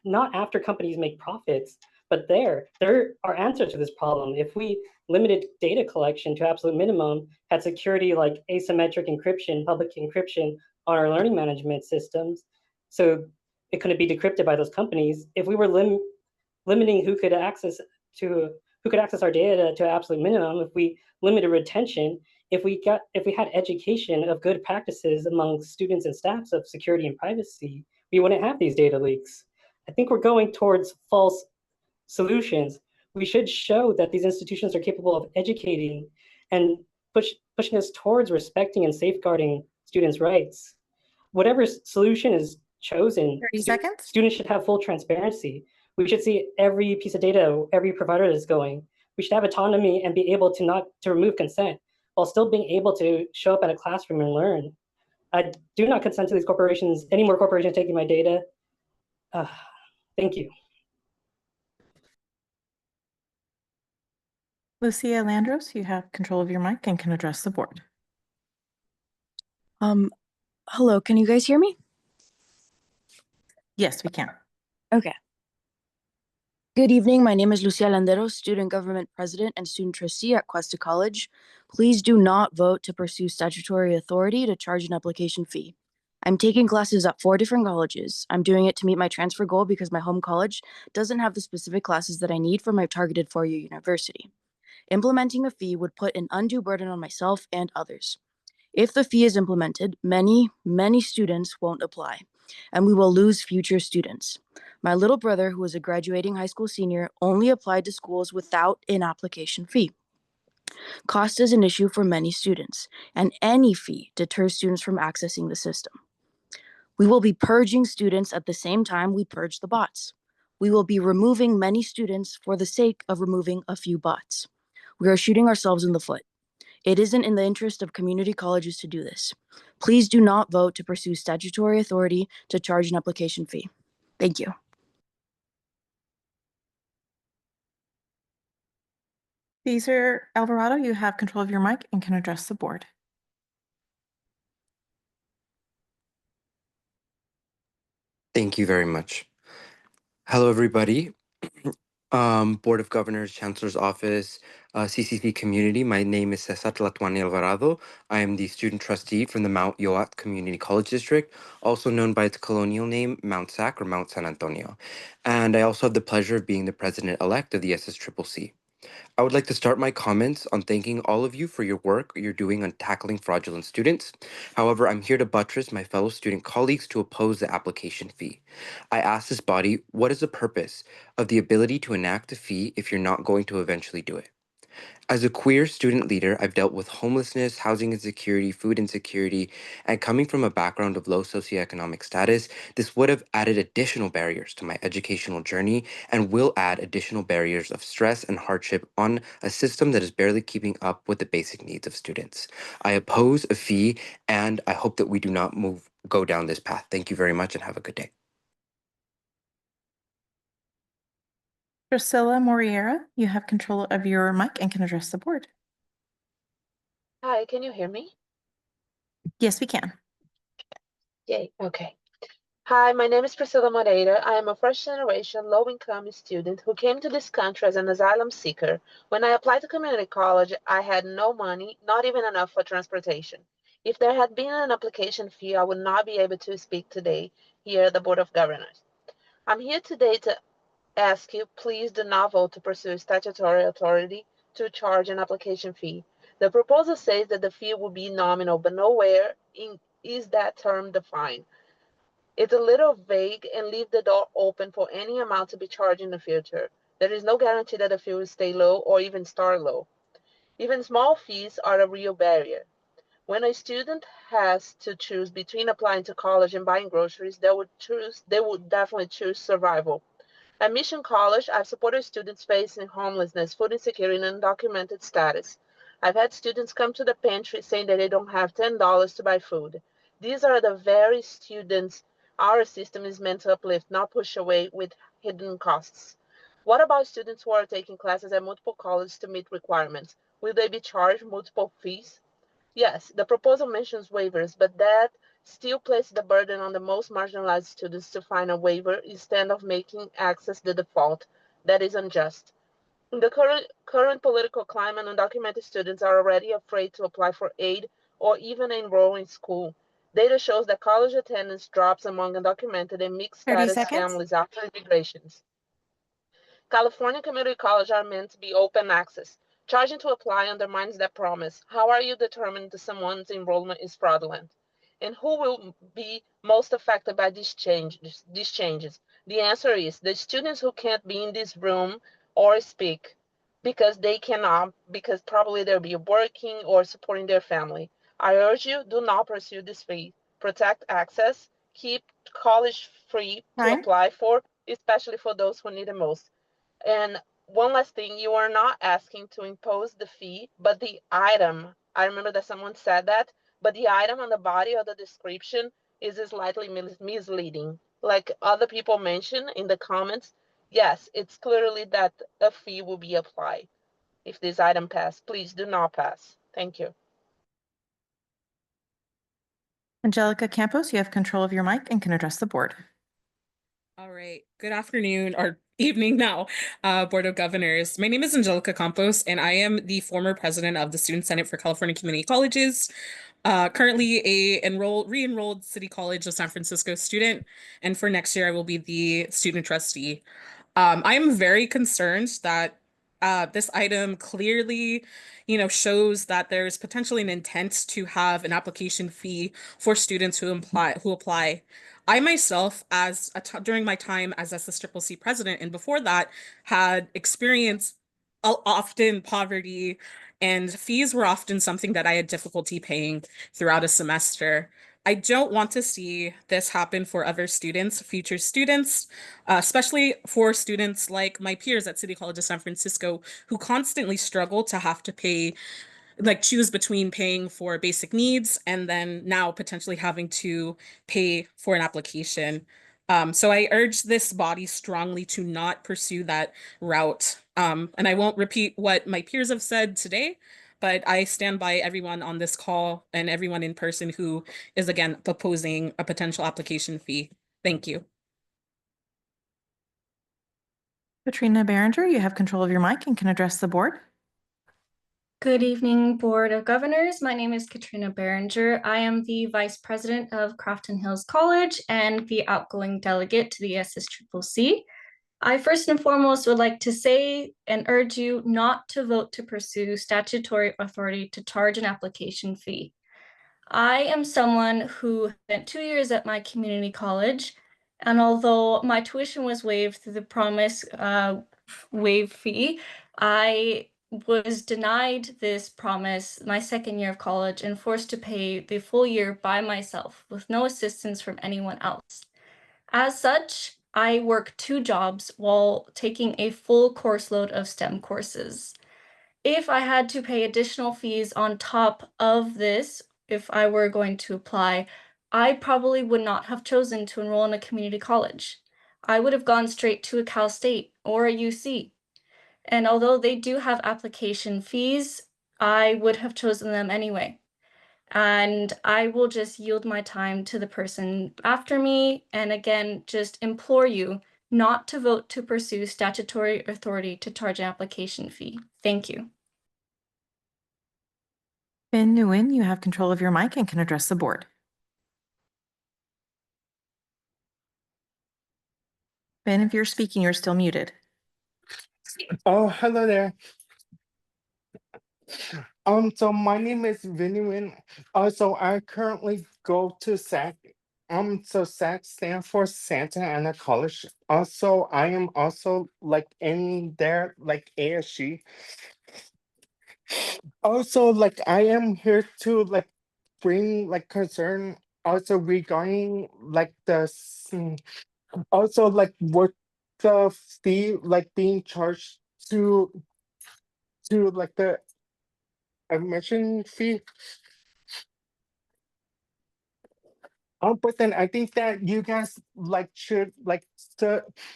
not after companies make profits, but there are answers to this problem. If we limited data collection to absolute minimum, had security like asymmetric encryption, public encryption on our learning management systems, so it couldn't be decrypted by those companies. If we were limiting who could access to who could access our data to an absolute minimum if we limited retention, if we had education of good practices among students and staffs of security and privacy, we wouldn't have these data leaks. I think we're going towards false solutions. We should show that these institutions are capable of educating and pushing us towards respecting and safeguarding students' rights. Whatever solution is chosen, 30 seconds. Students should have full transparency. We should see every piece of data, every provider is going. We should have autonomy and be able to remove consent while still being able to show up at a classroom and learn. I do not consent to these corporations, any more corporations taking my data. Thank you. Lucia Landros, you have control of your mic and can address the board. Hello, can you guys hear me? Yes, we can. Okay. Good evening. My name is Lucia Landeros, Student Government President and Student Trustee at Cuesta College. Please do not vote to pursue statutory authority to charge an application fee. I'm taking classes at 4 different colleges. I'm doing it to meet my transfer goal because my home college doesn't have the specific classes that I need for my targeted four-year university. Implementing a fee would put an undue burden on myself and others. If the fee is implemented, many students won't apply, and we will lose future students. My little brother, who is a graduating high school senior, only applied to schools without an application fee. Cost is an issue for many students, and any fee deters students from accessing the system. We will be purging students at the same time we purge the bots. We will be removing many students for the sake of removing a few bots. We are shooting ourselves in the foot. It isn't in the interest of community colleges to do this. Please do not vote to pursue statutory authority to charge an application fee. Thank you. Cesar Alvarado, you have control of your mic and can address the board. Thank you very much. Hello, everybody. Board of Governors, Chancellor's Office, CCC community. My name is Cesar Tlatuani Alvarado. I am the student trustee from the Mount Yoat Community College District, also known by its colonial name, Mount Sac or Mount San Antonio. And I also have the pleasure of being the president-elect of the SSCCC. I would like to start my comments on thanking all of you for your work you're doing on tackling fraudulent students. However, I'm here to buttress my fellow student colleagues to oppose the application fee. I ask this body, what is the purpose of the ability to enact a fee if you're not going to eventually do it? As a queer student leader, I've dealt with homelessness, housing insecurity, food insecurity, and coming from a background of low socioeconomic status, this would have added additional barriers to my educational journey and will add additional barriers of stress and hardship on a system that is barely keeping up with the basic needs of students. I oppose a fee, and I hope that we do not go down this path. Thank you very much and have a good day. Priscilla Moriera, you have control of your mic and can address the board. Hi, can you hear me? Yes, we can. Yay, okay. Hi, my name is Priscilla Moreira. I am a first-generation low-income student who came to this country as an asylum seeker. When I applied to community college, I had no money, not even enough for transportation. If there had been an application fee, I would not be able to speak today here at the Board of Governors. I'm here today to ask you, please do not vote to pursue statutory authority to charge an application fee. The proposal says that the fee will be nominal, but nowhere is that term defined. It's a little vague and leave the door open for any amount to be charged in the future. There is no guarantee that the fee will stay low or even start low. Even small fees are a real barrier. When a student has to choose between applying to college and buying groceries, they would definitely choose survival. At Mission College, I've supported students facing homelessness, food insecurity, and undocumented status. I've had students come to the pantry saying that they don't have $10 to buy food. These are the very students our system is meant to uplift, not push away with hidden costs. What about students who are taking classes at multiple colleges to meet requirements? Will they be charged multiple fees? Yes, the proposal mentions waivers, but that still places the burden on the most marginalized students to find a waiver instead of making access the default. That is unjust. In the current political climate, undocumented students are already afraid to apply for aid or even enroll in school. Data shows that college attendance drops among undocumented and mixed status families after immigrations. California community colleges are meant to be open access. Charging to apply undermines that promise. How are you determined that someone's enrollment is fraudulent? And who will be most affected by these changes? The answer is the students who can't be in this room or speak because they cannot, because probably they'll be working or supporting their family. I urge you, do not pursue this fee. Protect access, keep college free to Time. apply for, especially for those who need it most. And one last thing, you are not asking to impose the fee, but the item, I remember that someone said that, but the item on the body of the description is slightly misleading. Like other people mentioned in the comments, yes, it's clearly that a fee will be applied if this item pass. Please do not pass. Thank you. Angelica Campos, you have control of your mic and can address the board. All right. Good afternoon or evening now, Board of Governors. My name is Angelica Campos, and I am the former president of the Student Senate for California Community Colleges. Currently a re-enrolled City College of San Francisco student, and for next year I will be the student trustee. I am very concerned that this item clearly, shows that there's potentially an intent to have an application fee for students who apply. I myself, during my time as SSCCC president and before that, had experienced often poverty, and fees were often something that I had difficulty paying throughout a semester. I don't want to see this happen for other students, future students, especially for students like my peers at City College of San Francisco who constantly struggle to have to pay, choose between paying for basic needs and then now potentially having to pay for an application. So I urge this body strongly to not pursue that route. And I won't repeat what my peers have said today, but I stand by everyone on this call and everyone in person who is again proposing a potential application fee. Thank you. Katrina Behringer, you have control of your mic and can address the board. Good evening, Board of Governors. My name is Katrina Behringer. I am the Vice President of Crafton Hills College and the outgoing delegate to the SSCCC. I first and foremost would like to say and urge you not to vote to pursue statutory authority to charge an application fee. I am someone who spent 2 years at my community college, and although my tuition was waived through the promise waive fee, I was denied this promise my second year of college and forced to pay the full year by myself with no assistance from anyone else. As such, I work 2 jobs while taking a full course load of STEM courses. If I had to pay additional fees on top of this, if I were going to apply, I probably would not have chosen to enroll in a community college. I would have gone straight to a Cal State or a UC. And although they do have application fees, I would have chosen them anyway. And I will just yield my time to the person after me. And again, just implore you not to vote to pursue statutory authority to charge an application fee. Thank you. Ben Nguyen, you have control of your mic and can address the board. Ben, if you're speaking, you're still muted. Oh, hello there. So my name is Vinny Nguyen. So I currently go to SAC. So SAC stands for Santa Ana College. Also, I am also in there ASG. Also, I am here to bring concern also regarding also what the fee being charged to the admission fee. But then I think that you guys should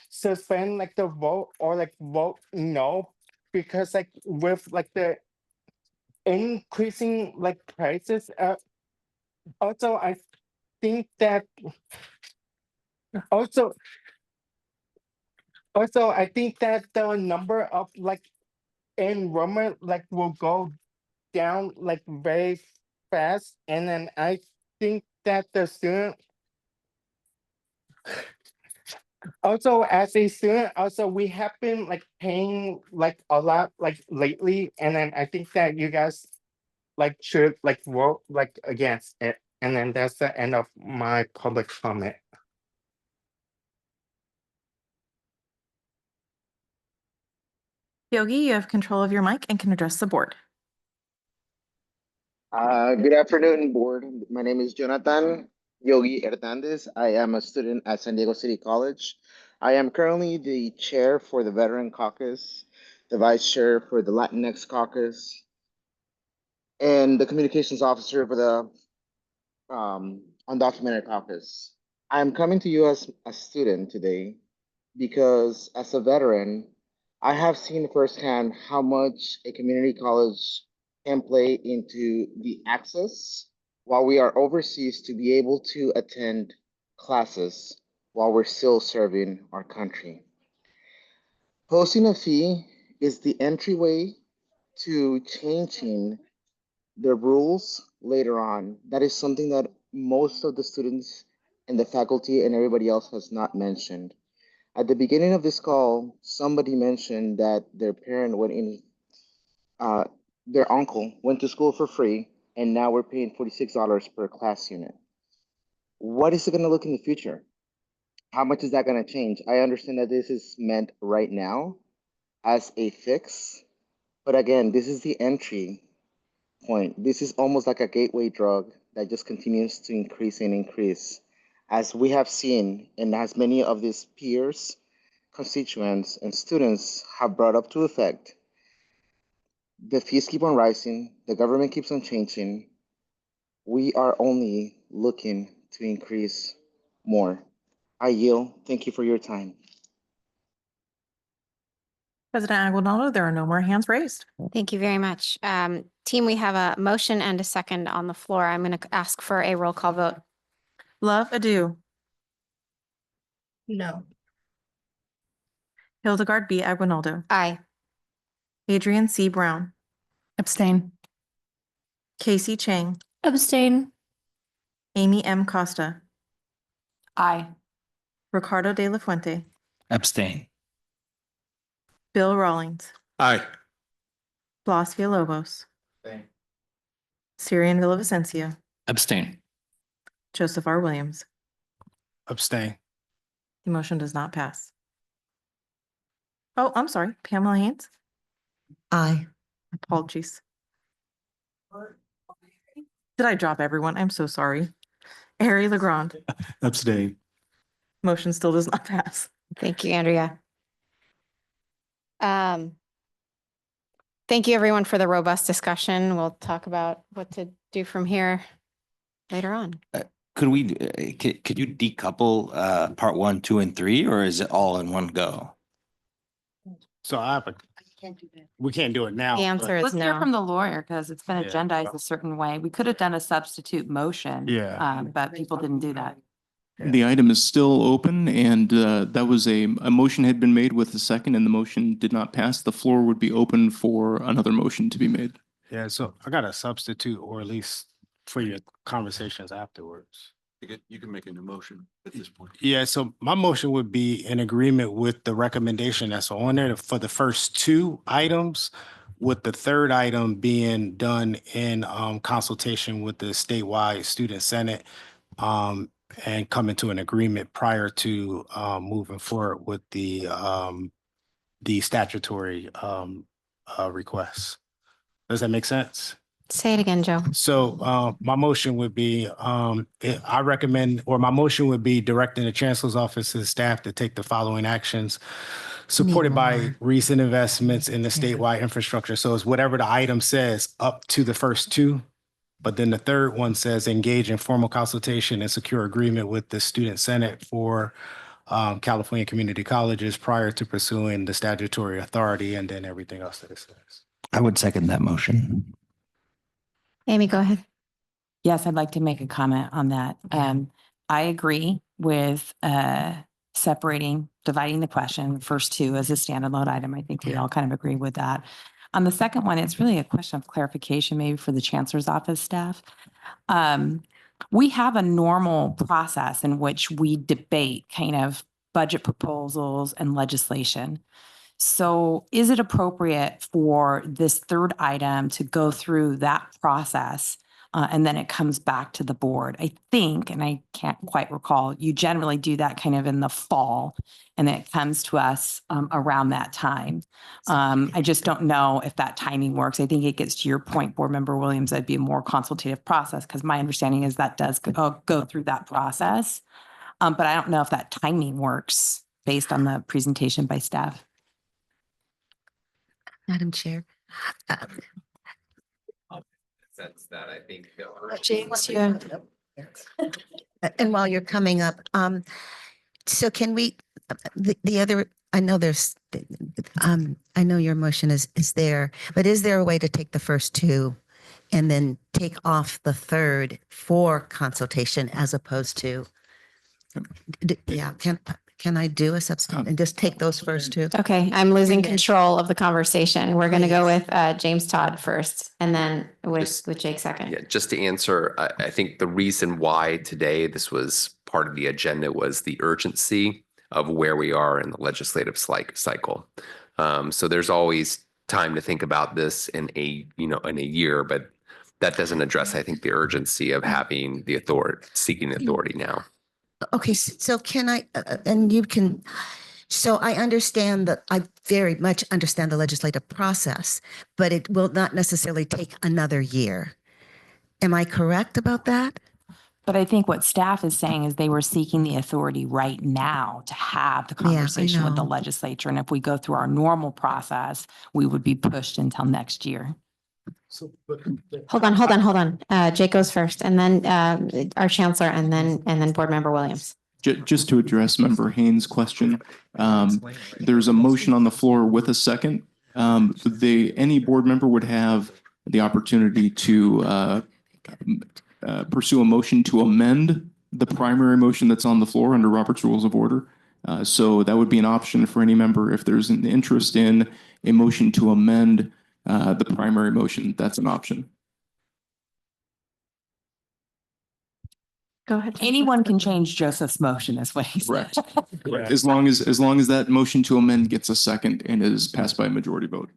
suspend the vote or vote no, because with the increasing prices. Also I think that also I think that the number of enrollment will go down very fast, and then I think that the student Also, as a student, also we have been like paying like a lot like lately, and then I think that you guys like should like vote like against it. And then that's the end of my public comment. Yogi, you have control of your mic and can address the board. Good afternoon, board. My name is Jonathan Yogi Hernandez. I am a student at San Diego City College. I am currently the chair for the Veteran Caucus, the vice chair for the Latinx Caucus, and the communications officer for the Undocumented Caucus. I'm coming to you as a student today because as a veteran, I have seen firsthand how much a community college can play into the access while we are overseas to be able to attend classes while we're still serving our country. Posting a fee is the entryway to changing the rules later on. That is something that most of the students and the faculty and everybody else has not mentioned. At the beginning of this call, somebody mentioned that their parent went in, their uncle went to school for free, and now we're paying $46 per class unit. What is it going to look in the future? How much is that going to change? I understand that this is meant right now as a fix, but again, this is the entry point. This is almost like a gateway drug that just continues to increase and increase. As we have seen, and as many of these peers, constituents, and students have brought up to effect, the fees keep on rising, the government keeps on changing. We are only looking to increase more. I yield. Thank you for your time. President Aguinaldo, there are no more hands raised. Thank you very much. Team, we have a motion and a second on the floor. I'm going to ask for a roll call vote. Love Adu, No. Hildegard B. Aguinaldo, Aye. Adrian C. Brown, Abstain. Casey Chang, Abstain. Amy M. Costa, Aye. Ricardo de la Fuente, Abstain. Bill Rawlings, Aye. Blas Villalobos, Syrian Villavicencio, Abstain. Joseph R. Williams. Abstain. The motion does not pass. Oh, I'm sorry, Pamela Haynes. Aye. Apologies. Did I drop everyone? I'm so sorry. Harry Legrand. Abstain. Motion still does not pass. Thank you, Andrea. Thank you, everyone, for the robust discussion. We'll talk about what to do from here later on. Could you decouple part 1, 2, and 3, or is it all in one go? So we can't do it now. The answer is Let's hear no. from the lawyer because it's been Yeah. agendized a certain way. We could have done a substitute motion. Yeah. But people didn't do that. The item is still open and that was a motion had been made with a second and the motion did not pass. The floor would be open for another motion to be made. Yeah, so I got a substitute or at least for your conversations afterwards. You can make a new motion at this point. Yeah, so my motion would be in agreement with the recommendation that's on there for the first 2 items, with the third item being done in consultation with the statewide student senate and coming to an agreement prior to moving forward with the statutory requests. Does that make sense? Say it again, Joe. So my motion would be, I recommend, or my motion would be directing the chancellor's office and staff to take the following actions supported by recent investments in the statewide infrastructure. So it's whatever the item says up to the first 2. But then the third one says engage in formal consultation and secure agreement with the student senate for California community colleges prior to pursuing the statutory authority, and then everything else that it says. I would second that motion. Amy, go ahead. Yes, I'd like to make a comment on that. I agree with dividing the question, first 2 as a standalone item. I think we all kind of agree with that. On the second one, it's really a question of clarification, maybe for the chancellor's office staff. We have a normal process in which we debate kind of budget proposals and legislation. So is it appropriate for this third item to go through that process and then it comes back to the board? I think, and I can't quite recall, you generally do that kind of in the fall and then it comes to us around that time. I just don't know if that timing works. I think it gets to your point, Board Member Williams, that'd be a more consultative process because my understanding is that does go through that process. But I don't know if that timing works based on the presentation by staff. Madam Chair. Sense that I think James, yeah. And while you're coming up, so can we, the other, I know there's, I know your motion is there, but is there a way to take the first two and then take off the third for consultation as opposed to, yeah, can I do a substitute and just take those first two? Okay, I'm losing control of the conversation. We're going to go with James Todd first and then with Jake second. Yeah, just to answer, I think the reason why today this was part of the agenda was the urgency of where we are in the legislative cycle. So there's always time to think about this in a year, but that doesn't address, I think, the urgency of having the authority, seeking authority now. Okay, so can I, and you can, so I understand that, I very much understand the legislative process, but it will not necessarily take another year. Am I correct about that? But I think what staff is saying is they were seeking the authority right now to have the Yeah, I conversation with the know. legislature. And if we go through our normal process, we would be pushed until next year. Hold on. Jake goes first and then our chancellor and then Board Member Williams. Just to address Member Haynes' question, there's a motion on the floor with a second. Any board member would have the opportunity to pursue a motion to amend the primary motion that's on the floor under Robert's Rules of Order. So that would be an option for any member if there's an interest in a motion to amend the primary motion. That's an option. Go ahead. Anyone can change Joseph's motion is what he said. Correct. As long as that motion to amend gets a second and is passed by a majority vote.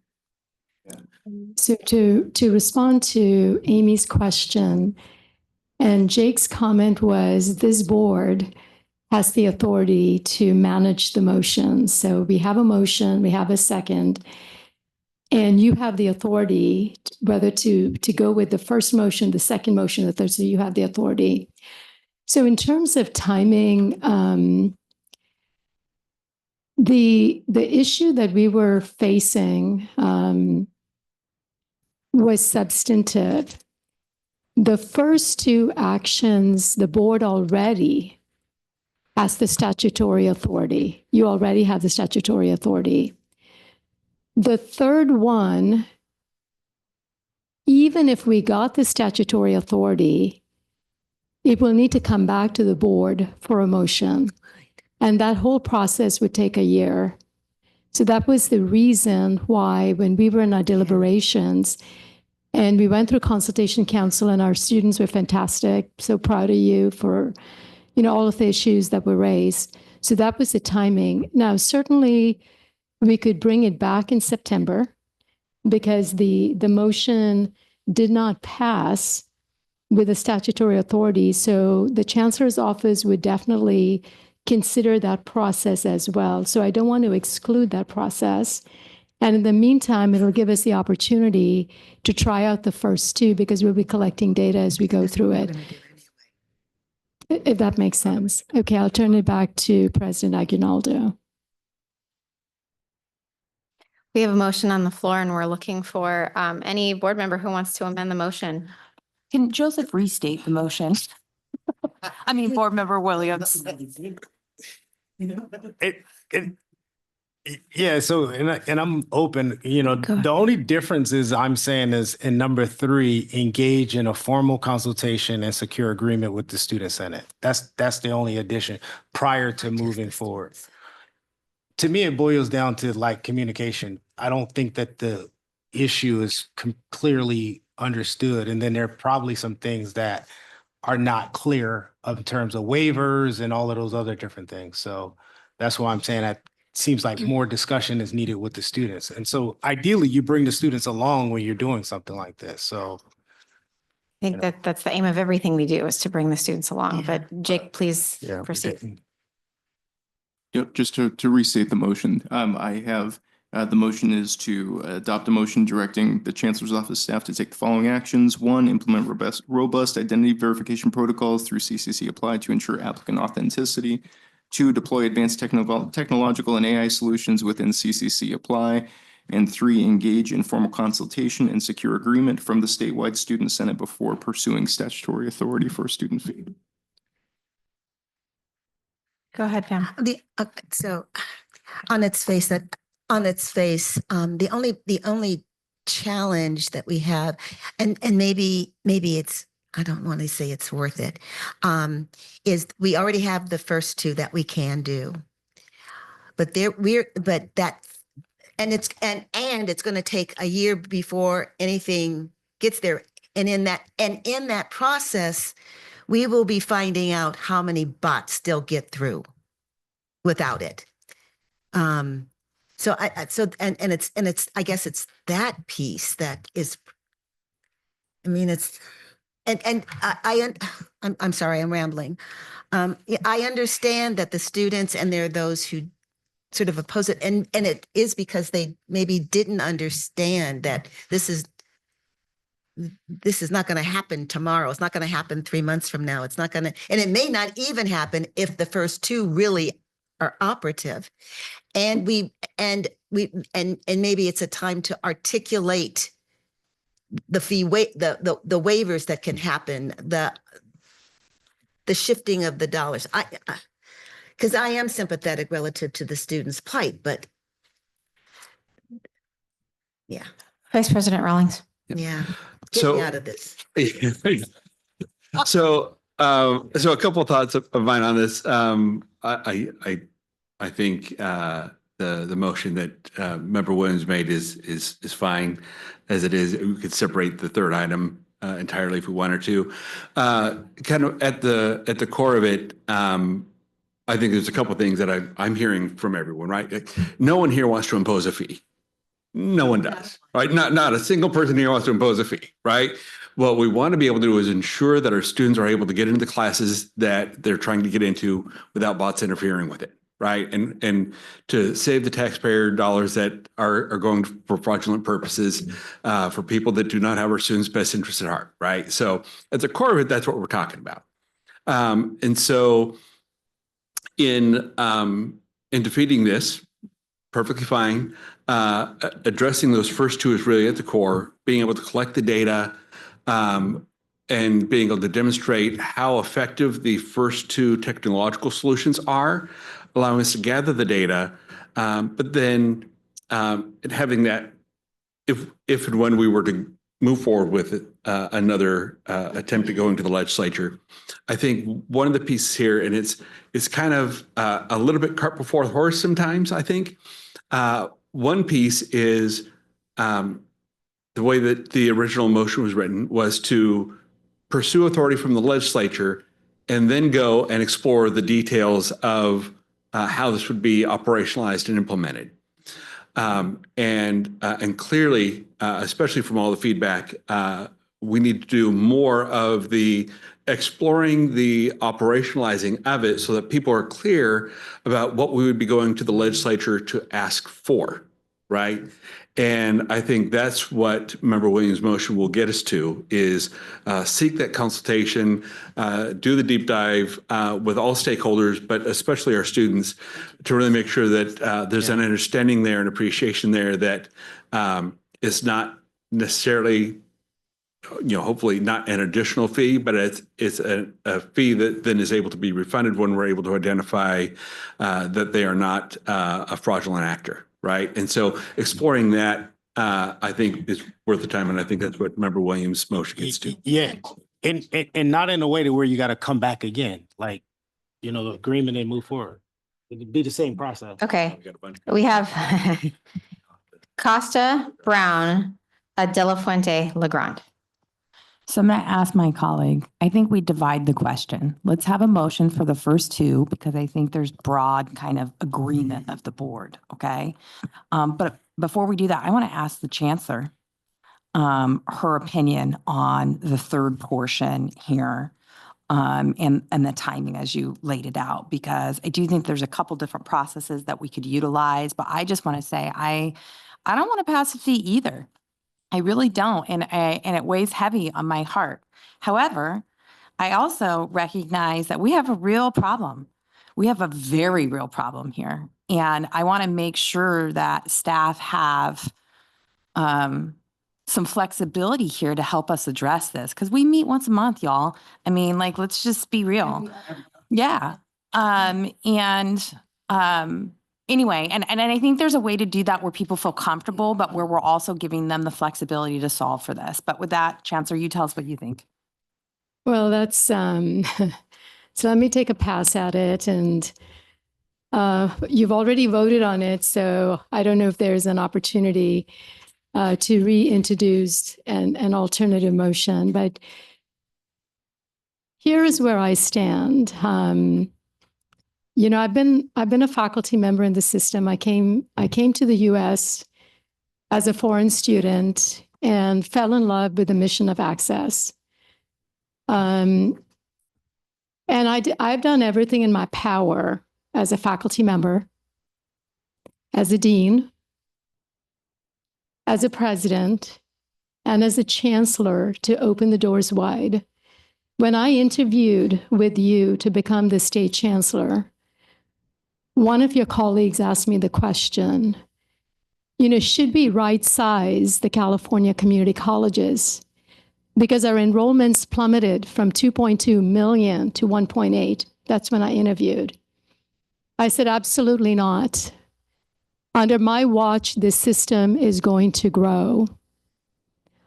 So to respond to Amy's question, and Jake's comment was this board has the authority to manage the motion. So we have a motion, we have a second, and you have the authority whether to go with the first motion, the second motion, the third, so you have the authority. So in terms of timing, the issue that we were facing was substantive. The first two actions, the board already has the statutory authority. You already have the statutory authority. The third one, even if we got the statutory authority, it will need to come back to the board for a motion. And that whole process would take a year. So that was the reason why when we were in our deliberations and we went through consultation council and our students were fantastic. So proud of you for, all of the issues that were raised. So that was the timing. Now, certainly we could bring it back in September because the motion did not pass with the statutory authority. So the chancellor's office would definitely consider that process as well. So I don't want to exclude that process. And in the meantime, it'll give us the opportunity to try out the first two because we'll be collecting data as we go through it. If that makes sense. Okay, I'll turn it back to President Aguinaldo. We have a motion on the floor and we're looking for any board member who wants to amend the motion. Can Joseph restate the motion? I mean, Board Member Williams. Yeah, so and I'm open, the only difference is I'm saying is in number 3, engage in a formal consultation and secure agreement with the student senate. That's the only addition prior to moving forward. To me, it boils down to communication. I don't think that the issue is clearly understood. And then there are probably some things that are not clear in terms of waivers and all of those other different things. So that's why I'm saying that seems like more discussion is needed with the students. And so ideally you bring the students along when you're doing something like this. So I think that that's the aim of everything we do is to bring the students along, but Jake, please yeah, proceed. Yep, just to restate the motion, I have, the motion is to adopt a motion directing the Chancellor's Office staff to take the following actions. One, implement robust identity verification protocols through CCC Apply to ensure applicant authenticity. Two, deploy advanced technological and AI solutions within CCC Apply. And three, engage in formal consultation and secure agreement from the statewide student senate before pursuing statutory authority for a student fee. Go ahead, Pam. So on its face, the only challenge that we have, and maybe it's, I don't want to say it's worth it, is we already have the first two that we can do. But it's going to take a year before anything gets there. And in that process, we will be finding out how many bots still get through without it. I guess it's that piece that is, I mean, it's, I'm sorry, I'm rambling. I understand that the students, and there are those who sort of oppose it, and it is because they maybe didn't understand that this is not going to happen tomorrow. It's not going to happen 3 months from now. It's not going to, and it may not even happen if the first two really are operative. And maybe it's a time to articulate the fee the waivers that can happen, the shifting of the dollars. Because I am sympathetic relative to the students' plight, but yeah. Vice President Rawlings. Yeah. Get me out of this. So a couple of thoughts of mine on this. I think the motion that Member Williams made is fine as it is. We could separate the third item entirely if we wanted to. Kind of at the core of it, I think there's a couple of things that I'm hearing from everyone, right? No one here wants to impose a fee. No one does, right? Not a single person here wants to impose a fee, right? What we want to be able to do is ensure that our students are able to get into the classes that they're trying to get into without bots interfering with it, right? And to save the taxpayer dollars that are going for fraudulent purposes for people that do not have our students' best interest at heart, right? So at the core of it, that's what we're talking about. And so in defeating this, perfectly fine. Addressing those first two is really at the core, being able to collect the data and being able to demonstrate how effective the first two technological solutions are, allowing us to gather the data, but then having that, if and when we were to move forward with another attempt at going to the legislature, I think one of the pieces here, and it's kind of a little bit cart before the horse sometimes, I think. One piece is the way that the original motion was written was to pursue authority from the legislature and then go and explore the details of how this would be operationalized and implemented. And clearly, especially from all the feedback, we need to do more of the exploring the operationalizing of it so that people are clear about what we would be going to the legislature to ask for, right? And I think that's what Member Williams' motion will get us to is seek that consultation, do the deep dive with all stakeholders, but especially our students, to really make sure that there's an understanding there and appreciation there that it's not necessarily, hopefully not an additional fee, but it's a fee that then is able to be refunded when we're able to identify that they are not a fraudulent actor. Right. And so exploring that, I think, is worth the time. And I think that's what Member Williams' motion gets to. Yeah. And not in a way to where you got to come back again, like, the agreement and move forward. It'd be the same process. Okay. We have Costa, Brown, De La Fuente, Legrand. So I'm going to ask my colleague, I think we divide the question. Let's have a motion for the first two because I think there's broad kind of agreement of the board, okay? But before we do that, I want to ask the chancellor her opinion on the third portion here and the timing as you laid it out, because I do think there's a couple different processes that we could utilize, but I just want to say I don't want to pass a fee either. I really don't, and it weighs heavy on my heart. However, I also recognize that we have a real problem. We have a very real problem here, and I want to make sure that staff have some flexibility here to help us address this, because we meet once a month, y'all. I mean, like, let's just be real. Yeah. Anyway, and I think there's a way to do that where people feel comfortable, but where we're also giving them the flexibility to solve for this. But with that, Chancellor, you tell us what you think. Well, that's so let me take a pass at it. And you've already voted on it, so I don't know if there's an opportunity to reintroduce an alternative motion. But here is where I stand. You know, I've been a faculty member in the system. I came to the U.S. as a foreign student and fell in love with the mission of Access. And I've done everything in my power as a faculty member, as a dean, as a president, and as a chancellor to open the doors wide. When I interviewed with you to become the state chancellor, one of your colleagues asked me the question, you know, should we right-size the California community colleges? Because our enrollments plummeted from 2.2 million to 1.8. That's when I interviewed. I said, absolutely not. Under my watch, this system is going to grow.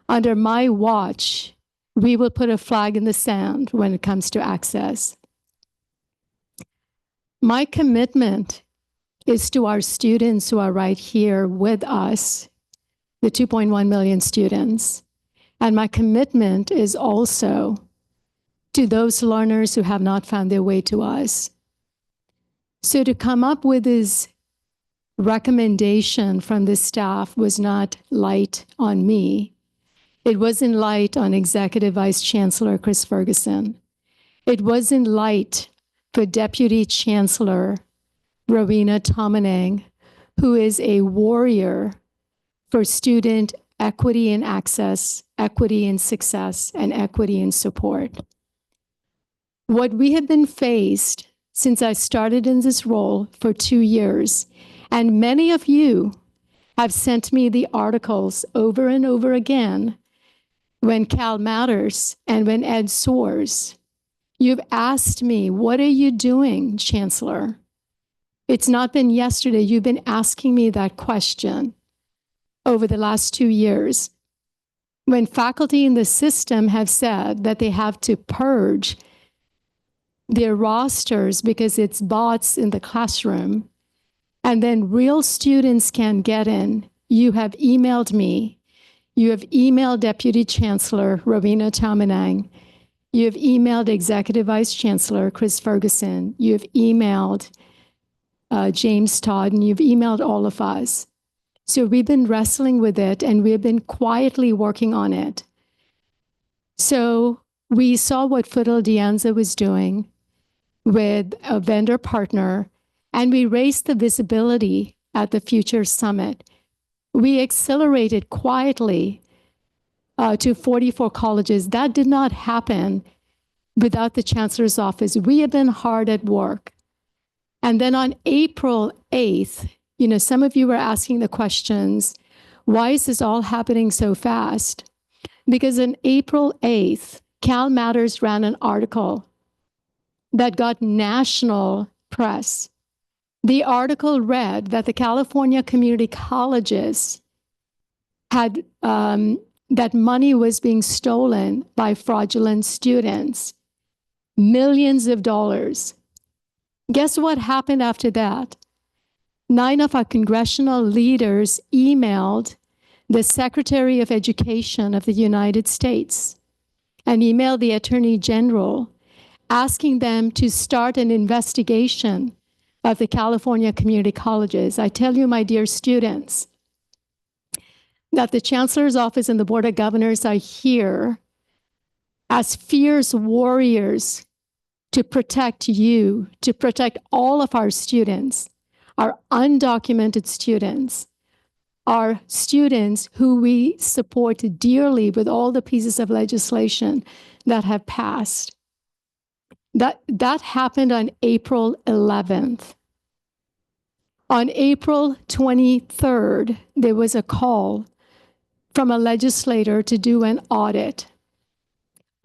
Under my watch, we will put a flag in the sand when it comes to access. My commitment is to our students who are right here with us, the 2.1 million students. And my commitment is also to those learners who have not found their way to us. So to come up with this recommendation from the staff was not light on me. It wasn't light on Executive Vice Chancellor Chris Ferguson. It wasn't light for Deputy Chancellor Rowena Tominang, who is a warrior for student equity and access, equity and success, and equity and support. What we have been faced since I started in this role for 2 years, and many of you have sent me the articles over and over again when Cal Matters and when Ed soars. You've asked me, what are you doing, Chancellor? It's not been yesterday. You've been asking me that question over the last 2 years. When faculty in the system have said that they have to purge their rosters because it's bots in the classroom, and then real students can get in, you have emailed me. You have emailed Deputy Chancellor Rowena Tominang. You have emailed Executive Vice Chancellor Chris Ferguson. You have emailed James Todd, and you've emailed all of us. So we've been wrestling with it, and we've been quietly working on it. So we saw what Fidel Dianza was doing with a vendor partner, and we raised the visibility at the Future Summit. We accelerated quietly to 44 colleges. That did not happen without the Chancellor's office. We have been hard at work. And then on April 8th, you know, some of you were asking the questions, why is this all happening so fast? Because on April 8th, Cal Matters ran an article that got national press. The article read that the California community colleges had that money was being stolen by fraudulent students, millions of dollars. Guess what happened after that? 9 of our congressional leaders emailed the Secretary of Education of the United States. and emailed the Attorney General asking them to start an investigation of the California community colleges. I tell you, my dear students, that the Chancellor's Office and the Board of Governors are here as fierce warriors to protect you, to protect all of our students, our undocumented students, our students who we support dearly with all the pieces of legislation that have passed. That happened on April 11th. On April 23rd, there was a call from a legislator to do an audit.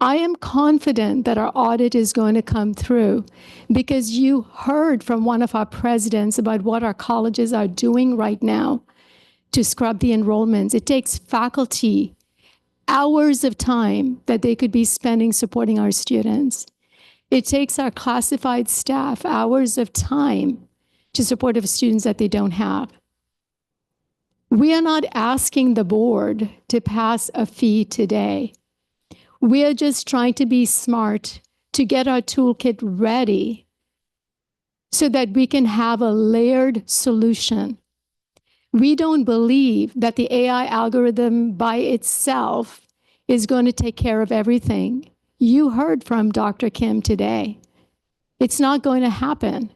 I am confident that our audit is going to come through because you heard from one of our presidents about what our colleges are doing right now to scrub the enrollments. It takes faculty hours of time that they could be spending supporting our students. It takes our classified staff hours of time to support of students that they don't have. We are not asking the board to pass a fee today. We are just trying to be smart to get our toolkit ready so that we can have a layered solution. We don't believe that the AI algorithm by itself is going to take care of everything. You heard from Dr. Kim today. It's not going to happen.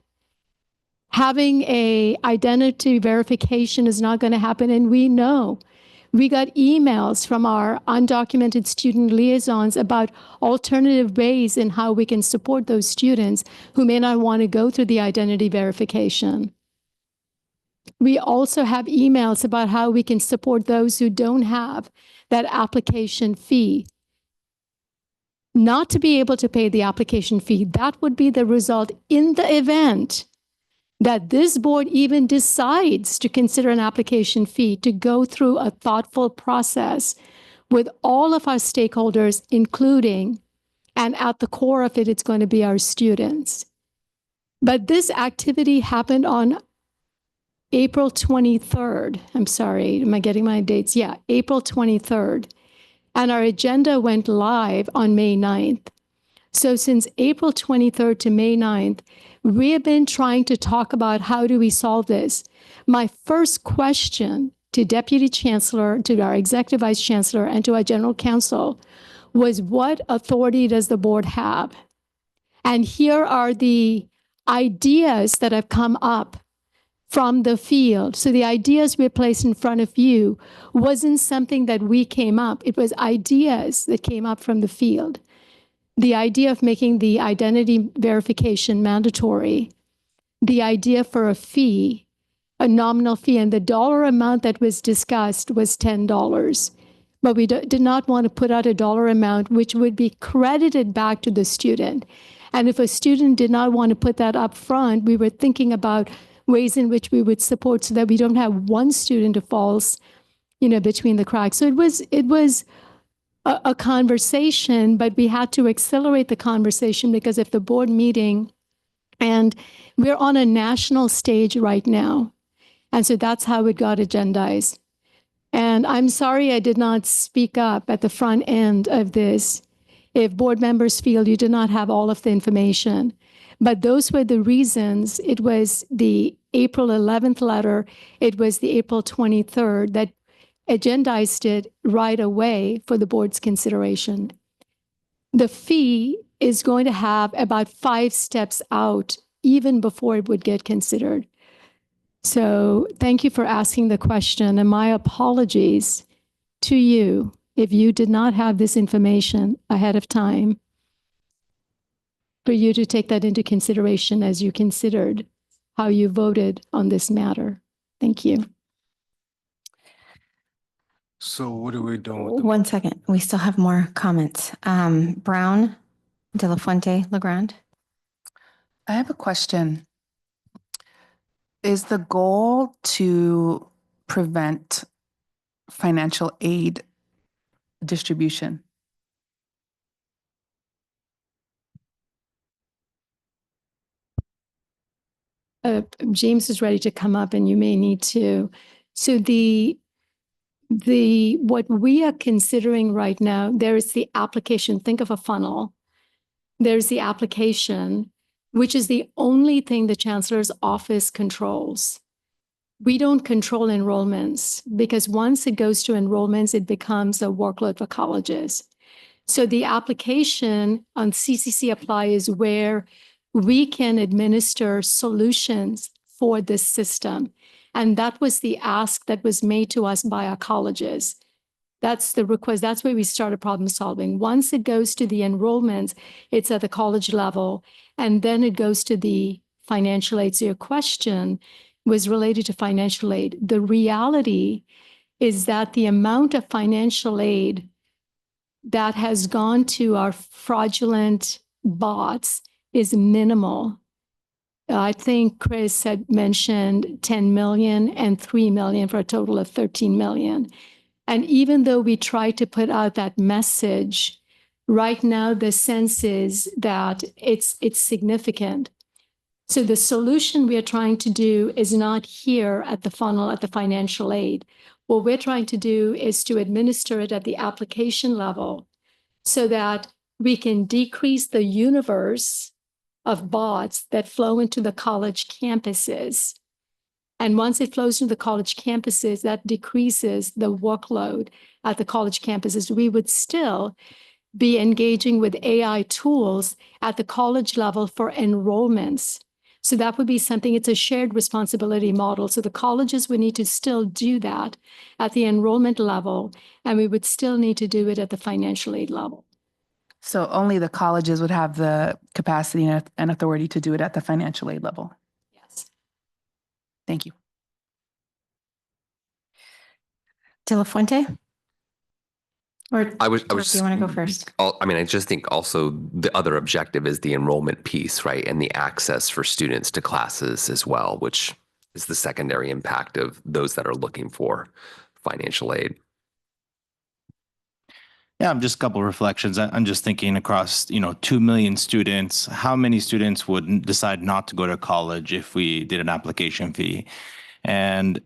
Having an identity verification is not going to happen, and we know. We got emails from our undocumented student liaisons about alternative ways in how we can support those students who may not want to go through the identity verification. We also have emails about how we can support those who don't have that application fee. Not to be able to pay the application fee, that would be the result in the event that this board even decides to consider an application fee, to go through a thoughtful process with all of our stakeholders, including, and at the core of it, it's going to be our students. But this activity happened on April 23rd. I'm sorry, am I getting my dates? Yeah, April 23rd. And our agenda went live on May 9th. So since April 23rd to May 9th, we have been trying to talk about how do we solve this. My first question to Deputy Chancellor, to our Executive Vice Chancellor, and to our General Counsel was, what authority does the board have? And here are the ideas that have come up from the field. So the ideas we placed in front of you wasn't something that we came up. It was ideas that came up from the field. The idea of making the identity verification mandatory, the idea for a fee, a nominal fee, and the dollar amount that was discussed was $10. But we did not want to put out a dollar amount which would be credited back to the student. And if a student did not want to put that up front, we were thinking about ways in which we would support so that we don't have one student who falls, between the cracks. So it was a conversation, but we had to accelerate the conversation because of the board meeting, and we're on a national stage right now. And so that's how it got agendized. And I'm sorry I did not speak up at the front end of this. If board members feel you did not have all of the information, but those were the reasons. It was the April 11th letter. It was the April 23rd that agendized it right away for the board's consideration. The fee is going to have about 5 steps out even before it would get considered. So thank you for asking the question, and my apologies to you if you did not have this information ahead of time, for you to take that into consideration as you considered how you voted on this matter. Thank you. So what are we doing with the? One second, we still have more comments. Brown, De La Fuente, Legrand. I have a question. Is the goal to prevent financial aid distribution? James is ready to come up, and you may need to. So the what we are considering right now, there is the application. Think of a funnel. There's the application, which is the only thing the chancellor's office controls. We don't control enrollments because once it goes to enrollments, it becomes a workload for colleges. So the application on CCC Apply is where we can administer solutions for this system. And that was the ask that was made to us by our colleges. That's the request. That's where we started problem solving. Once it goes to the enrollments, it's at the college level, and then it goes to the financial aid. So your question was related to financial aid. The reality is that the amount of financial aid that has gone to our fraudulent bots is minimal. I think Chris had mentioned 10 million and 3 million for a total of 13 million. And even though we try to put out that message, right now the sense is that it's significant. So the solution we are trying to do is not here at the funnel, at the financial aid. What we're trying to do is to administer it at the application level so that we can decrease the universe of bots that flow into the college campuses. And once it flows into the college campuses, that decreases the workload at the college campuses. We would still be engaging with AI tools at the college level for enrollments. So that would be something, it's a shared responsibility model. So the colleges would need to still do that at the enrollment level, and we would still need to do it at the financial aid level. So only the colleges would have the capacity and authority to do it at the financial aid level. Yes. Thank you. De La Fuente? Or I was do you want to go first? I just think also the other objective is the enrollment piece, right? And the access for students to classes as well, which is the secondary impact of those that are looking for financial aid. Yeah, just a couple of reflections. I'm just thinking across, 2 million students, how many students would decide not to go to college if we did an application fee? And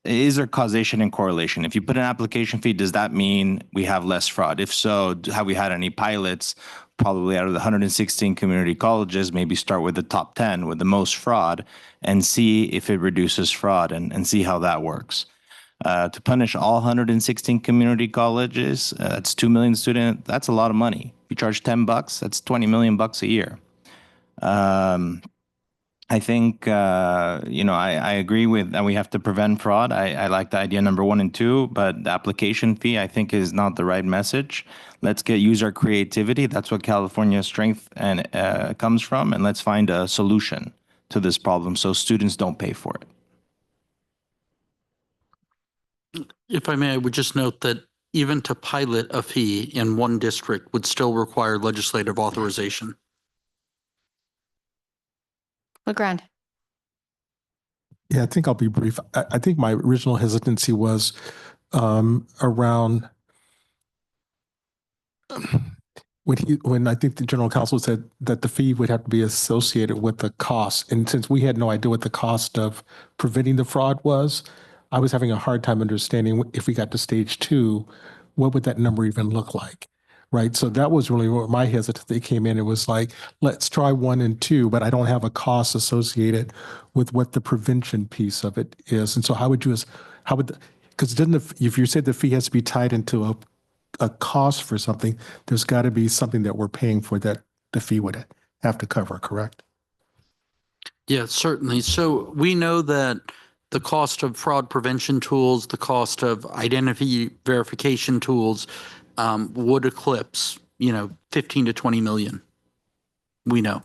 is there causation and correlation? If you put an application fee, does that mean we have less fraud? If so, have we had any pilots? Probably out of the 116 community colleges, maybe start with the top 10 with the most fraud and see if it reduces fraud and see how that works. To punish all 116 community colleges, that's 2 million students. That's a lot of money. If you charge $10, that's 20 million bucks a year. I think, I agree with that we have to prevent fraud. I like the idea number 1 and 2, but the application fee, I think, is not the right message. Let's use our creativity. That's what California's strength and comes from. And let's find a solution to this problem so students don't pay for it. If I may, I would just note that even to pilot a fee in one district would still require legislative authorization. LeGrand. Yeah, I think I'll be brief. I think my original hesitancy was around when I think the general counsel said that the fee would have to be associated with the cost. And since we had no idea what the cost of preventing the fraud was, I was having a hard time understanding if we got to stage 2, what would that number even look like, right? So that was really where my hesitancy came in. It was like, let's try 1 and 2, but I don't have a cost associated with what the prevention piece of it is. And so because if you said the fee has to be tied into a cost for something, there's got to be something that we're paying for that the fee would have to cover, correct? Yeah, certainly. So we know that the cost of fraud prevention tools, the cost of identity verification tools would eclipse, 15 to 20 million. We know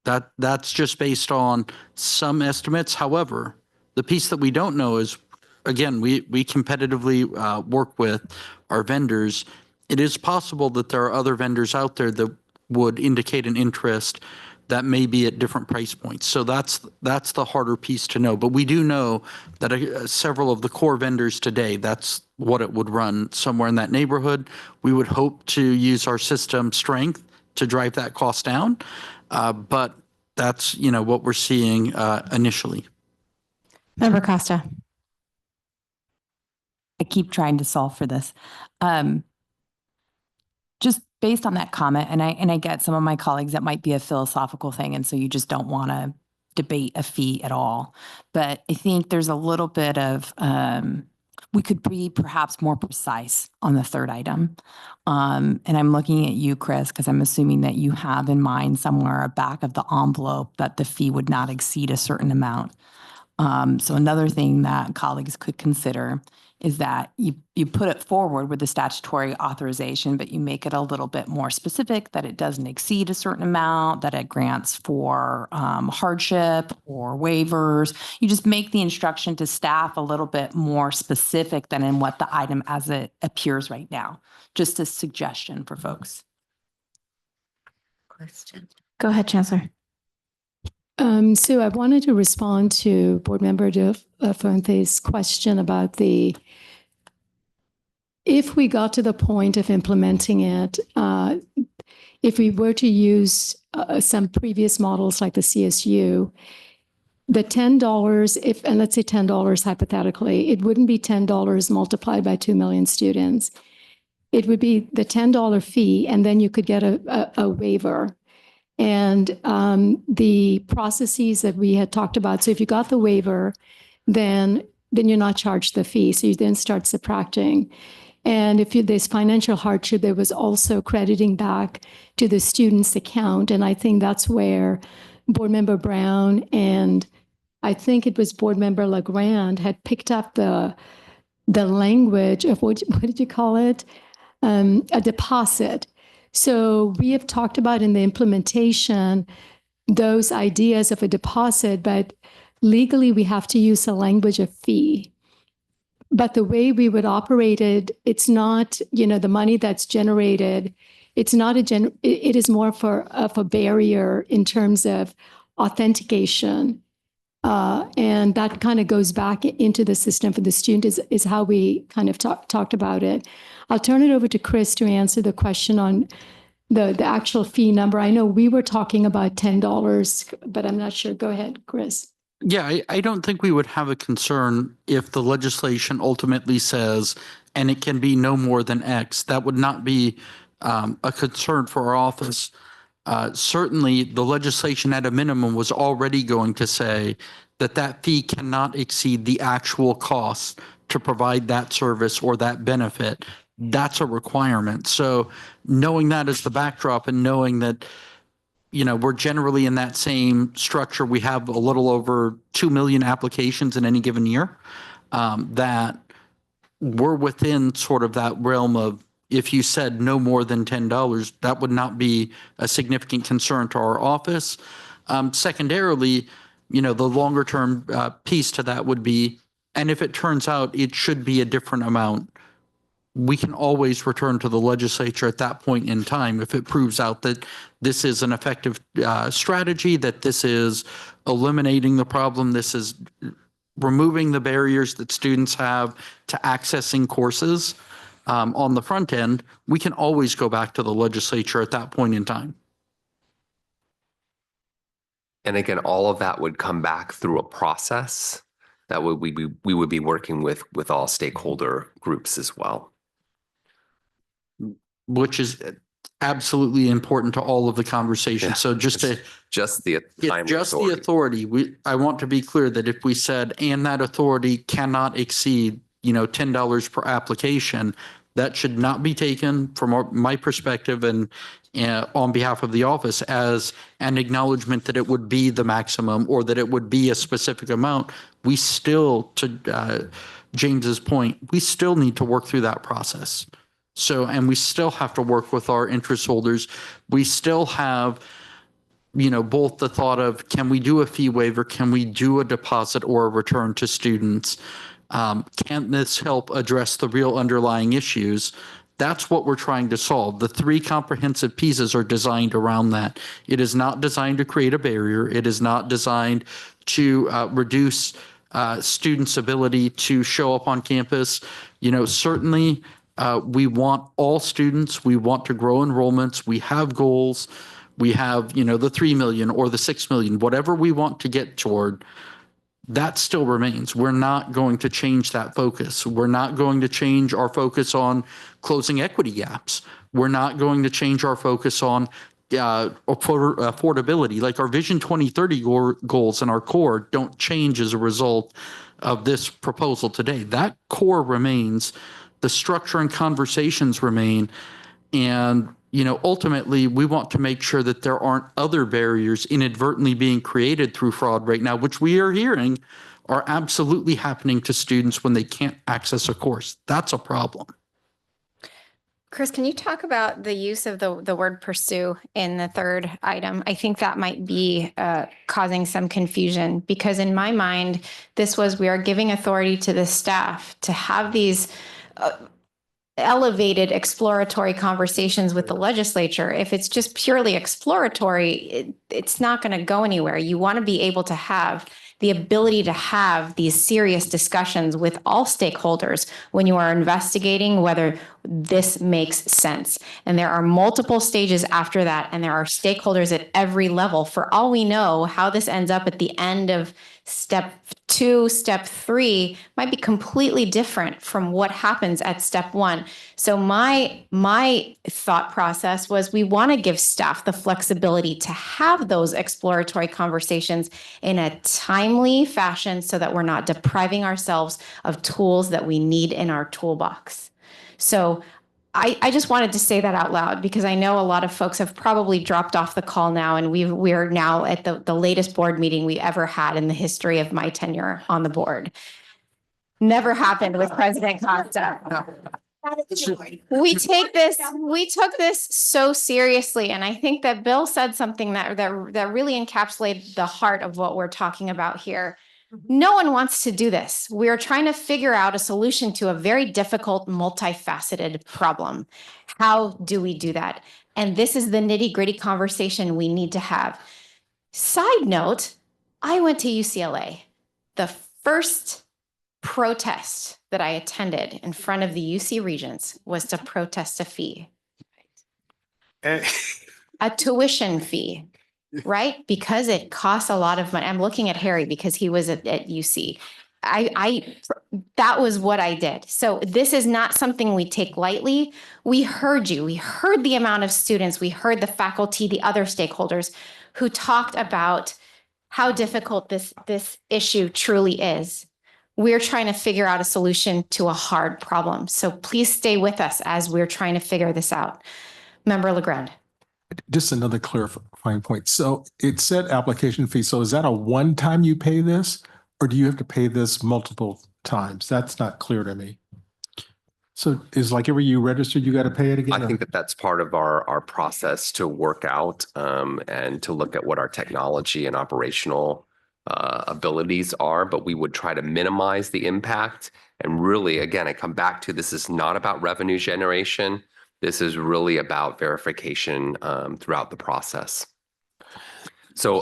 that's just based on some estimates. However, the piece that we don't know is, again, we competitively work with our vendors. It is possible that there are other vendors out there that would indicate an interest that may be at different price points. So that's the harder piece to know. But we do know that several of the core vendors today, that's what it would run, somewhere in that neighborhood. We would hope to use our system strength to drive that cost down. But that's, what we're seeing initially. Member Costa. I keep trying to solve for this. Just based on that comment, and I get some of my colleagues, that might be a philosophical thing, and so you just don't want to debate a fee at all. But I think there's a little bit of, we could be perhaps more precise on the third item. And I'm looking at you, Chris, because I'm assuming that you have in mind somewhere a back of the envelope that the fee would not exceed a certain amount. So another thing that colleagues could consider is that you put it forward with the statutory authorization, but you make it a little bit more specific, that it doesn't exceed a certain amount, that it grants for hardship or waivers. You just make the instruction to staff a little bit more specific than in what the item as it appears right now. Just a suggestion for folks. Question. Go ahead, Chancellor. So I wanted to respond to Board Member De Fuentes' question about if we got to the point of implementing it, if we were to use some previous models like the CSU, the $10, and let's say $10 hypothetically, it wouldn't be $10 multiplied by 2 million students. It would be the $10 fee, and then you could get a waiver. And the processes that we had talked about, so if you got the waiver, then you're not charged the fee. So you then start subtracting. And if there's financial hardship, there was also crediting back to the student's account. And I think that's where Board Member Brown and I think it was Board Member LeGrand had picked up the language of what did you call it? A deposit. So we have talked about in the implementation those ideas of a deposit, but legally we have to use the language of fee. But the way we would operate it, it's not, the money that's generated, it's not it is more of a barrier in terms of authentication. And that kind of goes back into the system for the student is how we kind of talked about it. I'll turn it over to Chris to answer the question on the actual fee number. I know we were talking about $10, but I'm not sure. Go ahead, Chris. Yeah, I don't think we would have a concern if the legislation ultimately says, and it can be no more than X. That would not be a concern for our office. Certainly, the legislation at a minimum was already going to say that fee cannot exceed the actual cost to provide that service or that benefit. That's a requirement. So knowing that as the backdrop and knowing that, we're generally in that same structure, we have a little over 2 million applications in any given year, that we're within sort of that realm of, if you said no more than $10, that would not be a significant concern to our office. Secondarily, the longer term piece to that would be, and if it turns out it should be a different amount, we can always return to the legislature at that point in time if it proves out that this is an effective strategy, that this is eliminating the problem, this is removing the barriers that students have to accessing courses on the front end. We can always go back to the legislature at that point in time. And again, all of that would come back through a process that we would be working with all stakeholder groups as well. Which is absolutely important to all of the conversation. So just the authority. I want to be clear that if we said, and that authority cannot exceed, $10 per application, that should not be taken from my perspective and on behalf of the office as an acknowledgement that it would be the maximum or that it would be a specific amount. We still, to James's point, we still need to work through that process. So, and we still have to work with our interest holders. We still have, both the thought of, can we do a fee waiver? Can we do a deposit or a return to students? Can this help address the real underlying issues? That's what we're trying to solve. The 3 comprehensive pieces are designed around that. It is not designed to create a barrier. It is not designed to reduce students' ability to show up on campus. Certainly, we want all students. We want to grow enrollments. We have goals. We have, the 3 million or the 6 million, whatever we want to get toward. that still remains. We're not going to change that focus. We're not going to change our focus on closing equity gaps. We're not going to change our focus on affordability. Like our Vision 2030 goals and our core don't change as a result of this proposal today. That core remains, the structure and conversations remain, and ultimately, we want to make sure that there aren't other barriers inadvertently being created through fraud right now, which we are hearing are absolutely happening to students when they can't access a course. That's a problem. Chris, can you talk about the use of the word pursue in the third item? I think that might be causing some confusion, because in my mind, we are giving authority to the staff to have these elevated exploratory conversations with the legislature. If it's just purely exploratory, it's not going to go anywhere. You want to be able to have the ability to have these serious discussions with all stakeholders when you are investigating whether this makes sense. And there are multiple stages after that, and there are stakeholders at every level. For all we know, how this ends up at the end of step 2, step 3 might be completely different from what happens at step 1. So my thought process was, we want to give staff the flexibility to have those exploratory conversations in a timely fashion so that we're not depriving ourselves of tools that we need in our toolbox. So I just wanted to say that out loud, because I know a lot of folks have probably dropped off the call now, and we're now at the latest board meeting we ever had in the history of my tenure on the board. Never happened with President Costa. We took this so seriously, and I think that Bill said something that really encapsulated the heart of what we're talking about here. No one wants to do this. We are trying to figure out a solution to a very difficult, multifaceted problem. How do we do that? And this is the nitty-gritty conversation we need to have. Side note, I went to UCLA. The first protest that I attended in front of the UC Regents was to protest a fee. A tuition fee. Right? Because it costs a lot of money. I'm looking at Harry because he was at UC. That was what I did. So this is not something we take lightly. We heard you. We heard the amount of students. We heard the faculty, the other stakeholders who talked about how difficult this issue truly is. We're trying to figure out a solution to a hard problem. So please stay with us as we're trying to figure this out. Member LeGrand. Just another clarifying point. So it said application fee. So is that a one-time you pay this, or do you have to pay this multiple times? That's not clear to me. So is like every you register, you got to pay it again? I think that that's part of our process to work out and to look at what our technology and operational abilities are, but we would try to minimize the impact. And really, again, I come back to, this is not about revenue generation. This is really about verification throughout the process. So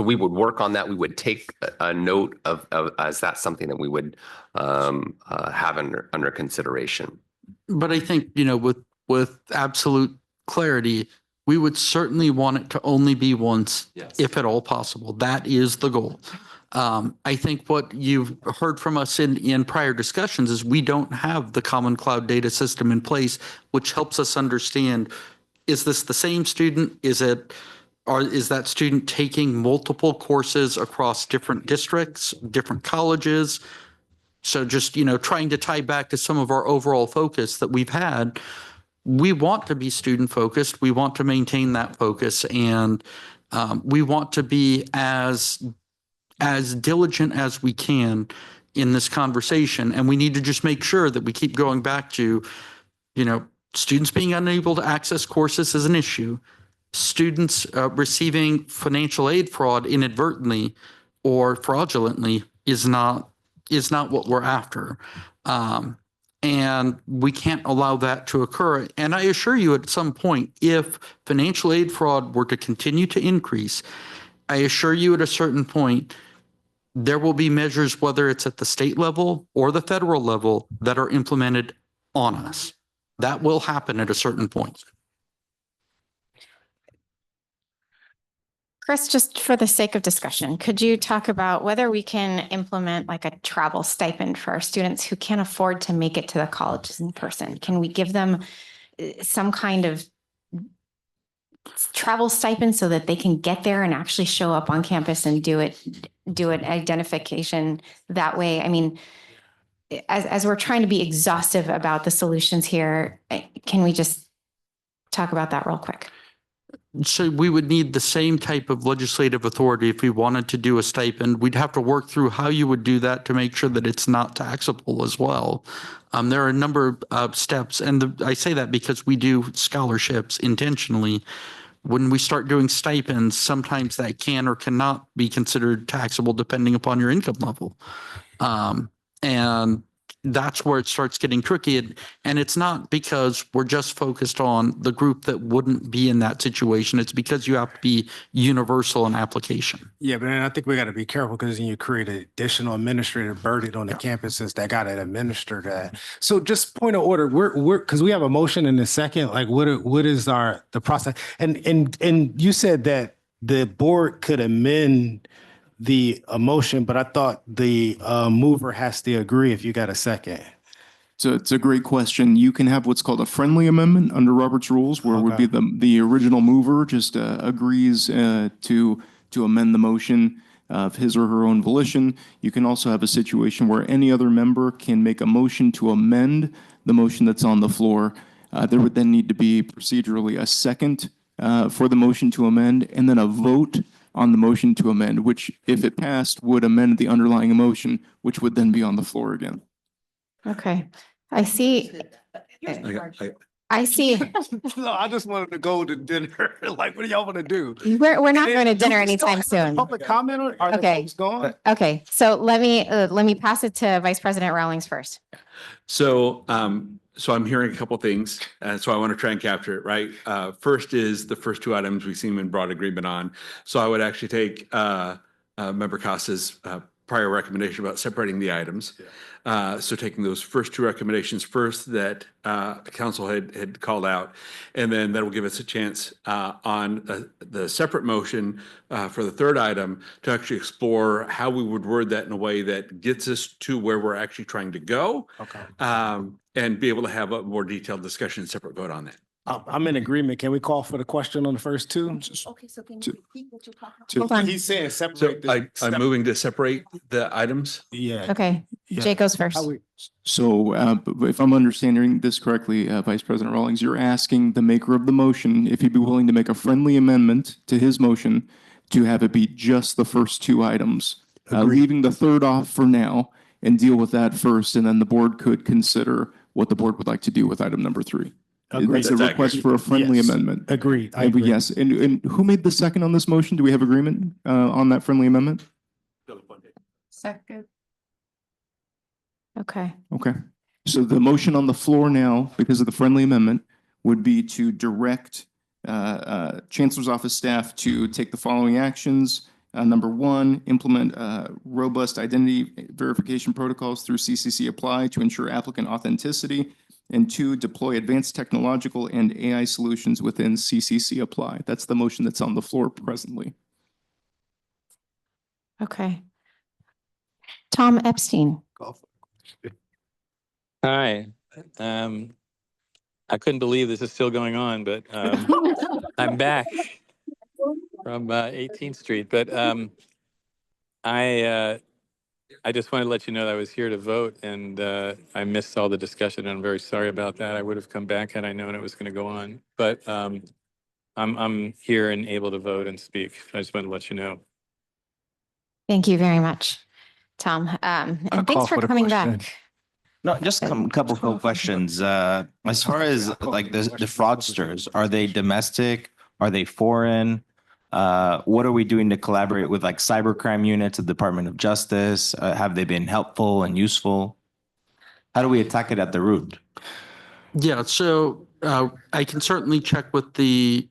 we would work on that. We would take a note of as that's something that we would have under consideration. But I think, with absolute clarity, we would certainly want it to only be once, if at all possible. That is the goal. I think what you've heard from us in prior discussions is we don't have the common cloud data system in place, which helps us understand, is this the same student? Is that student taking multiple courses across different districts, different colleges? So just, trying to tie back to some of our overall focus that we've had, we want to be student focused. We want to maintain that focus, and we want to be as diligent as we can in this conversation. And we need to just make sure that we keep going back to, students being unable to access courses is an issue. Students receiving financial aid fraud inadvertently or fraudulently is not what we're after. And we can't allow that to occur. And I assure you, at some point, if financial aid fraud were to continue to increase, I assure you at a certain point, there will be measures, whether it's at the state level or the federal level, that are implemented on us. That will happen at a certain point. Chris, just for the sake of discussion, could you talk about whether we can implement like a travel stipend for our students who can't afford to make it to the colleges in person? Can we give them some kind of travel stipend so that they can get there and actually show up on campus and do an identification that way? I mean, as we're trying to be exhaustive about the solutions here, can we just talk about that real quick? So we would need the same type of legislative authority if we wanted to do a stipend. We'd have to work through how you would do that to make sure that it's not taxable as well. There are a number of steps, and I say that because we do scholarships intentionally. When we start doing stipends, sometimes that can or cannot be considered taxable depending upon your income level. And that's where it starts getting tricky. And it's not because we're just focused on the group that wouldn't be in that situation. It's because you have to be universal in application. Yeah, but then I think we got to be careful because then you create an additional administrative burden on the campuses that got to administer that. So just point of order, we're because we have a motion in a second. Like, what is the process? And you said that the board could amend the motion, but I thought the mover has to agree if you got a second. So it's a great question. You can have what's called a friendly amendment under Robert's rules, where it would be the original mover just agrees to amend the motion of his or her own volition. You can also have a situation where any other member can make a motion to amend the motion that's on the floor. There would then need to be procedurally a second for the motion to amend, and then a vote on the motion to amend, which, if it passed, would amend the underlying motion, which would then be on the floor again. Okay, I see. I see. No, I just wanted to go to dinner. Like, what do y'all want to do? We're not going to dinner anytime soon. Public comment on? Are the Okay. folks gone? Okay, so let me pass it to Vice President Rawlings first. So, so I'm hearing a couple things, so I want to try and capture it, right? First is the first two items we seem in broad agreement on. So I would actually take Member Costa's prior recommendation about separating the items. So taking those first two recommendations first that the council had called out, and then that will give us a chance on the separate motion for the third item to actually explore how we would word that in a way that gets us to where we're actually trying to go. Okay. And be able to have a more detailed discussion, separate vote on that. I'm in agreement. Can we call for the question on the first two? Okay, so can you repeat what you're talking to- Hold on. He's saying So separate. I'm moving to separate the items. Yeah. Okay, Jake goes first. So if I'm understanding this correctly, Vice President Rawlings, you're asking the maker of the motion if he'd be willing to make a friendly amendment to his motion to have it be just the first two items, leaving the third off for now and deal with that first, and then the board could consider what the board would like to do with item number 3. Agreed. It's a request for a friendly Yes. amendment. Agreed. I And agree. yes, and who made the second on this motion? Do we have agreement on that friendly amendment? Second. Okay. Okay. So the motion on the floor now, because of the friendly amendment, would be to direct Chancellor's Office staff to take the following actions. Number 1, implement robust identity verification protocols through CCC Apply to ensure applicant authenticity. And 2, deploy advanced technological and AI solutions within CCC Apply. That's the motion that's on the floor presently. Okay. Tom Epstein. Hi. I couldn't believe this is still going on, but I'm back from 18th Street. But I just wanted to let you know that I was here to vote, and I missed all the discussion, and I'm very sorry about that. I would have come back had I known it was going to go on. But I'm here and able to vote and speak. I just wanted to let you know. Thank you very much, Tom. And thanks for coming back. No, just a couple of questions. As far as like the fraudsters, are they domestic? Are they foreign? What are we doing to collaborate with like cybercrime units of the Department of Justice? Have they been helpful and useful? How do we attack it at the root? Yeah, so I can certainly check with the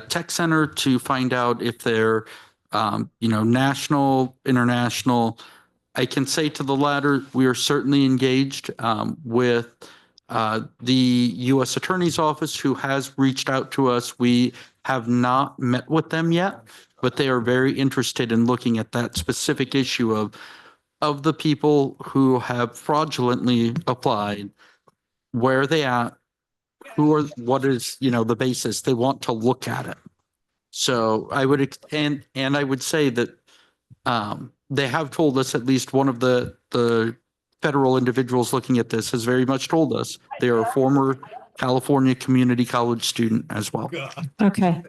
tech center to find out if they're, national, international. I can say to the latter, we are certainly engaged with the U.S. Attorney's Office, who has reached out to us. We have not met with them yet, but they are very interested in looking at that specific issue of the people who have fraudulently applied, where are they at? What is, the basis? They want to look at it. So I would, and I would say that they have told us, at least one of the federal individuals looking at this has very much told us they are a former California community college student as well. Okay.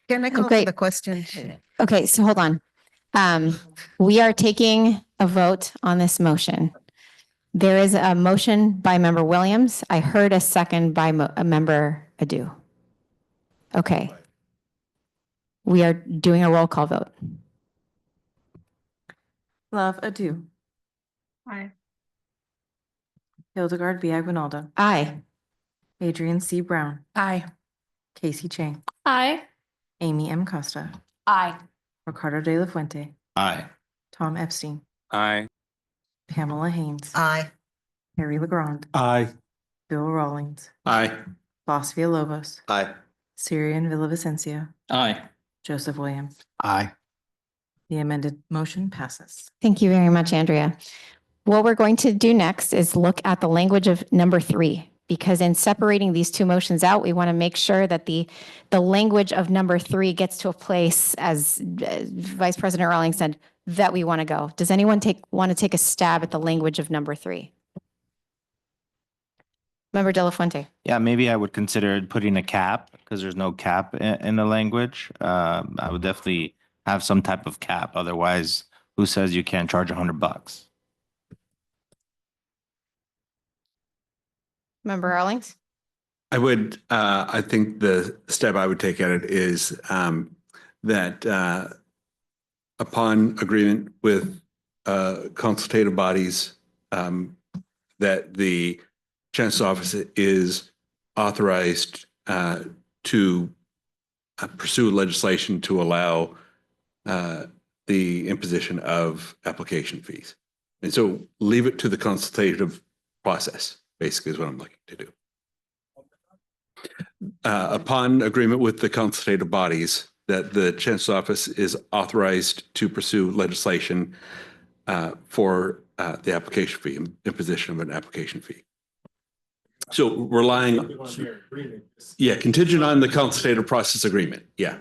Can I call for Great. the question? Okay, so hold on. We are taking a vote on this motion. There is a motion by Member Williams. I heard a second by a Member Adu. Okay. We are doing a roll call vote. Love Adu. Aye. Hildegard B. Aguinaldo. Aye. Adrian C. Brown. Aye. Casey Chang. Aye. Amy M. Costa. Aye. Ricardo de la Fuente. Aye. Tom Epstein. Aye. Pamela Haynes. Aye. Harry Legrand. Aye. Bill Rawlings. Aye. Bos Villalobos. Aye. Syrian Villavicencio. Aye. Joseph Williams. Aye. The amended motion passes. Thank you very much, Andrea. What we're going to do next is look at the language of number 3, because in separating these two motions out, we want to make sure that the language of number 3 gets to a place, as Vice President Rawlings said, that we want to go. Does anyone want to take a stab at the language of number 3? Member De La Fuente. Yeah, maybe I would consider putting a cap because there's no cap in the language. I would definitely have some type of cap. Otherwise, who says you can't charge $100? Member Rawlings. I think the step I would take at it is that upon agreement with consultative bodies, that the Chancellor's Office is authorized to pursue legislation to allow the imposition of application fees. And so leave it to the consultative process, basically is what I'm looking to do. Upon agreement with the consultative bodies, that the Chancellor's Office is authorized to pursue legislation for the application fee, imposition of an application fee. So relying, contingent on the consultative process agreement, yeah.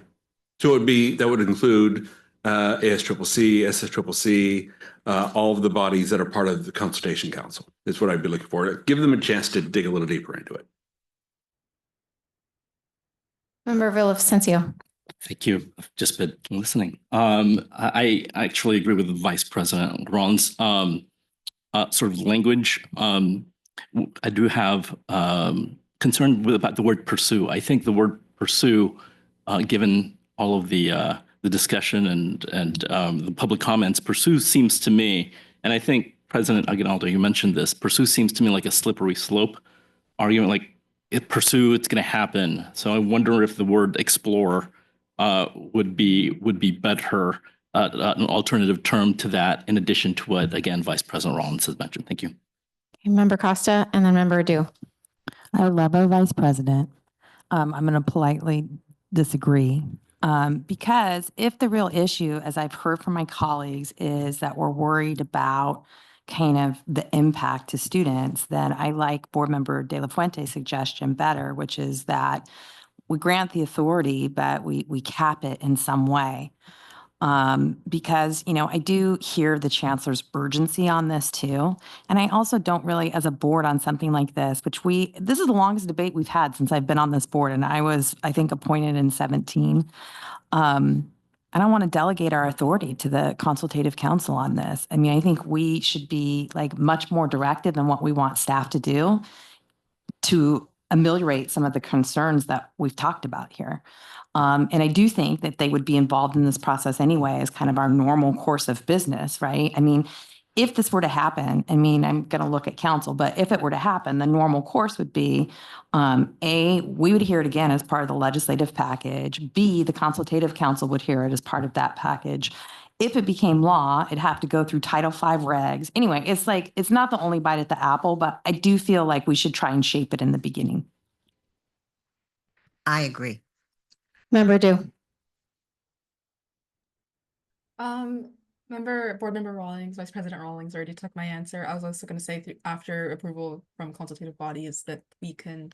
So that would include ASCCC, SSCCC, all of the bodies that are part of the Consultation Council is what I'd be looking for. Give them a chance to dig a little deeper into it. Member Villavicencio. Thank you. I've just been listening. I actually agree with the Vice President Ron's sort of language. I do have concern about the word pursue. I think the word pursue, given all of the discussion and the public comments, pursue seems to me, and I think President Aguinaldo, you mentioned this, pursue seems to me like a slippery slope argument, like pursue, it's going to happen. So I wonder if the word explore would be better, an alternative term to that, in addition to what, again, Vice President Rollins has mentioned. Thank you. Member Costa and then Member Adu. I love our Vice President. I'm going to politely disagree. Because if the real issue, as I've heard from my colleagues, is that we're worried about kind of the impact to students, then I like Board Member De La Fuente's suggestion better, which is that we grant the authority, but we cap it in some way. Because, I do hear the Chancellor's urgency on this too. And I also don't really, as a board on something like this, this is the longest debate we've had since I've been on this board. And I was, I think, appointed in 2017. I don't want to delegate our authority to the Consultative Council on this. I mean, I think we should be much more directed than what we want staff to do to ameliorate some of the concerns that we've talked about here. And I do think that they would be involved in this process anyway as kind of our normal course of business, right? I mean, if this were to happen, I'm going to look at council, but if it were to happen, the normal course would be, A, we would hear it again as part of the legislative package. B, the Consultative Council would hear it as part of that package. If it became law, it'd have to go through Title V regs. Anyway, it's not the only bite at the apple, but I do feel like we should try and shape it in the beginning. I agree. Member Adu. Board member Rawlings, Vice President Rawlings already took my answer. I was also going to say after approval from consultative bodies that we can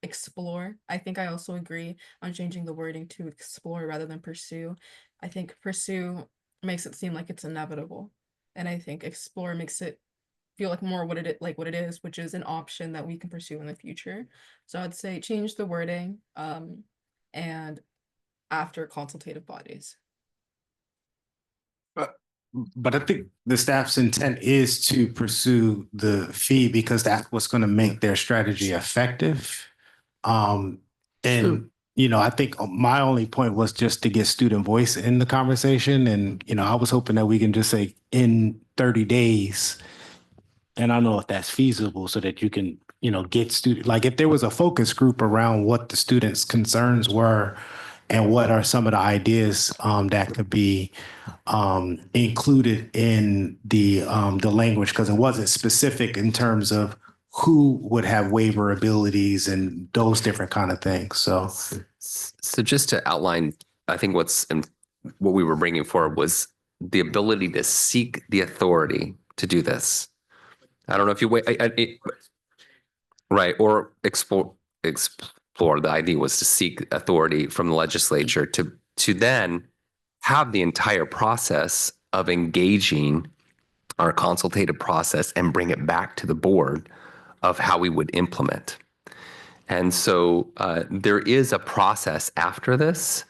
explore. I think I also agree on changing the wording to explore rather than pursue. I think pursue makes it seem like it's inevitable. And I think explore makes it feel like more what it is, which is an option that we can pursue in the future. So I'd say change the wording and after consultative bodies. But I think the staff's intent is to pursue the fee because that's what's going to make their strategy effective. And, I think my only point was just to get student voice in the conversation. And, I was hoping that we can just say in 30 days, and I don't know if that's feasible so that you can, get student, like if there was a focus group around what the students' concerns were and what are some of the ideas that could be included in the language, because it wasn't specific in terms of who would have waiver abilities and those different kind of things. So just to outline, I think what we were bringing forward was the ability to seek the authority to do this. I don't know if you wait, right, or explore. The idea was to seek authority from the legislature to then have the entire process of engaging our consultative process and bring it back to the board of how we would implement. And so there is a process after this.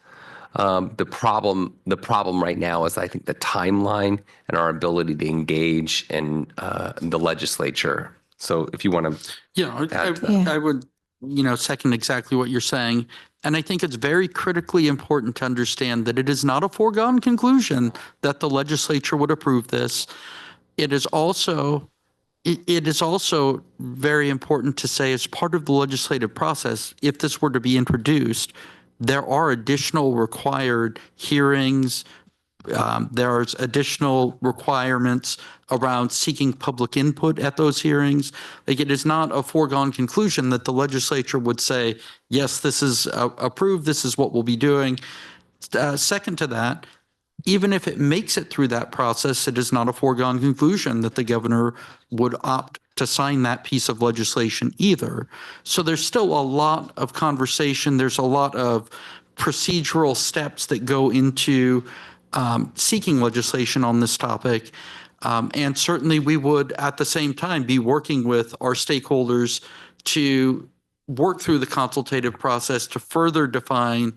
The problem right now is I think the timeline and our ability to engage in the legislature. So if you want to, I would, second exactly what you're saying. And I think it's very critically important to understand that it is not a foregone conclusion that the legislature would approve this. It is also very important to say, as part of the legislative process, if this were to be introduced, there are additional required hearings. There's additional requirements around seeking public input at those hearings. Like, it is not a foregone conclusion that the legislature would say, yes, this is approved, this is what we'll be doing. Second to that, even if it makes it through that process, it is not a foregone conclusion that the governor would opt to sign that piece of legislation either. So there's still a lot of conversation. There's a lot of procedural steps that go into seeking legislation on this topic. And certainly we would at the same time be working with our stakeholders to work through the consultative process to further define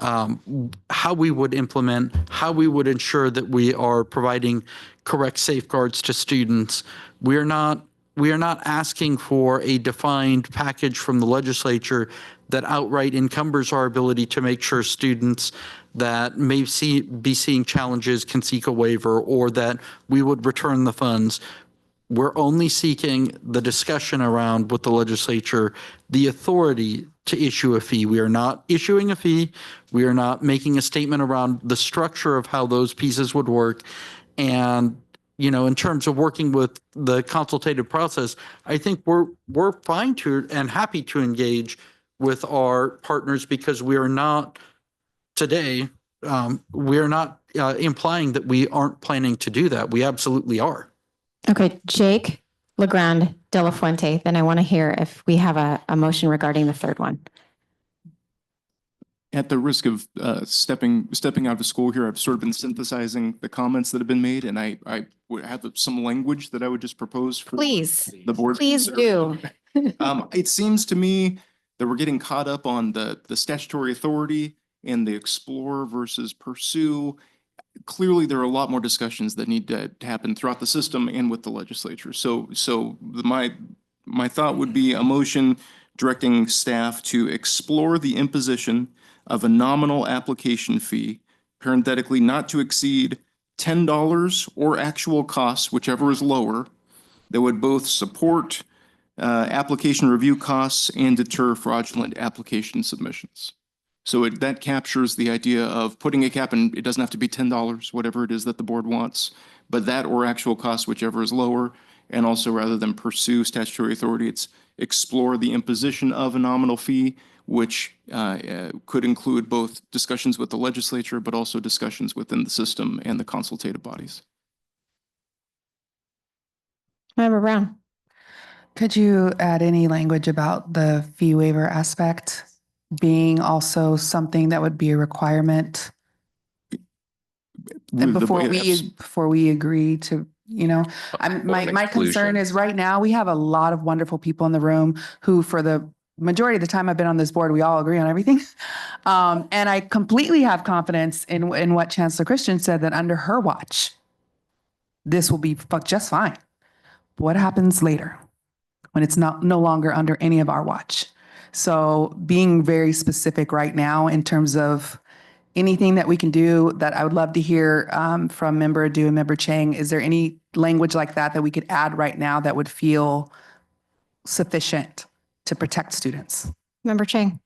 how we would implement, how we would ensure that we are providing correct safeguards to students. We are not asking for a defined package from the legislature that outright encumbers our ability to make sure students that may be seeing challenges can seek a waiver, or that we would return the funds. We're only seeking the discussion around with the legislature, the authority to issue a fee. We are not issuing a fee. We are not making a statement around the structure of how those pieces would work. And, in terms of working with the consultative process, I think we're fine to and happy to engage with our partners, because we are not today, we are not implying that we aren't planning to do that. We absolutely are. Okay, Jake Legrand De La Fuente, then I want to hear if we have a motion regarding the third one. At the risk of stepping out of school here, I've sort of been synthesizing the comments that have been made, and I would have some language that I would just propose for the board. Please do. It seems to me that we're getting caught up on the statutory authority and the explore versus pursue. Clearly, there are a lot more discussions that need to happen throughout the system and with the legislature. So my thought would be a motion directing staff to explore the imposition of a nominal application fee, parenthetically not to exceed $10 or actual costs, whichever is lower, that would both support application review costs and deter fraudulent application submissions. So that captures the idea of putting a cap, and it doesn't have to be $10, whatever it is that the board wants, but that or actual cost, whichever is lower. And also, rather than pursue statutory authority, it's explore the imposition of a nominal fee, which could include both discussions with the legislature, but also discussions within the system and the consultative bodies. Member Brown. Could you add any language about the fee waiver aspect being also something that would be a requirement? And before we agree to, my concern is right now we have a lot of wonderful people in the room who, for the majority of the time I've been on this board, we all agree on everything. And I completely have confidence in what Chancellor Christian said, that under her watch, this will be just fine. What happens later when it's no longer under any of our watch? So being very specific right now in terms of anything that we can do, that I would love to hear from Member Adu and Member Chang. Is there any language like that we could add right now that would feel sufficient to protect students? Member Chang.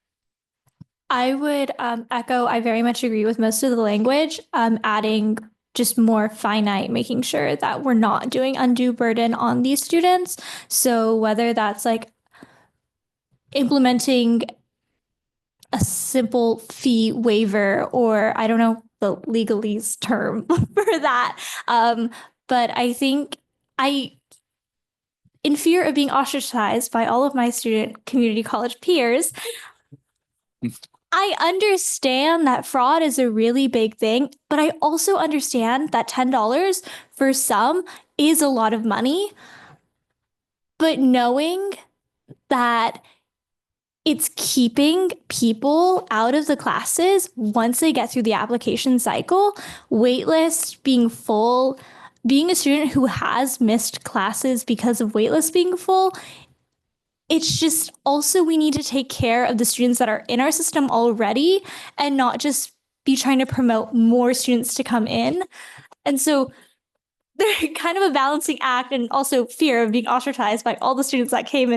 I would echo, I very much agree with most of the language, adding just more finite, making sure that we're not doing undue burden on these students. So whether that's like implementing a simple fee waiver, or I don't know the legalese term for that. But I think in fear of being ostracized by all of my student community college peers, I understand that fraud is a really big thing, but I also understand that $10 for some is a lot of money. But knowing that it's keeping people out of the classes once they get through the application cycle, waitlist being full, being a student who has missed classes because of waitlist being full, it's just also we need to take care of the students that are in our system already and not just be trying to promote more students to come in. And so they're kind of a balancing act, and also fear of being ostracized by all the students that came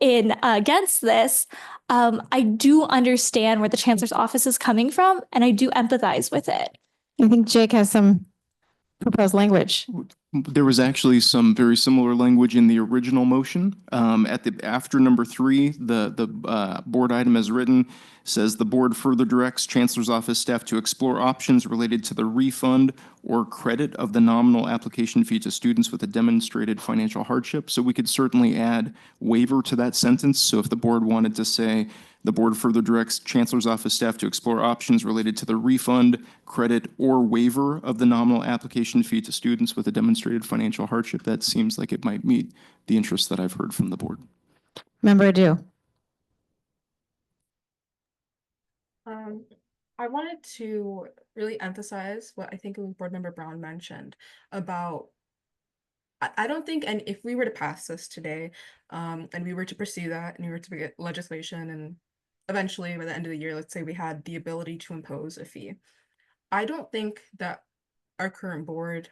in against this. I do understand where the chancellor's office is coming from, and I do empathize with it. I think Jake has some proposed language. There was actually some very similar language in the original motion. After number 3, the board item as written says the board further directs Chancellor's Office staff to explore options related to the refund or credit of the nominal application fee to students with a demonstrated financial hardship. So we could certainly add waiver to that sentence. So if the board wanted to say the board further directs Chancellor's Office staff to explore options related to the refund, credit, or waiver of the nominal application fee to students with a demonstrated financial hardship, that seems like it might meet the interests that I've heard from the board. Member Adu. I wanted to really emphasize what I think Board Member Brown mentioned about, I don't think, and if we were to pass this today, and we were to pursue that, and we were to get legislation, and eventually by the end of the year, let's say we had the ability to impose a fee, I don't think that our current board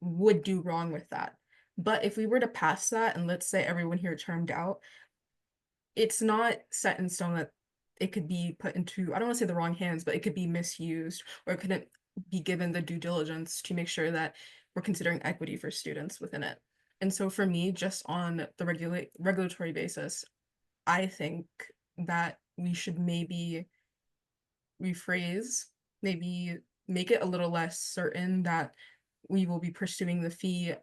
would do wrong with that. But if we were to pass that, and let's say everyone here turned out, it's not set in stone that it could be put into, I don't want to say the wrong hands, but it could be misused, or it couldn't be given the due diligence to make sure that we're considering equity for students within it. And so for me, just on the regulatory basis, I think that we should maybe rephrase, maybe make it a little less certain that we will be pursuing the fee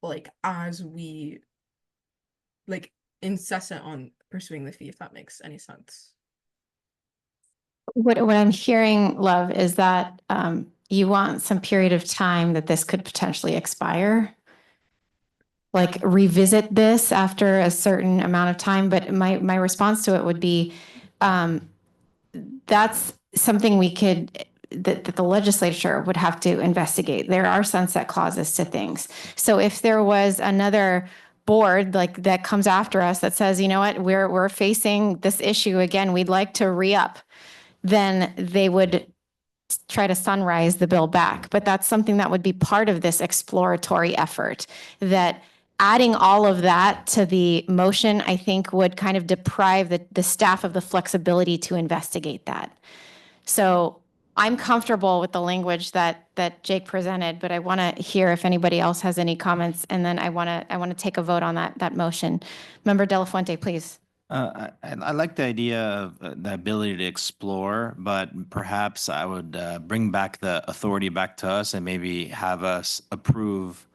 like as we like incessant on pursuing the fee, if that makes any sense. What I'm hearing, Love, is that you want some period of time that this could potentially expire. Like revisit this after a certain amount of time. But my response to it would be that's something we could, that the legislature would have to investigate. There are sunset clauses to things. So if there was another board like that comes after us that says, you know what, we're facing this issue again, we'd like to re-up, then they would try to sunrise the bill back. But that's something that would be part of this exploratory effort, that adding all of that to the motion, I think would kind of deprive the staff of the flexibility to investigate that. So I'm comfortable with the language that Jake presented, but I want to hear if anybody else has any comments, and then I want to take a vote on that motion. Member De La Fuente, please. I like the idea of the ability to explore, but perhaps I would bring back the authority back to us and maybe have us approve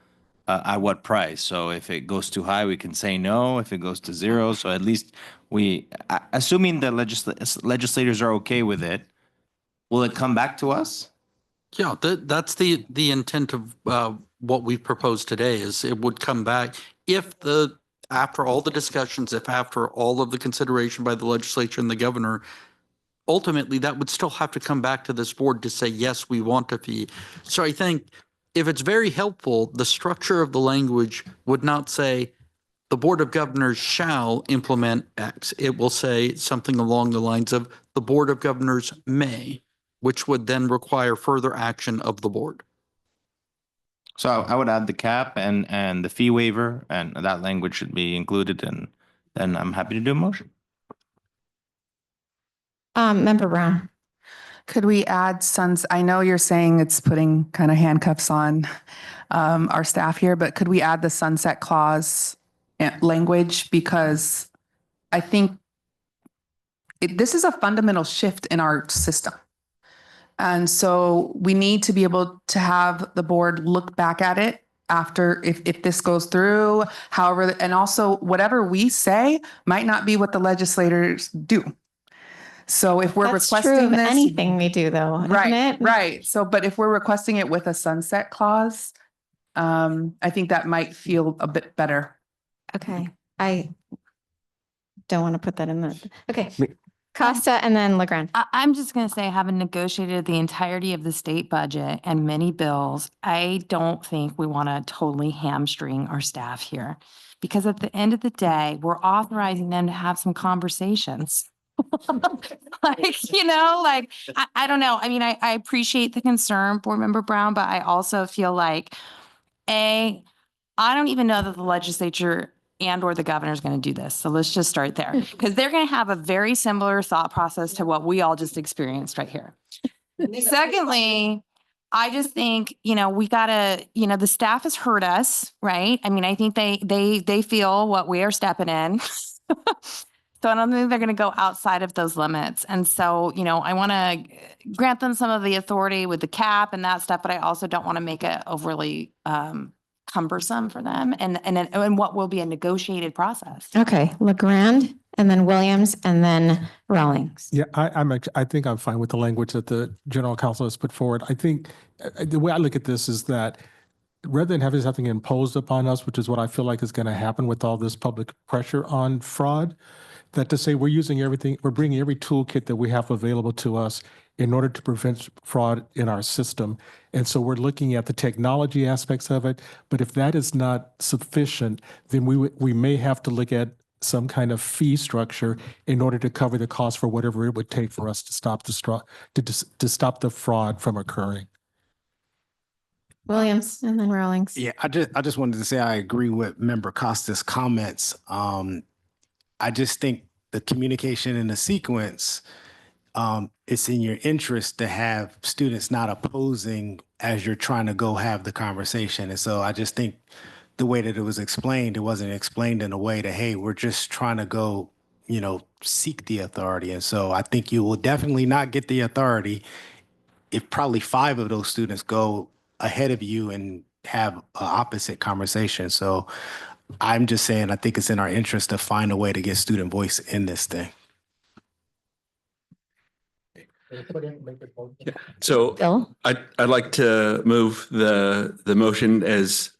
at what price. So if it goes too high, we can say no. If it goes to zero, so at least assuming the legislators are okay with it, will it come back to us? Yeah, that's the intent of what we've proposed today is it would come back if after all the discussions, if after all of the consideration by the legislature and the governor, ultimately that would still have to come back to this board to say, yes, we want a fee. So I think if it's very helpful, the structure of the language would not say the Board of Governors shall implement X. It will say something along the lines of the Board of Governors may, which would then require further action of the board. So I would add the cap and the fee waiver, and that language should be included, and then I'm happy to do a motion. Member Brown. Could we add I know you're saying it's putting kind of handcuffs on our staff here, but could we add the sunset clause language? Because I think this is a fundamental shift in our system. And so we need to be able to have the board look back at it after, if this goes through, however, and also whatever we say might not be what the legislators do. So if we're That's requesting true of this, anything we do though, right, isn't it? right. So, but if we're requesting it with a sunset clause, I think that might feel a bit better. Okay, I don't want to put that in the, okay. Costa and then Legrand. I'm just going to say, having negotiated the entirety of the state budget and many bills, I don't think we want to totally hamstring our staff here. Because at the end of the day, we're authorizing them to have some conversations. I don't know. I mean, I appreciate the concern, Board Member Brown, but I also feel like, I don't even know that the legislature and or the governor is going to do this. So let's just start there because they're going to have a very similar thought process to what we all just experienced right here. Secondly, I just think, we gotta, the staff has heard us, right? I mean, I think they feel what we are stepping in. So I don't think they're going to go outside of those limits. And so, I want to grant them some of the authority with the cap and that stuff, but I also don't want to make it overly cumbersome for them and what will be a negotiated process. Okay, Legrand and then Williams and then Rawlings. Yeah, I think I'm fine with the language that the general counsel has put forward. I think the way I look at this is that rather than having something imposed upon us, which is what I feel like is going to happen with all this public pressure on fraud, that to say we're using everything, we're bringing every toolkit that we have available to us in order to prevent fraud in our system. And so we're looking at the technology aspects of it. But if that is not sufficient, then we may have to look at some kind of fee structure in order to cover the cost for whatever it would take for us to stop the fraud from occurring. Williams and then Rawlings. Yeah, I just wanted to say I agree with Member Costa's comments. I just think the communication in the sequence, it's in your interest to have students not opposing as you're trying to go have the conversation. And so I just think the way that it was explained, it wasn't explained in a way that, hey, we're just trying to go, seek the authority. And so I think you will definitely not get the authority if probably 5 of those students go ahead of you and have an opposite conversation. So I'm just saying, I think it's in our interest to find a way to get student voice in this thing. So Bill? I'd like to move the motion as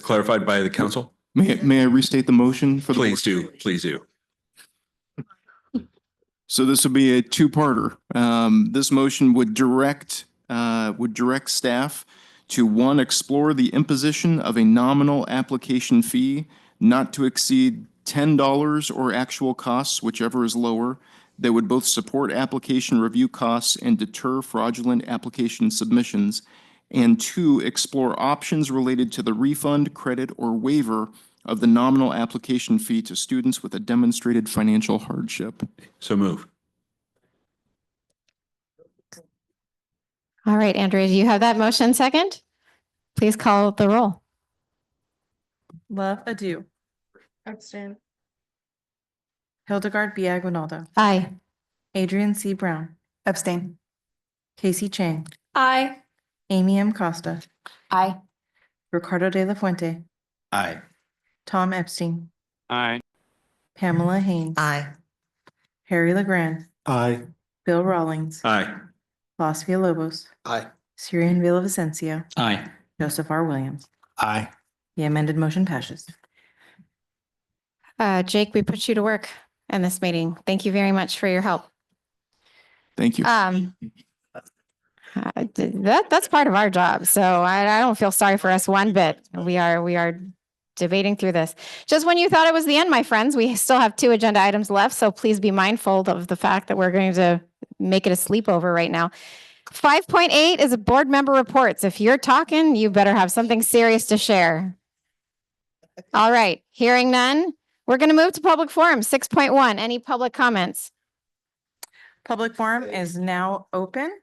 clarified by the council. May I restate the motion for the Please do. Please do. So this would be a two-parter. This motion would direct staff to 1, explore the imposition of a nominal application fee not to exceed $10 or actual costs, whichever is lower, that would both support application review costs and deter fraudulent application submissions. And 2, explore options related to the refund, credit, or waiver of the nominal application fee to students with a demonstrated financial hardship. So move. All right, Andrea, do you have that motion second? Please call the roll. Love, Adu. Abstain. Hildegard B. Aguinaldo, Aye. Adrian C. Brown, Abstain. Casey Chang, Aye. Amy M. Costa, Aye. Ricardo de la Fuente, Aye. Tom Epstein, Aye. Pamela Haynes, Aye. Harry LeGrand, Aye. Bill Rawlings, Aye. Blas Villalobos, Aye. Syrian Villavicencio, Aye. Joseph R. Williams. Aye. The amended motion passes. Jake, we put you to work in this meeting. Thank you very much for your help. Thank you. That's part of our job. So I don't feel sorry for us one bit. We are debating through this. Just when you thought it was the end, my friends, we still have 2 agenda items left. So please be mindful of the fact that we're going to make it a sleepover right now. 5.8 is a board member reports. If you're talking, you better have something serious to share. All right, hearing none, we're going to move to public forum. 6.1, any public comments? Public forum is now open.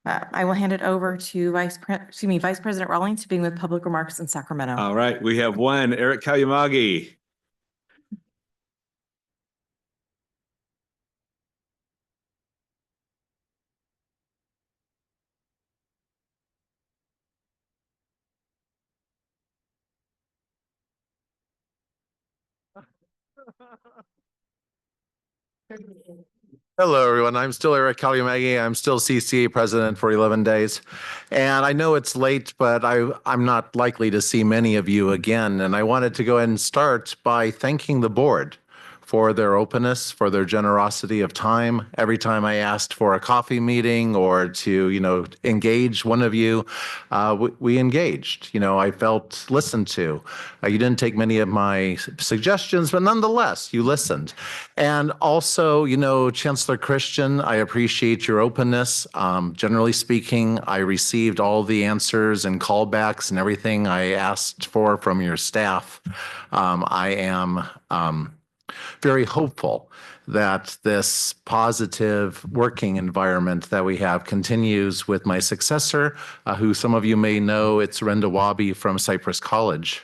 I will hand it over to Vice President Rawlings to begin with public remarks in Sacramento. All right, we have one, Eric Kalyamagi. Hello, everyone. I'm still Eric Kalyamagi. I'm still CCA president for 11 days. And I know it's late, but I'm not likely to see many of you again. And I wanted to go ahead and start by thanking the board for their openness, for their generosity of time. Every time I asked for a coffee meeting or to, engage one of you, we engaged. I felt listened to. You didn't take many of my suggestions, but nonetheless, you listened. And also, Chancellor Christian, I appreciate your openness. Generally speaking, I received all the answers and callbacks and everything I asked for from your staff. I am very hopeful that this positive working environment that we have continues with my successor, who some of you may know, it's Renda Wabi from Cypress College.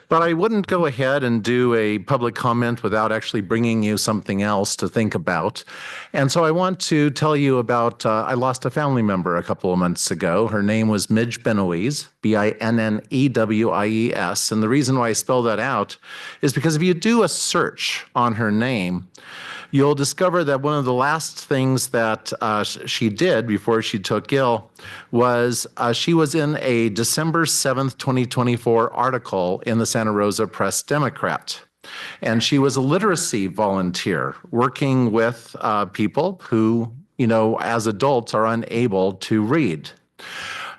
But I wouldn't go ahead and do a public comment without actually bringing you something else to think about. And so I want to tell you about, I lost a family member a couple of months ago. Her name was Midge Benowies, Binnewies. And the reason why I spell that out is because if you do a search on her name, you'll discover that one of the last things that she did before she took ill was she was in a December 7th, 2024 article in the Santa Rosa Press Democrat. And she was a literacy volunteer working with people who, as adults are unable to read.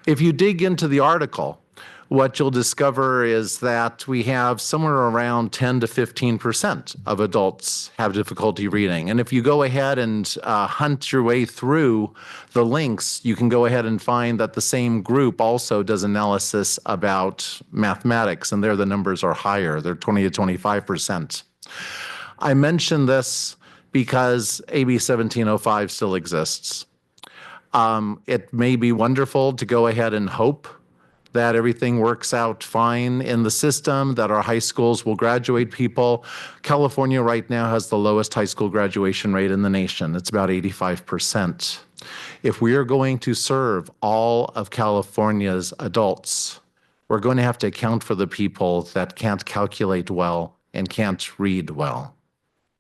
If you dig into the article, what you'll discover is that we have somewhere around 10 to 15% of adults have difficulty reading. And if you go ahead and hunt your way through the links, you can go ahead and find that the same group also does analysis about mathematics, and there the numbers are higher. They're 20 to 25%. I mention this because AB 1705 still exists. It may be wonderful to go ahead and hope that everything works out fine in the system, that our high schools will graduate people. California right now has the lowest high school graduation rate in the nation. It's about 85%. If we are going to serve all of California's adults, we're going to have to account for the people that can't calculate well and can't read well.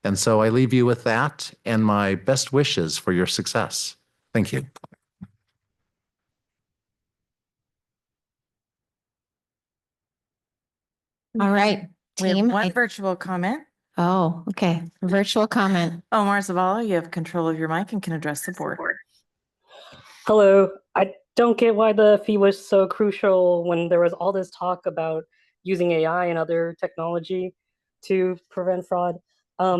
And so I leave you with that and my best wishes for your success. Thank you. All right, We have team. one virtual comment. Oh, okay. Virtual comment. Omar Zavala, you have control of your mic and can address the board. Hello. I don't get why the fee was so crucial when there was all this talk about using AI and other technology to prevent fraud. I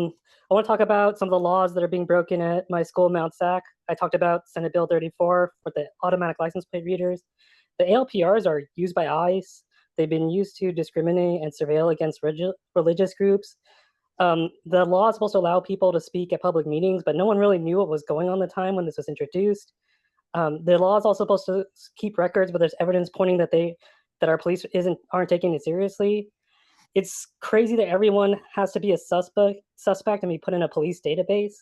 want to talk about some of the laws that are being broken at my school, Mount Sac. I talked about Senate Bill 34 for the automatic license plate readers. The ALPRs are used by ICE. They've been used to discriminate and surveil against religious groups. The law is supposed to allow people to speak at public meetings, but no one really knew what was going on at the time when this was introduced. The law is also supposed to keep records, but there's evidence pointing that our police aren't taking it seriously. It's crazy that everyone has to be a suspect and be put in a police database.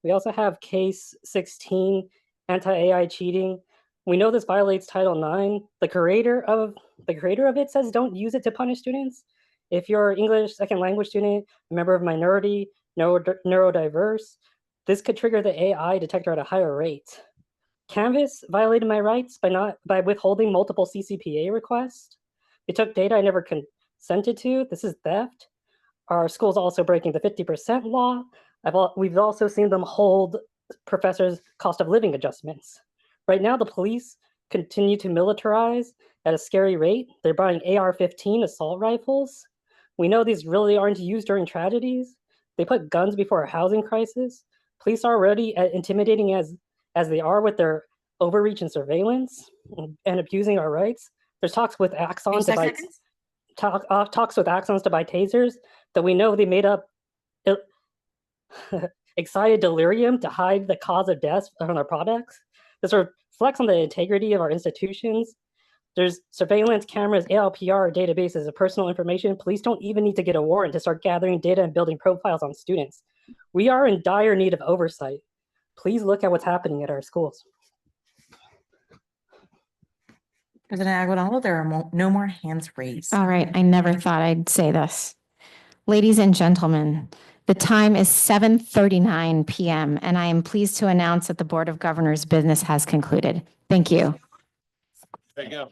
We also have case 16, anti-AI cheating. We know this violates Title IX. The creator of it says don't use it to punish students. If you're an English second language student, a member of minority, neurodiverse, this could trigger the AI detector at a higher rate. Canvas violated my rights by withholding multiple CCPA requests. They took data I never consented to. This is theft. Our school's also breaking the 50% law. We've also seen them hold professors' cost of living adjustments. Right now, the police continue to militarize at a scary rate. They're buying AR-15 assault rifles. We know these really aren't used during tragedies. They put guns before a housing crisis. Police are already intimidating as they are with their overreach and surveillance and abusing our rights. There's talks with Axon to buy talks with Axons to buy tasers that we know they made up excited delirium to hide the cause of death on our products. This reflects on the integrity of our institutions. There's surveillance cameras, ALPR databases of personal information. Police don't even need to get a warrant to start gathering data and building profiles on students. We are in dire need of oversight. Please look at what's happening at our schools. President Aguinaldo, there are no more hands raised. All right, I never thought I'd say this. Ladies and gentlemen, the time is 7:39 p.m. and I am pleased to announce that the Board of Governors business has concluded. Thank you. Thank you.